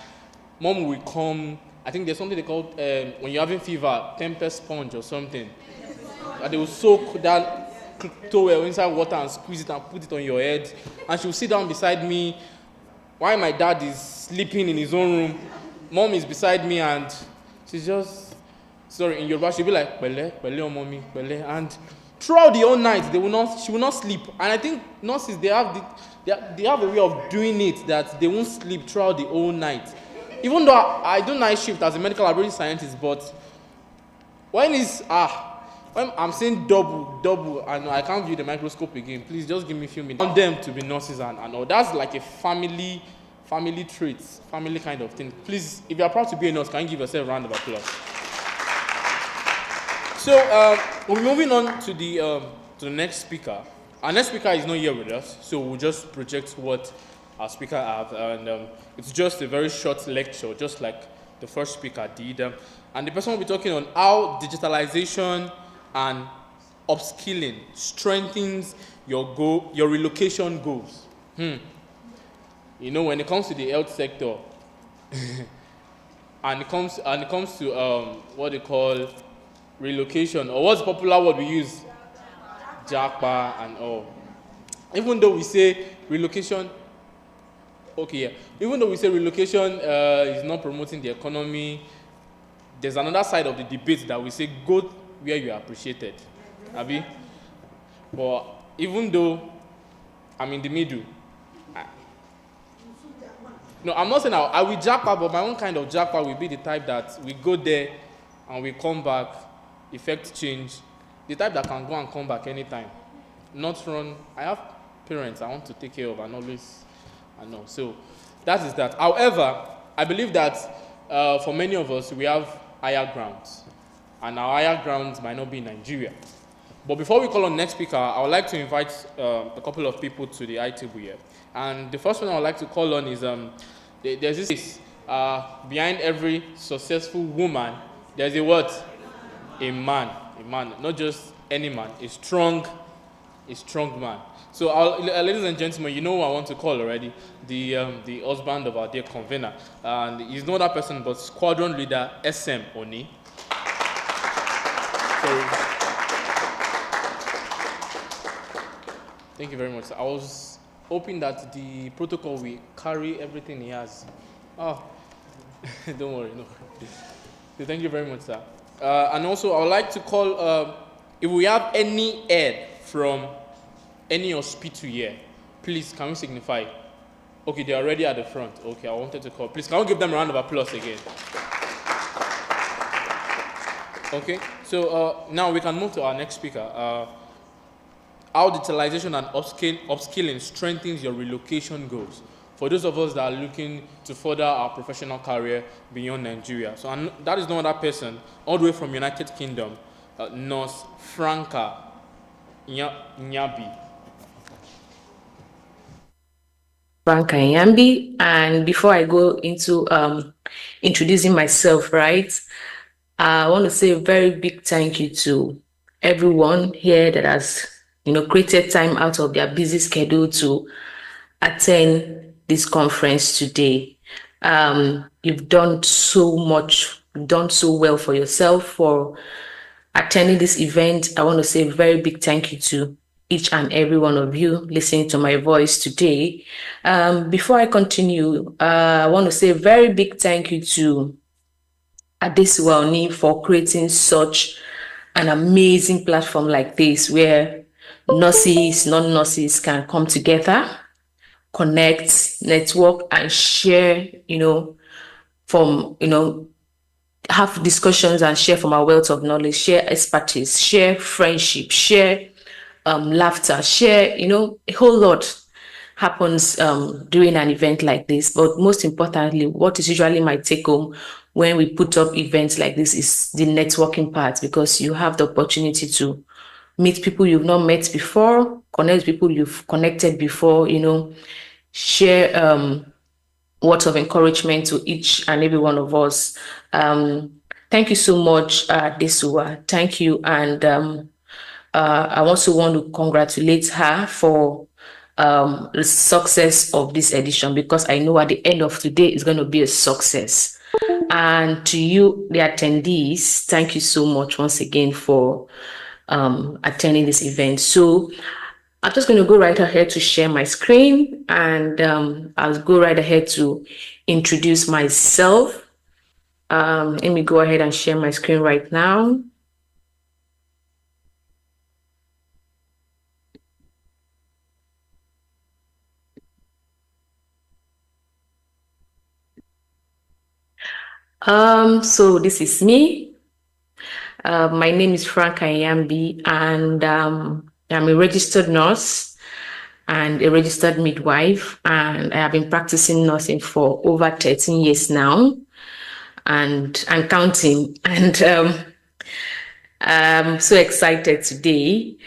mom will come. I think there's something they call, when you're having fever, temper sponge or something. And they will soak that towel inside water and squeeze it and put it on your head. And she will sit down beside me while my dad is sleeping in his own room. Mom is beside me and she's just, sorry, in Yoruba, she'll be like, Pele, Pele, oh mommy, Pele. And throughout the whole night, she will not sleep. And I think nurses, they have a way of doing it that they won't sleep throughout the whole night. Even though I do night shift as a medical laboratory scientist, but when I'm saying double, and I can't view the microscope again, please just give me a few minutes. I want them to be nurses and all. That's like a family traits, family kind of thing. Please, if you're proud to be a nurse, can you give yourself a round of applause? So we're moving on to the next speaker. Our next speaker is not here with us, so we'll just project what our speaker have, and it's just a very short lecture, just like the first speaker did. And the person will be talking on how digitalization and upskilling strengthens your relocation goals. You know, when it comes to the health sector, and it comes to what they call relocation, or what's the popular word we use? Japa and all. Even though we say relocation, even though we say relocation is not promoting the economy, there's another side of the debate that we say go where you are appreciated. Abi? But even though I'm in the middle, no, I'm not saying I will jackpot, but my own kind of jackpot will be the type that we go there and we come back, effect change, the type that can go and come back anytime. Not run. I have parents I want to take care of and always, I know. So that is that. However, I believe that for many of us, we have higher grounds. And our higher grounds might not be in Nigeria. But before we call on next speaker, I would like to invite a couple of people to the high table here. And the first one I would like to call on is, there's this, behind every successful woman, there's a what? A man. A man, not just any man, a strong man. So, ladies and gentlemen, you know who I want to call already, the husband of our dear convener. And he's no other person but squadron leader SM Oni. So, thank you very much, sir. I was hoping that the protocol will carry everything he has. Oh, don't worry, no. So thank you very much, sir. And also, I would like to call, if we have any aid from any hospital here, please, can we signify? Okay, they're already at the front. Okay, I wanted to call. Please, can we give them a round of applause again? Okay, so now we can move to our next speaker. How digitalization and upskilling strengthens your relocation goals. For those of us that are looking to further our professional career beyond Nigeria. So and that is no other person, all the way from United Kingdom, Nurse Franca Nyabi. Franca Nyambi, and before I go into introducing myself, right, I want to say a very big thank you to everyone here that has, created time out of their busy schedule to attend this conference today. You've done so much, you've done so well for yourself for attending this event. I want to say a very big thank you to each and every one of you listening to my voice today. Before I continue, I want to say a very big thank you to Adesiwani for creating such an amazing platform like this, where nurses, non-nurses can come together, connect, network, and share, have discussions and share from our wealth of knowledge, share expertise, share friendship, share laughter, share, a whole lot happens during an event like this. But most importantly, what is usually my take home when we put up events like this is the networking part, because you have the opportunity to meet people you've not met before, connect with people you've connected before, share words of encouragement to each and every one of us. Thank you so much, Desua. Thank you. And I also want to congratulate her for the success of this edition, because I know at the end of today it's going to be a success. And to you, the attendees, thank you so much once again for attending this event. So I'm just going to go right ahead to share my screen, and I'll go right ahead to introduce myself. Let me go ahead and share my screen right now. So this is me. My name is Franca Nyambi, and I'm a registered nurse and a registered midwife, and I have been practicing nursing for over 13 years now, and I'm counting. And I'm so excited today.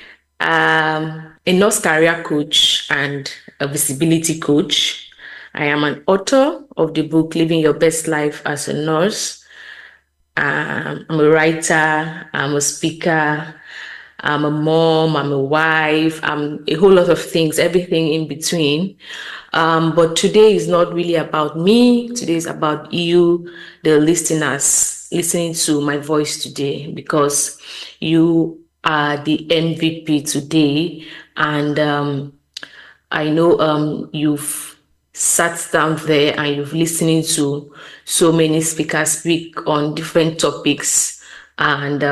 A nurse career coach and a visibility coach. I am an author of the book Living Your Best Life as a Nurse. I'm a writer, I'm a speaker, I'm a mom, I'm a wife, I'm a whole lot of things, everything in between. But today is not really about me. Today is about you, the listeners, listening to my voice today, because you are the MVP today. And I know you've sat down there and you've listened to so many speakers speak on different topics. And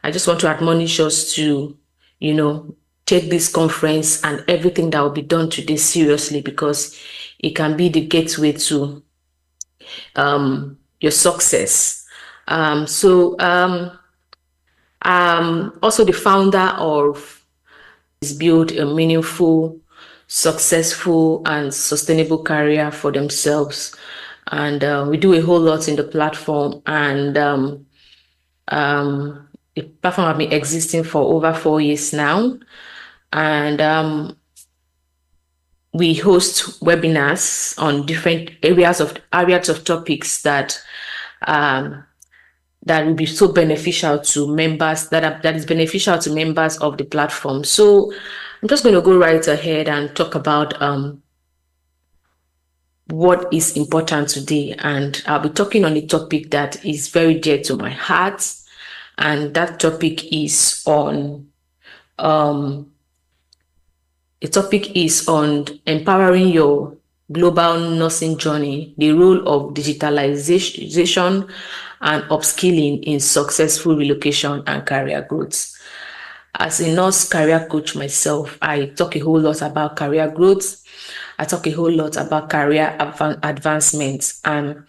I just want to admonish us to, take this conference and everything that will be done today seriously, because it can be the gateway to your success. Also the founder of Build a Meaningful, Successful and Sustainable Career for Themselves. And we do a whole lot in the platform, and the platform has been existing for over 4 years now. And we host webinars on different areas of topics that will be so beneficial to members, that is beneficial to members of the platform. So I'm just going to go right ahead and talk about what is important today. And I'll be talking on a topic that is very dear to my heart. And that topic is on empowering your global nursing journey, the role of digitalization and upskilling in successful relocation and career growth. As a nurse career coach myself, I talk a whole lot about career growth. I talk a whole lot about career advancement. And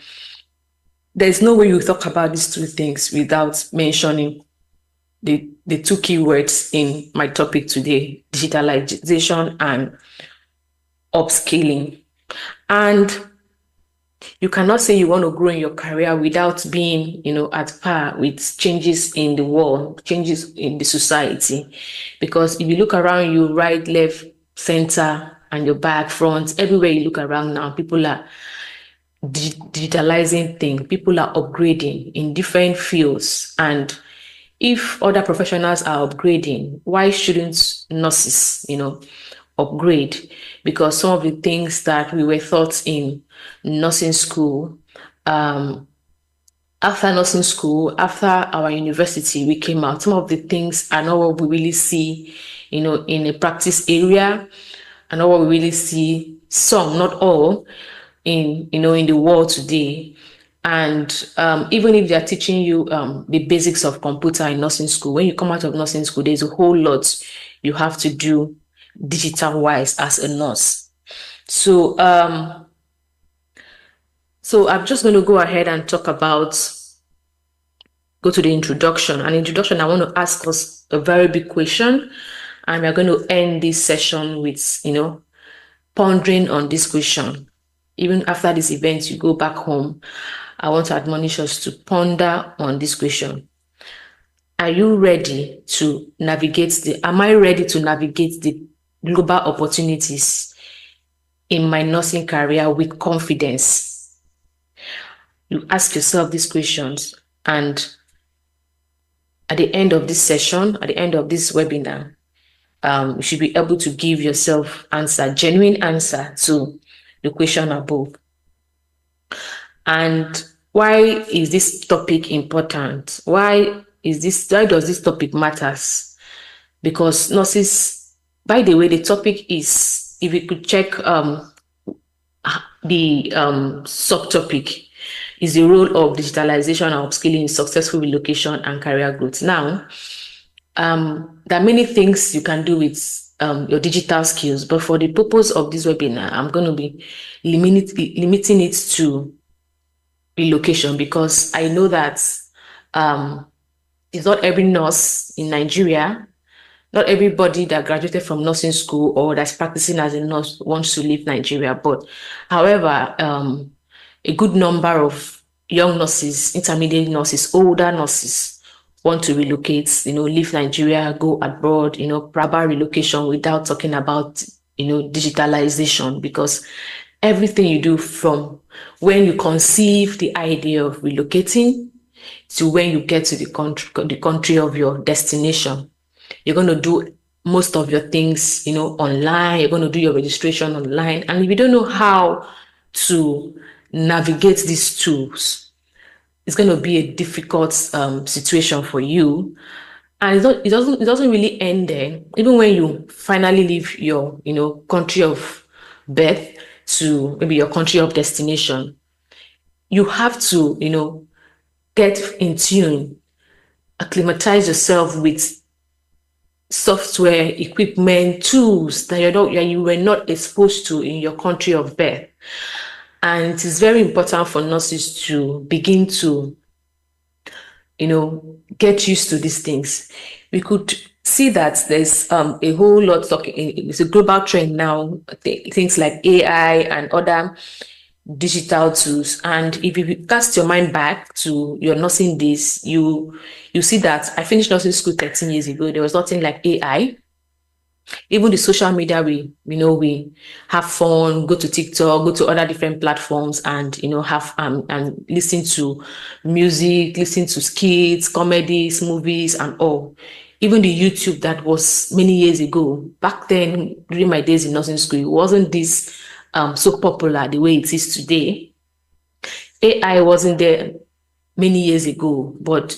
there's no way you talk about these two things without mentioning the two keywords in my topic today: digitalization and upskilling. And you cannot say you want to grow in your career without being, at par with changes in the world, changes in the society. Because if you look around you, right, left, center, and your back, front, everywhere you look around now, people are digitalizing things. People are upgrading in different fields. And if other professionals are upgrading, why shouldn't nurses, upgrade? Because some of the things that we were taught in nursing school, after nursing school, after our university, we came out, some of the things are not what we really see, in a practice area, and not what we really see, some, not all, in the world today. And even if they're teaching you the basics of computer in nursing school, when you come out of nursing school, there's a whole lot you have to do digital-wise as a nurse. So I'm just going to go ahead and go to the introduction. An introduction, I want to ask us a very big question, and we're going to end this session with, pondering on this question. Even after this event, you go back home, I want to admonish us to ponder on this question. Am I ready to navigate the global opportunities in my nursing career with confidence? You ask yourself these questions, and at the end of this session, at the end of this webinar, you should be able to give yourself genuine answer to the question above. And why is this topic important? Why does this topic matters? Because nurses, by the way, the topic is, if you could check the subtopic, is the role of digitalization and upskilling in successful relocation and career growth. Now, there are many things you can do with your digital skills, but for the purpose of this webinar, I'm going to be limiting it to relocation, because I know that it's not every nurse in Nigeria, not everybody that graduated from nursing school or that's practicing as a nurse wants to leave Nigeria. But however, a good number of young nurses, intermediate nurses, older nurses want to relocate, leave Nigeria, go abroad, proper relocation, without talking about, digitalization, because everything you do from when you conceive the idea of relocating to when you get to the country of your destination, you're going to do most of your things, online. You're going to do your registration online. And if you don't know how to navigate these tools, it's going to be a difficult situation for you. And it doesn't really end there. Even when you finally leave your, country of birth, to maybe your country of destination, you have to, get in tune, acclimatize yourself with software, equipment, tools that you were not exposed to in your country of birth. And it is very important for nurses to begin to, get used to these things. We could see that there's a whole lot talking. It's a global trend now. Things like AI and other digital tools. And if you cast your mind back to your nursing days, you see that I finished nursing school 13 years ago. There was nothing like AI. Even the social media, we have fun, go to TikTok, go to other different platforms, and have and listen to music, listen to skits, comedies, movies, and all. Even the YouTube that was many years ago, back then during my days in nursing school, it wasn't this so popular the way it is today. AI wasn't there many years ago, but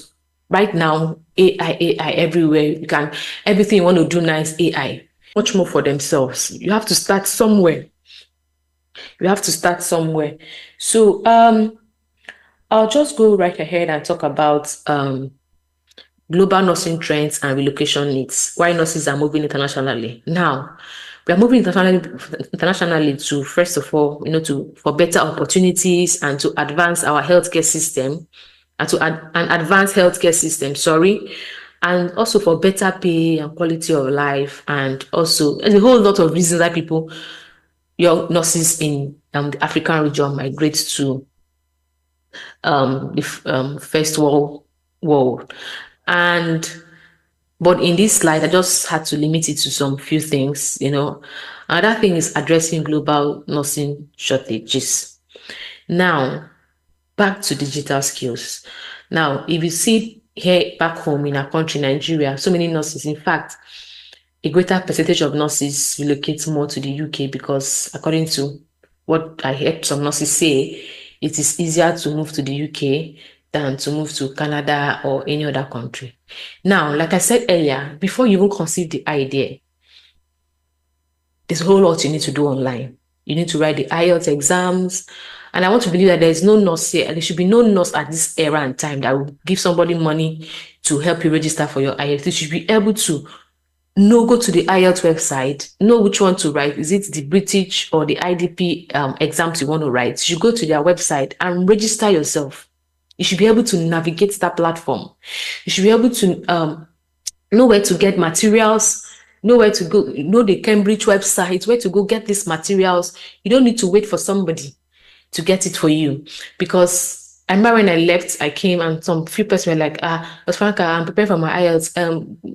right now, AI everywhere. You can, everything you want to do now is AI. Much more for themselves. You have to start somewhere. So I'll just go right ahead and talk about global nursing trends and relocation needs. Why nurses are moving internationally. Now, we are moving internationally to, first of all, for better opportunities and to advance our healthcare system, and to advance healthcare system, and also for better pay and quality of life, and also there's a whole lot of reasons that young nurses in the African region migrate to the first world. But in this slide, I just had to limit it to some few things. Another thing is addressing global nursing shortages. Now, back to digital skills. Now, if you see here back home in our country, Nigeria, so many nurses, in fact, a greater percentage of nurses relocate more to the UK because, according to what I heard some nurses say, it is easier to move to the UK than to move to Canada or any other country. Now, like I said earlier, before you even conceive the idea, there's a whole lot you need to do online. You need to write the IELTS exams. And I want to believe that there is no nurse here, and there should be no nurse at this era and time that will give somebody money to help you register for your IELTS. You should be able to go to the IELTS website, know which one to write. Is it the British or the IDP exams you want to write? You should go to their website and register yourself. You should be able to navigate that platform. You should be able to know where to get materials, know where to go, know the Cambridge website, where to go get these materials. You don't need to wait for somebody to get it for you. Because I remember when I left, I came and some few persons were like, Franca, I'm preparing for my IELTS.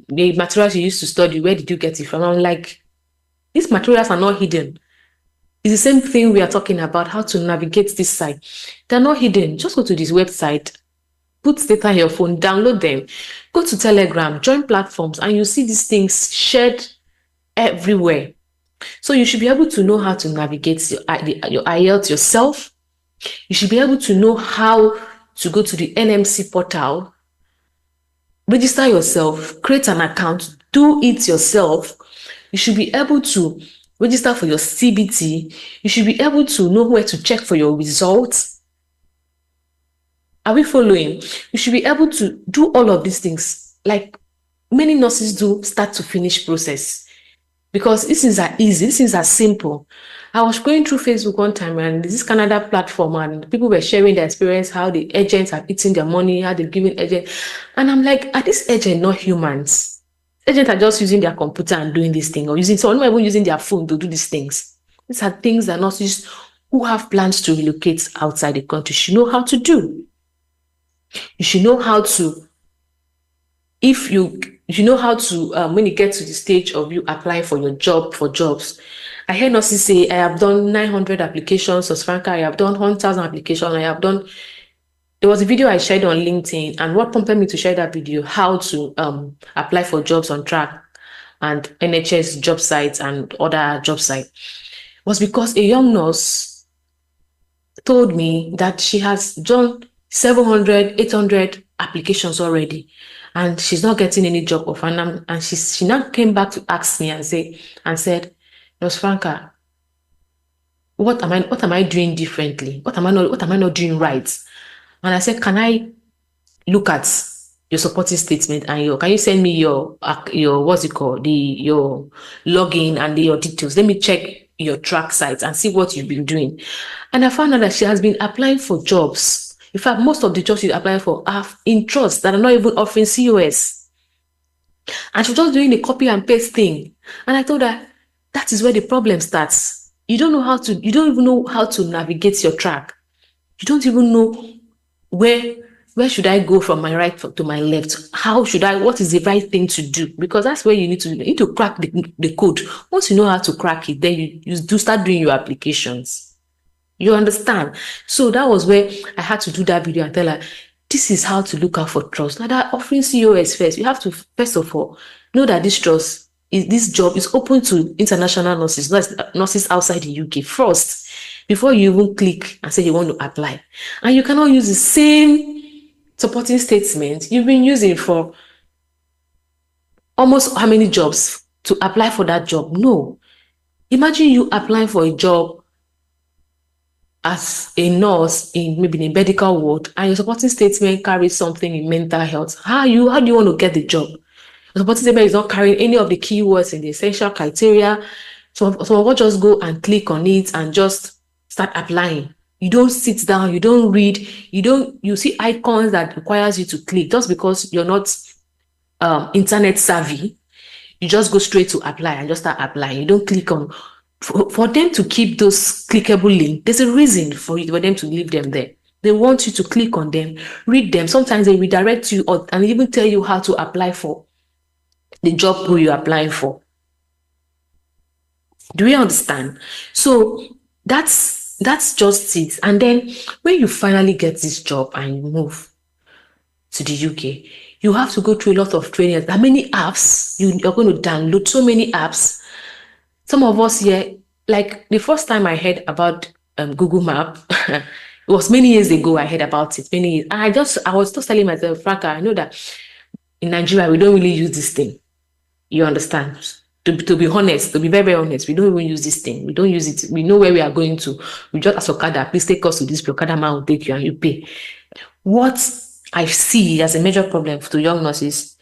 The materials you used to study, where did you get it from? I'm like, these materials are not hidden. It's the same thing we are talking about, how to navigate this site. They're not hidden. Just go to this website, put data on your phone, download them, go to Telegram, join platforms, and you see these things shared everywhere. So you should be able to know how to navigate your IELTS yourself. You should be able to know how to go to the NMC portal, register yourself, create an account, do it yourself. You should be able to register for your CBT. You should be able to know where to check for your results. Are we following? You should be able to do all of these things like many nurses do, start to finish process. Because these things are easy, these things are simple. I was going through Facebook one time and this Canada platform and people were sharing their experience, how the agents are eating their money, how they're giving agents. And I'm like, are these agents not humans? Agents are just using their computer and doing this thing, or some not even using their phone to do these things. These are things that nurses who have plans to relocate outside the country should know how to do. You should know how to, when you get to the stage of you applying for your job, for jobs. I heard nurses say, I have done 900 applications, or Franca, I have done 1,000 applications, there was a video I shared on LinkedIn, and what prompted me to share that video, how to apply for jobs on track and NHS job sites and other job sites, was because a young nurse told me that she has done 700, 800 applications already, and she's not getting any job offer. And she now came back to ask me and said, Nurse Franca, what am I doing differently? What am I not doing right? And I said, can I look at your supporting statement and can you send me your what's it called, your login and your details? Let me check your track sites and see what you've been doing. And I found out that she has been applying for jobs. In fact, most of the jobs she's applying for are in trusts that are not even offering COS. And she was just doing the copy and paste thing. And I told her, that is where the problem starts. You don't even know how to navigate your track. You don't even know where should I go from my right to my left? What is the right thing to do? Because that's where you need to crack the code. Once you know how to crack it, then you do start doing your applications. You understand? So that was where I had to do that video and tell her, this is how to look out for trust. Now that offering COS first, you have to first of all know that this job is open to international nurses, not nurses outside the UK first, before you even click and say you want to apply. And you cannot use the same supporting statement you've been using for almost how many jobs to apply for that job. No. Imagine you applying for a job as a nurse in maybe in a medical ward and your supporting statement carries something in mental health. How do you want to get the job? The supporting statement is not carrying any of the keywords in the essential criteria. So of us just go and click on it and just start applying. You don't sit down, you don't read, you see icons that requires you to click just because you're not internet savvy. You just go straight to apply and just start applying. You don't click on, for them to keep those clickable links, there's a reason for them to leave them there. They want you to click on them, read them. Sometimes they redirect you and even tell you how to apply for the job who you're applying for. Do you understand? So that's just it. And then when you finally get this job and you move to the UK, you have to go through a lot of training. There are many apps. You're going to download so many apps. Some of us here, like the first time I heard about Google Map, it was many years ago I heard about it, many years. And I was just telling myself, Franca, I know that in Nigeria, we don't really use this thing. You understand? To be honest, to be very, very honest, we don't even use this thing. We don't use it. We know where we are going to. We just ask Okada, please take us to this place. Okada man will take you and you pay. What I see as a major problem to young nurses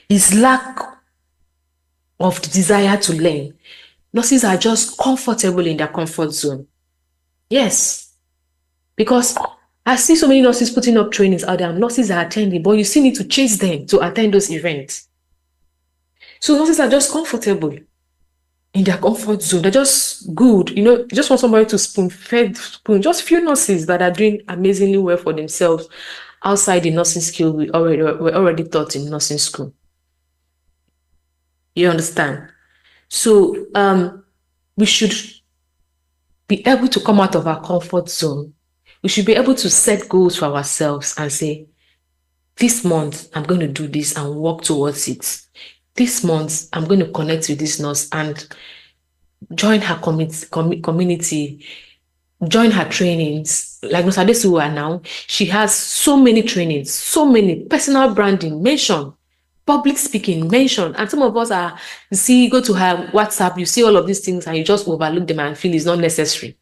is lack of the desire to learn. Nurses are just comfortable in their comfort zone. Yes. Because I see so many nurses putting up trainings out there. Nurses are attending, but you still need to chase them to attend those events. So nurses are just comfortable in their comfort zone. They're just good. Just want somebody to spoon-fed. Just few nurses that are doing amazingly well for themselves outside the nursing skill we already taught in nursing school. You understand? So we should be able to come out of our comfort zone. We should be able to set goals for ourselves and say, this month, I'm going to do this and work towards it. This month, I'm going to connect with this nurse and join her community, join her trainings. Like Nurse Adesuwa now, she has so many trainings, so many personal branding, mention, public speaking, mention. And some of us go to her WhatsApp, you see all of these things and you just overlook them and feel it's not necessary.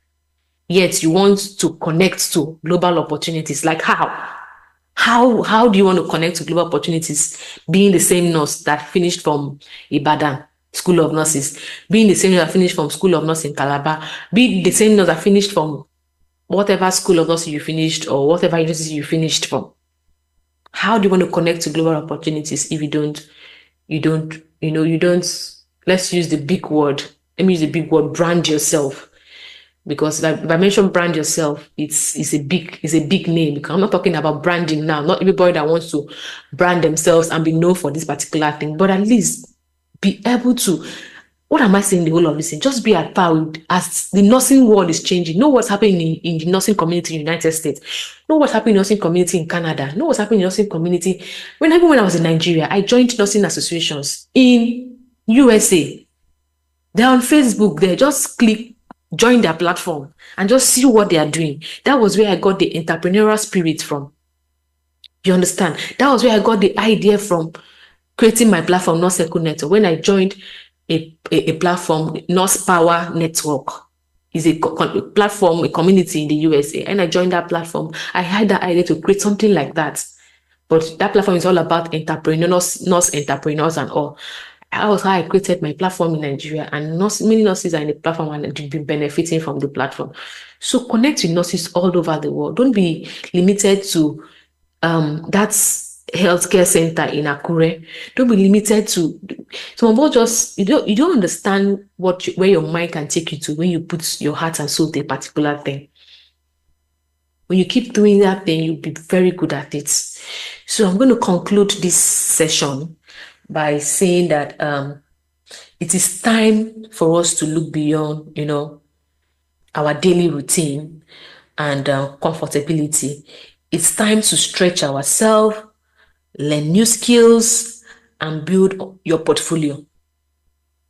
Yet you want to connect to global opportunities. Like how? How do you want to connect to global opportunities being the same nurse that finished from Ibadan School of Nurses, being the same nurse that finished from School of Nursing in Calabar, being the same nurse that finished from whatever School of Nursing you finished or whatever university you finished from? How do you want to connect to global opportunities if you don't, let's use the big word. Let me use the big word, brand yourself. Because if I mention brand yourself, it's a big name. Because I'm not talking about branding now. Not everybody that wants to brand themselves and be known for this particular thing, but at least be able to. What am I saying? The whole of this thing, just be at par with as the nursing world is changing. Know what's happening in the nursing community in the United States. Know what's happening in the nursing community in Canada. Know what's happening in the nursing community. When I was in Nigeria, I joined nursing associations in USA. They're on Facebook. They just click. Join their platform and just see what they are doing. That was where I got the entrepreneurial spirit from. You understand? That was where I got the idea from creating my platform, Nurse Echo Network, when I joined a platform, Nurse Power Network. is a platform, a community in the USA, and I joined that platform. I had that idea to create something like that. But that platform is all about entrepreneurs, nurse entrepreneurs and all. That was how I created my platform in Nigeria, and many nurses are in the platform and they've been benefiting from the platform. So connect with nurses all over the world. Don't be limited to that's healthcare center in Akure. Don't be limited to some of us. Just you don't understand where your mind can take you to when you put your heart and soul to a particular thing. When you keep doing that thing, you'll be very good at it. So I'm going to conclude this session by saying that it is time for us to look beyond, our daily routine and comfortability. It's time to stretch ourselves, learn new skills, and build your portfolio.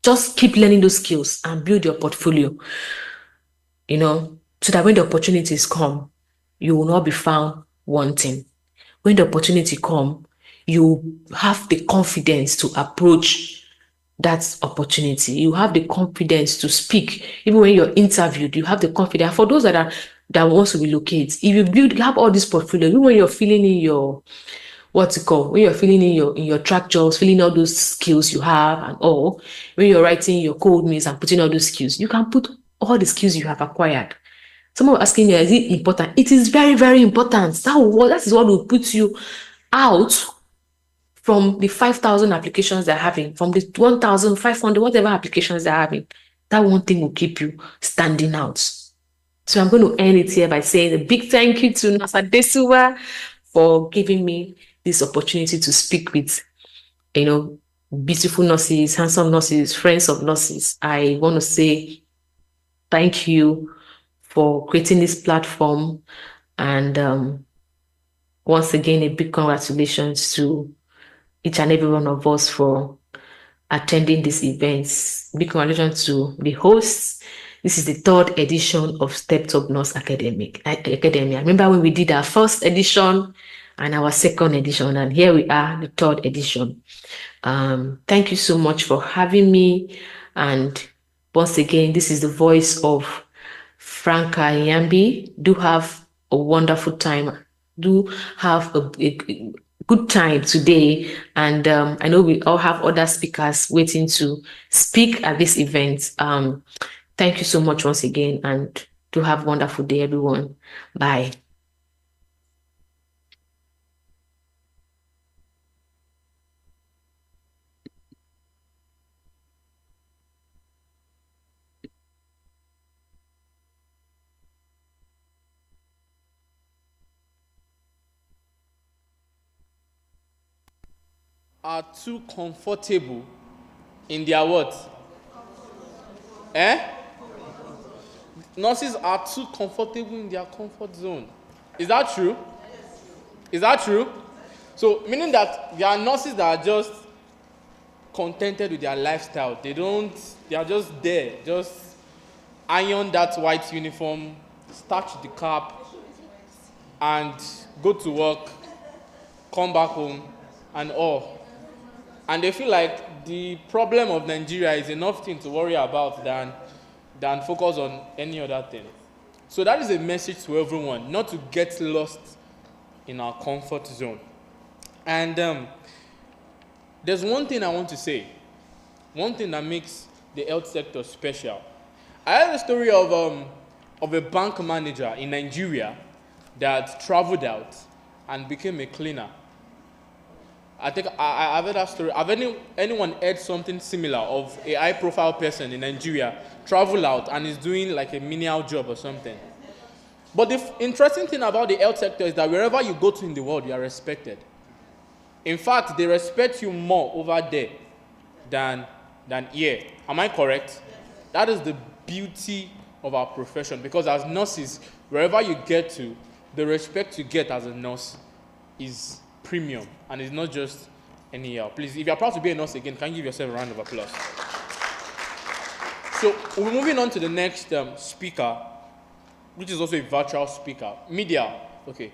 Just keep learning those skills and build your portfolio, so that when the opportunities come, you will not be found wanting. When the opportunity come, you have the confidence to approach that opportunity. You have the confidence to speak. Even when you're interviewed, you have the confidence. For those that wants to relocate, if you have all this portfolio, even when you're filling in your when you're filling in your track jobs, filling all those skills you have and all, when you're writing your code mails and putting all those skills, you can put all the skills you have acquired. Someone asking me, is it important? It is very, very important. That is what will put you out from the 5,000 applications they're having, from the 1,500, whatever applications they're having. That one thing will keep you standing out. So I'm going to end it here by saying a big thank you to Nasa Desuwa for giving me this opportunity to speak with, beautiful nurses, handsome nurses, friends of nurses. I want to say thank you for creating this platform. And once again, a big congratulations to each and every one of us for attending these events. Big congratulations to the hosts. This is the 3rd edition of Stepped Up Nurse Academy. I remember when we did our 1st edition and our 2nd edition, and here we are, the 3rd edition. Thank you so much for having me. And once again, this is the voice of Franca Yambi. Do have a wonderful time. Do have a good time today. And I know we all have other speakers waiting to speak at this event. Thank you so much once again, and do have a wonderful day, everyone. Bye. Are too comfortable in their what? Nurses are too comfortable in their comfort zone. Is that true? Is that true? So, meaning that there are nurses that are just contented with their lifestyle. They are just there, just iron that white uniform, starch the cap, and go to work, come back home, and all. And they feel like the problem of Nigeria is enough thing to worry about than focus on any other thing. So that is a message to everyone, not to get lost in our comfort zone. And there's one thing I want to say, one thing that makes the health sector special. I heard a story of a bank manager in Nigeria that traveled out and became a cleaner. I think I've heard that story. Have anyone heard something similar of a high-profile person in Nigeria travel out and is doing like a menial job or something? But the interesting thing about the health sector is that wherever you go to in the world, you are respected. In fact, they respect you more over there than here. Am I correct? That is the beauty of our profession, because as nurses, wherever you get to, the respect you get as a nurse is premium, and it's not just anyhow. Please, if you're proud to be a nurse again, can you give yourself a round of applause? So we're moving on to the next speaker, which is also a virtual speaker, media. Okay.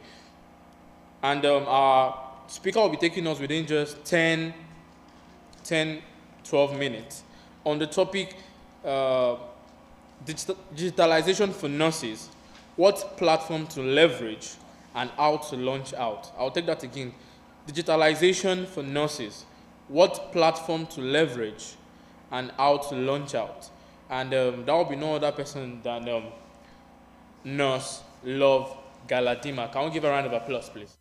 And our speaker will be taking us within just 10, 12 minutes on the topic digitalization for nurses, what platform to leverage and how to launch out. I'll take that again. Digitalization for nurses, what platform to leverage and how to launch out. And that will be no other person than Nurse Love Galadima. Can we give a round of applause, please?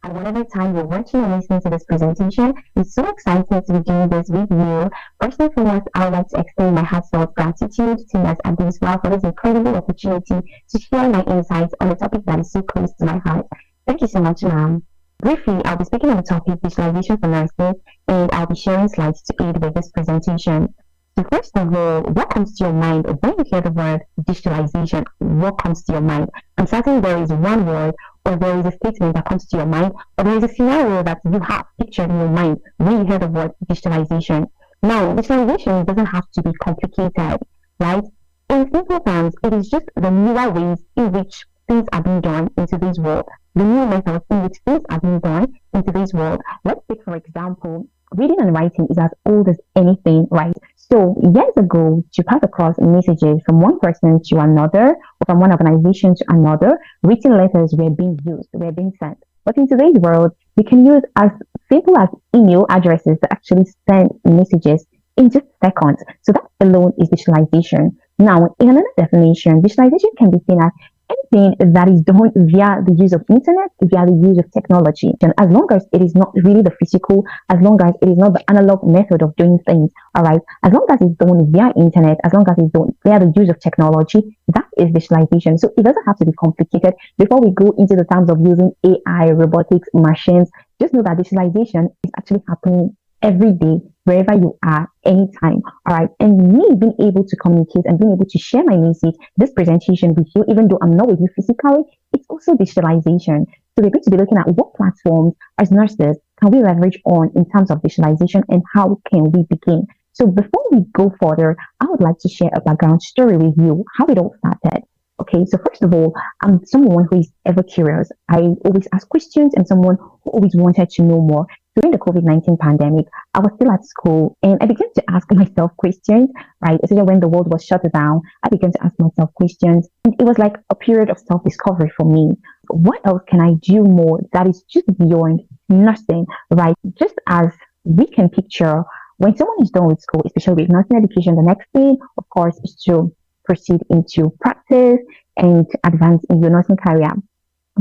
And whatever time you're watching or listening to this presentation, I'm so excited to be doing this with you. First and foremost, I would like to extend my heartfelt gratitude to Ms. Abiswa for this incredible opportunity to share my insights on a topic that is so close to my heart. Thank you so much, ma'am. Briefly, I'll be speaking on the topic visualization for nurses, and I'll be sharing slides to aid with this presentation. So first of all, what comes to your mind when you hear the word digitalization? What comes to your mind? I'm certain there is one word or there is a statement that comes to your mind, or there is a scenario that you have pictured in your mind when you hear the word digitalization. Now, digitalization doesn't have to be complicated, right? In simple terms, it is just the newer ways in which things are being done in today's world, the new methods in which things are being done in today's world. Let's take, for example, reading and writing is as old as anything, right? So years ago, to pass across messages from one person to another, or from one organization to another, written letters were being used, were being sent. But in today's world, we can use as simple as email addresses to actually send messages in just seconds. So that alone is digitalization. Now, in another definition, digitalization can be seen as anything that is done via the use of internet, via the use of technology. And as long as it is not really the physical, as long as it is not the analog method of doing things, all right, as long as it's done via internet, as long as it's done via the use of technology, that is digitalization. So it doesn't have to be complicated. Before we go into the terms of using AI, robotics, machines, just know that digitalization is actually happening every day, wherever you are, anytime. All right. And me being able to communicate and being able to share my message, this presentation with you, even though I'm not with you physically, it's also digitalization. So we're going to be looking at what platforms as nurses can we leverage on in terms of digitalization and how can we begin. So before we go further, I would like to share a background story with you, how it all started. Okay, so first of all, I'm someone who is ever curious. I always ask questions and someone who always wanted to know more. During the COVID-19 pandemic, I was still at school and I began to ask myself questions, right? Especially when the world was shut down, I began to ask myself questions. And it was like a period of self-discovery for me. What else can I do more that is just beyond nursing, right? Just as we can picture when someone is done with school, especially with nursing education, the next thing, of course, is to proceed into practice and advance in your nursing career.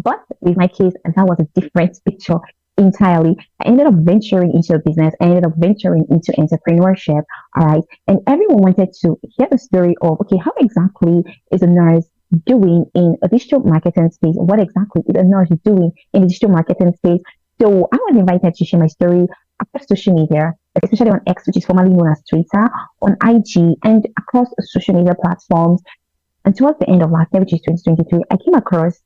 But with my case, that was a different picture entirely. I ended up venturing into a business. I ended up venturing into entrepreneurship. All right. And everyone wanted to hear the story of, okay, how exactly is a nurse doing in a digital marketing space? What exactly is a nurse doing in a digital marketing space? So I was invited to share my story across social media, especially on X, which is formerly known as Twitter, on IG, and across social media platforms. And towards the end of last year, which is 2023, I came across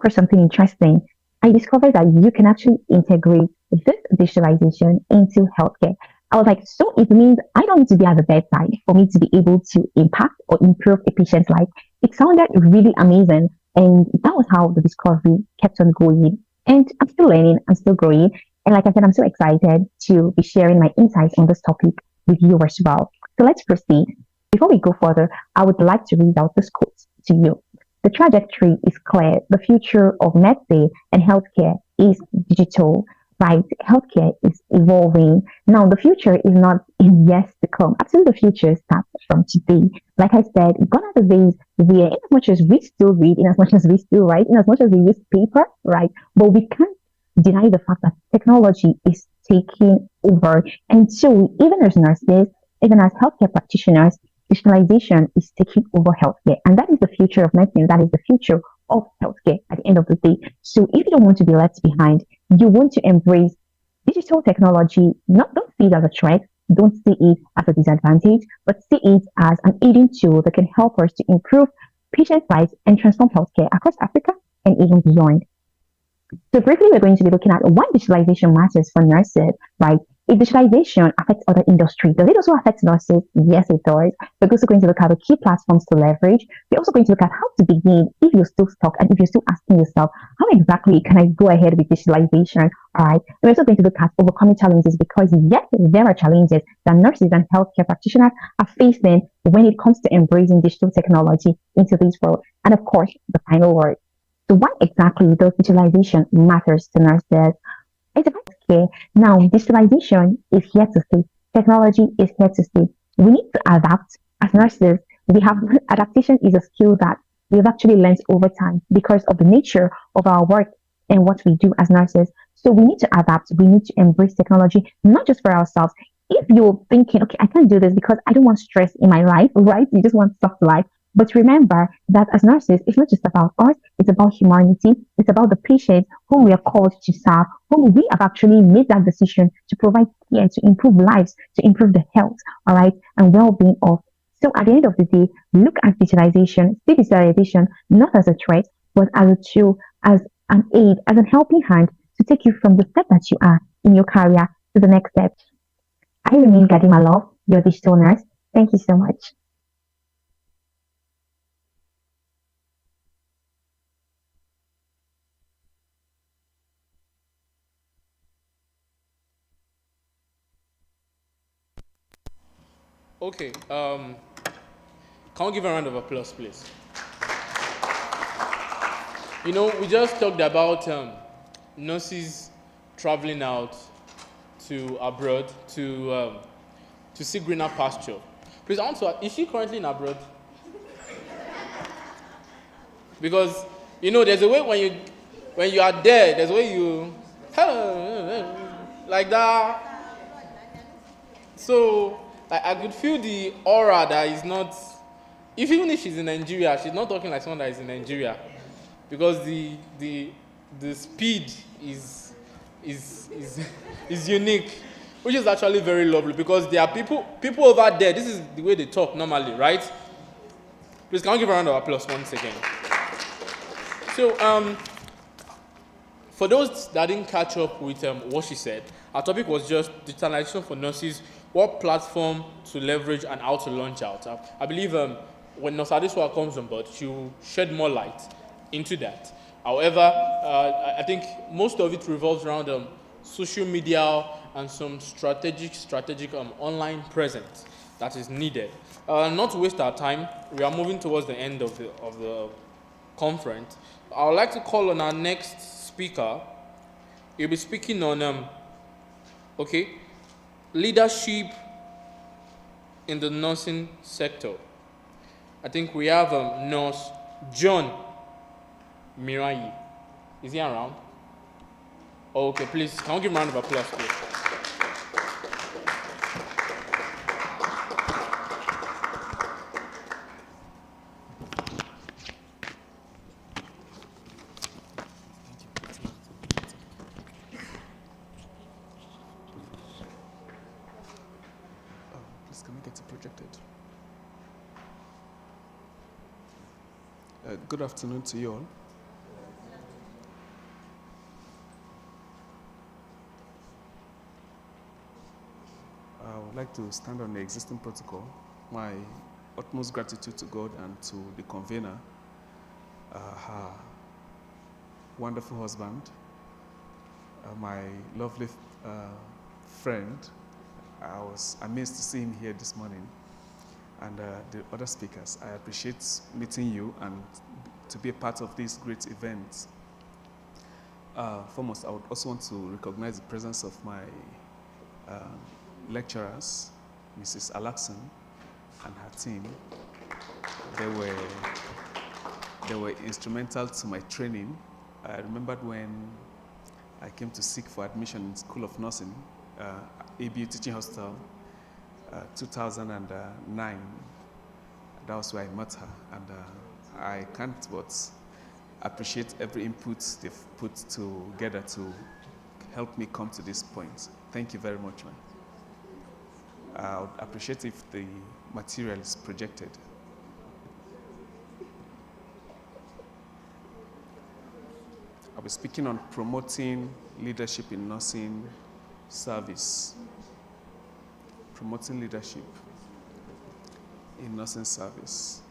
something interesting. I discovered that you can actually integrate this digitalization into healthcare. I was like, so it means I don't need to be at the bedside for me to be able to impact or improve a patient's life. It sounded really amazing. And that was how the discovery kept on going. And I'm still learning, I'm still growing. And like I said, I'm so excited to be sharing my insights on this topic with you as well. So let's proceed. Before we go further, I would like to read out this quote to you. The trajectory is clear. The future of medicine and healthcare is digital, right? Healthcare is evolving. Now, the future is not in years to come. Actually, the future starts from today. Like I said, gone are the days where, in as much as we still read, in as much as we still write, in as much as we use paper, right? But we can't deny the fact that technology is taking over. And so, even as nurses, even as healthcare practitioners, digitalization is taking over healthcare, and that is the future of medicine. That is the future of healthcare at the end of the day. So if you don't want to be left behind, you want to embrace digital technology. Don't see it as a threat, don't see it as a disadvantage, but see it as an aiding tool that can help us to improve patient lives and transform healthcare across Africa and even beyond. So briefly, we're going to be looking at why digitalization matters for nurses, right? If digitalization affects other industries, does it also affect nurses? Yes, it does. We're also going to look at the key platforms to leverage. We're also going to look at how to begin if you're still stuck and if you're still asking yourself, how exactly can I go ahead with digitalization? All right. And we're also going to look at overcoming challenges because, yes, there are challenges that nurses and healthcare practitioners are facing when it comes to embracing digital technology into this world. And of course, the final word. So, why exactly does digitalization matters to nurses? It's about care. Now, digitalization is here to stay. Technology is here to stay. We need to adapt as nurses. We have adaptation is a skill that we've actually learned over time because of the nature of our work and what we do as nurses. So we need to adapt. We need to embrace technology, not just for ourselves. If you're thinking, okay, I can't do this because I don't want stress in my life, right? You just want soft life. But remember that as nurses, it's not just about us, it's about humanity, it's about the patient whom we are called to serve, whom we have actually made that decision to provide care, to improve lives, to improve the health, all right, and well-being of. So at the end of the day, look at digitalization, see digitalization not as a threat, but as a tool, as an aid, as a helping hand to take you from the step that you are in your career to the next step. I remain Gadima Love, your digital nurse. Thank you so much. Okay, can we give a round of applause, please? You know, we just talked about nurses traveling out to abroad to see greener pasture. Please, I want to ask, is she currently in abroad? Because, you know, there's a way when you are there, there's a way you, like that. So, I could feel the aura that is not, even if she's in Nigeria, she's not talking like someone that is in Nigeria. Because the speed is unique, which is actually very lovely because there are people over there, this is the way they talk normally, right? Please, can I give a round of applause once again? So, for those that didn't catch up with what she said, our topic was just digitalization for nurses, what platform to leverage and how to launch out. I believe when Nurse Adeswa comes on board, she will shed more light into that. However, I think most of it revolves around social media and some strategic online presence that is needed. Not to waste our time, we are moving towards the end of the conference. I would like to call on our next speaker. He'll be speaking on leadership in the nursing sector. I think we have Nurse John Mirai. Is he around? Okay, please, can we give him a round of applause, please? Please, can we get it projected? Good afternoon to you all. I would like to stand on the existing protocol. My utmost gratitude to God and to the convener, her wonderful husband, my lovely friend. I was amazed to see him here this morning, and the other speakers. I appreciate meeting you and to be a part of this great event. Foremost, I would also want to recognize the presence of my lecturers, Mrs. Alaxon and her team. They were instrumental to my training. I remembered when I came to seek for admission in School of Nursing, ABU Teaching Hostel, 2009. That was where I met her, and I can't but appreciate every input they've put together to help me come to this point. Thank you very much, man. I would appreciate if the material is projected. I'll be speaking on promoting leadership in nursing service promoting leadership in nursing service.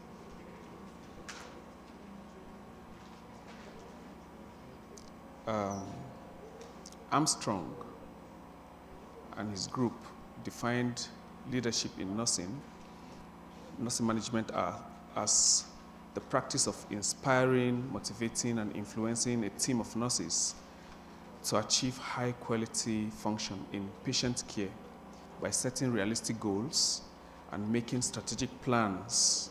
Armstrong and his group defined leadership in nursing management as the practice of inspiring, motivating, and influencing a team of nurses to achieve high-quality function in patient care by setting realistic goals and making strategic plans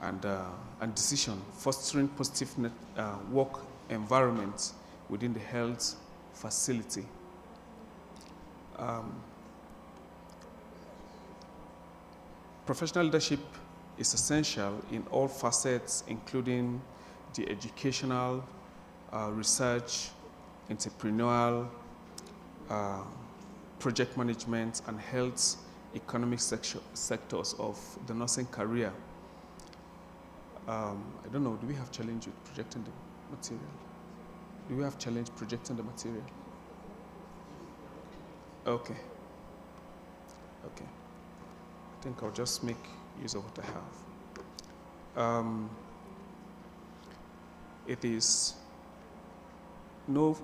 and decisions, fostering positive work environment within the health facility. Professional leadership is essential in all facets, including the educational, research, entrepreneurial, project management, and health economic sectors of the nursing career. I don't know, do we have challenge with projecting the material? Do we have challenge projecting the material? Okay. Okay. I think I'll just make use of what I have. It is no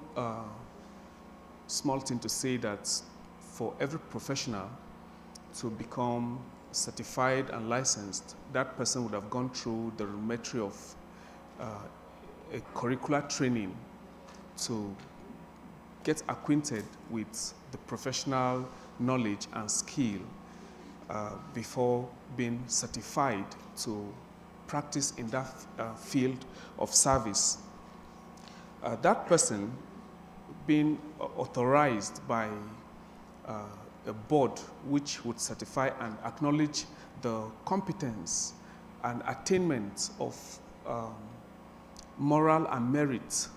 small thing to say that for every professional to become certified and licensed, that person would have gone through the rudimentary of a curricular training to get acquainted with the professional knowledge and skill before being certified to practice in that field of service. That person being authorized by a board which would certify and acknowledge the competence and attainment of moral and merit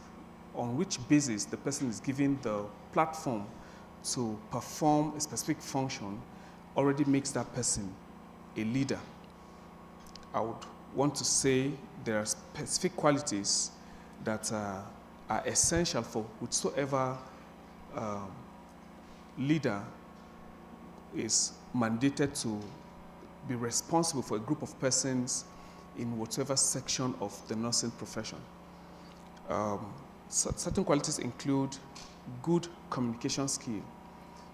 on which basis the person is given the platform to perform a specific function already makes that person a leader. I would want to say there are specific qualities that are essential for whatsoever leader is mandated to be responsible for a group of persons in whatever section of the nursing profession. Certain qualities include good communication skill,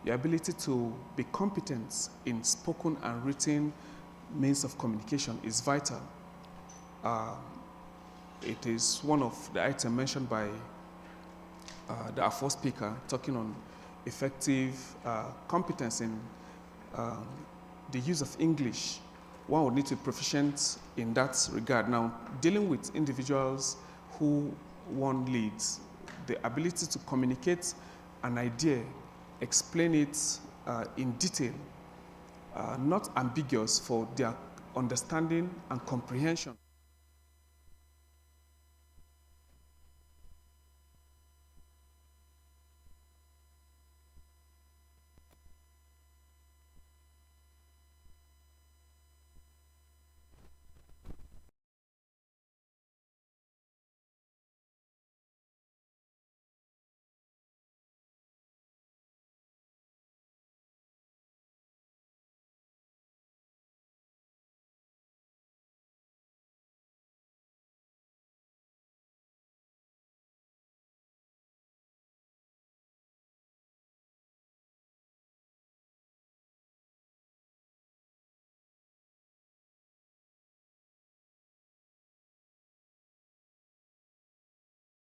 the ability to be competent in spoken and written means of communication is vital. It is one of the items mentioned by our first speaker, talking on effective competence in the use of English. One would need to be proficient in that regard. Now, dealing with individuals who one leads, the ability to communicate an idea, explain it in detail, not ambiguous for their understanding and comprehension.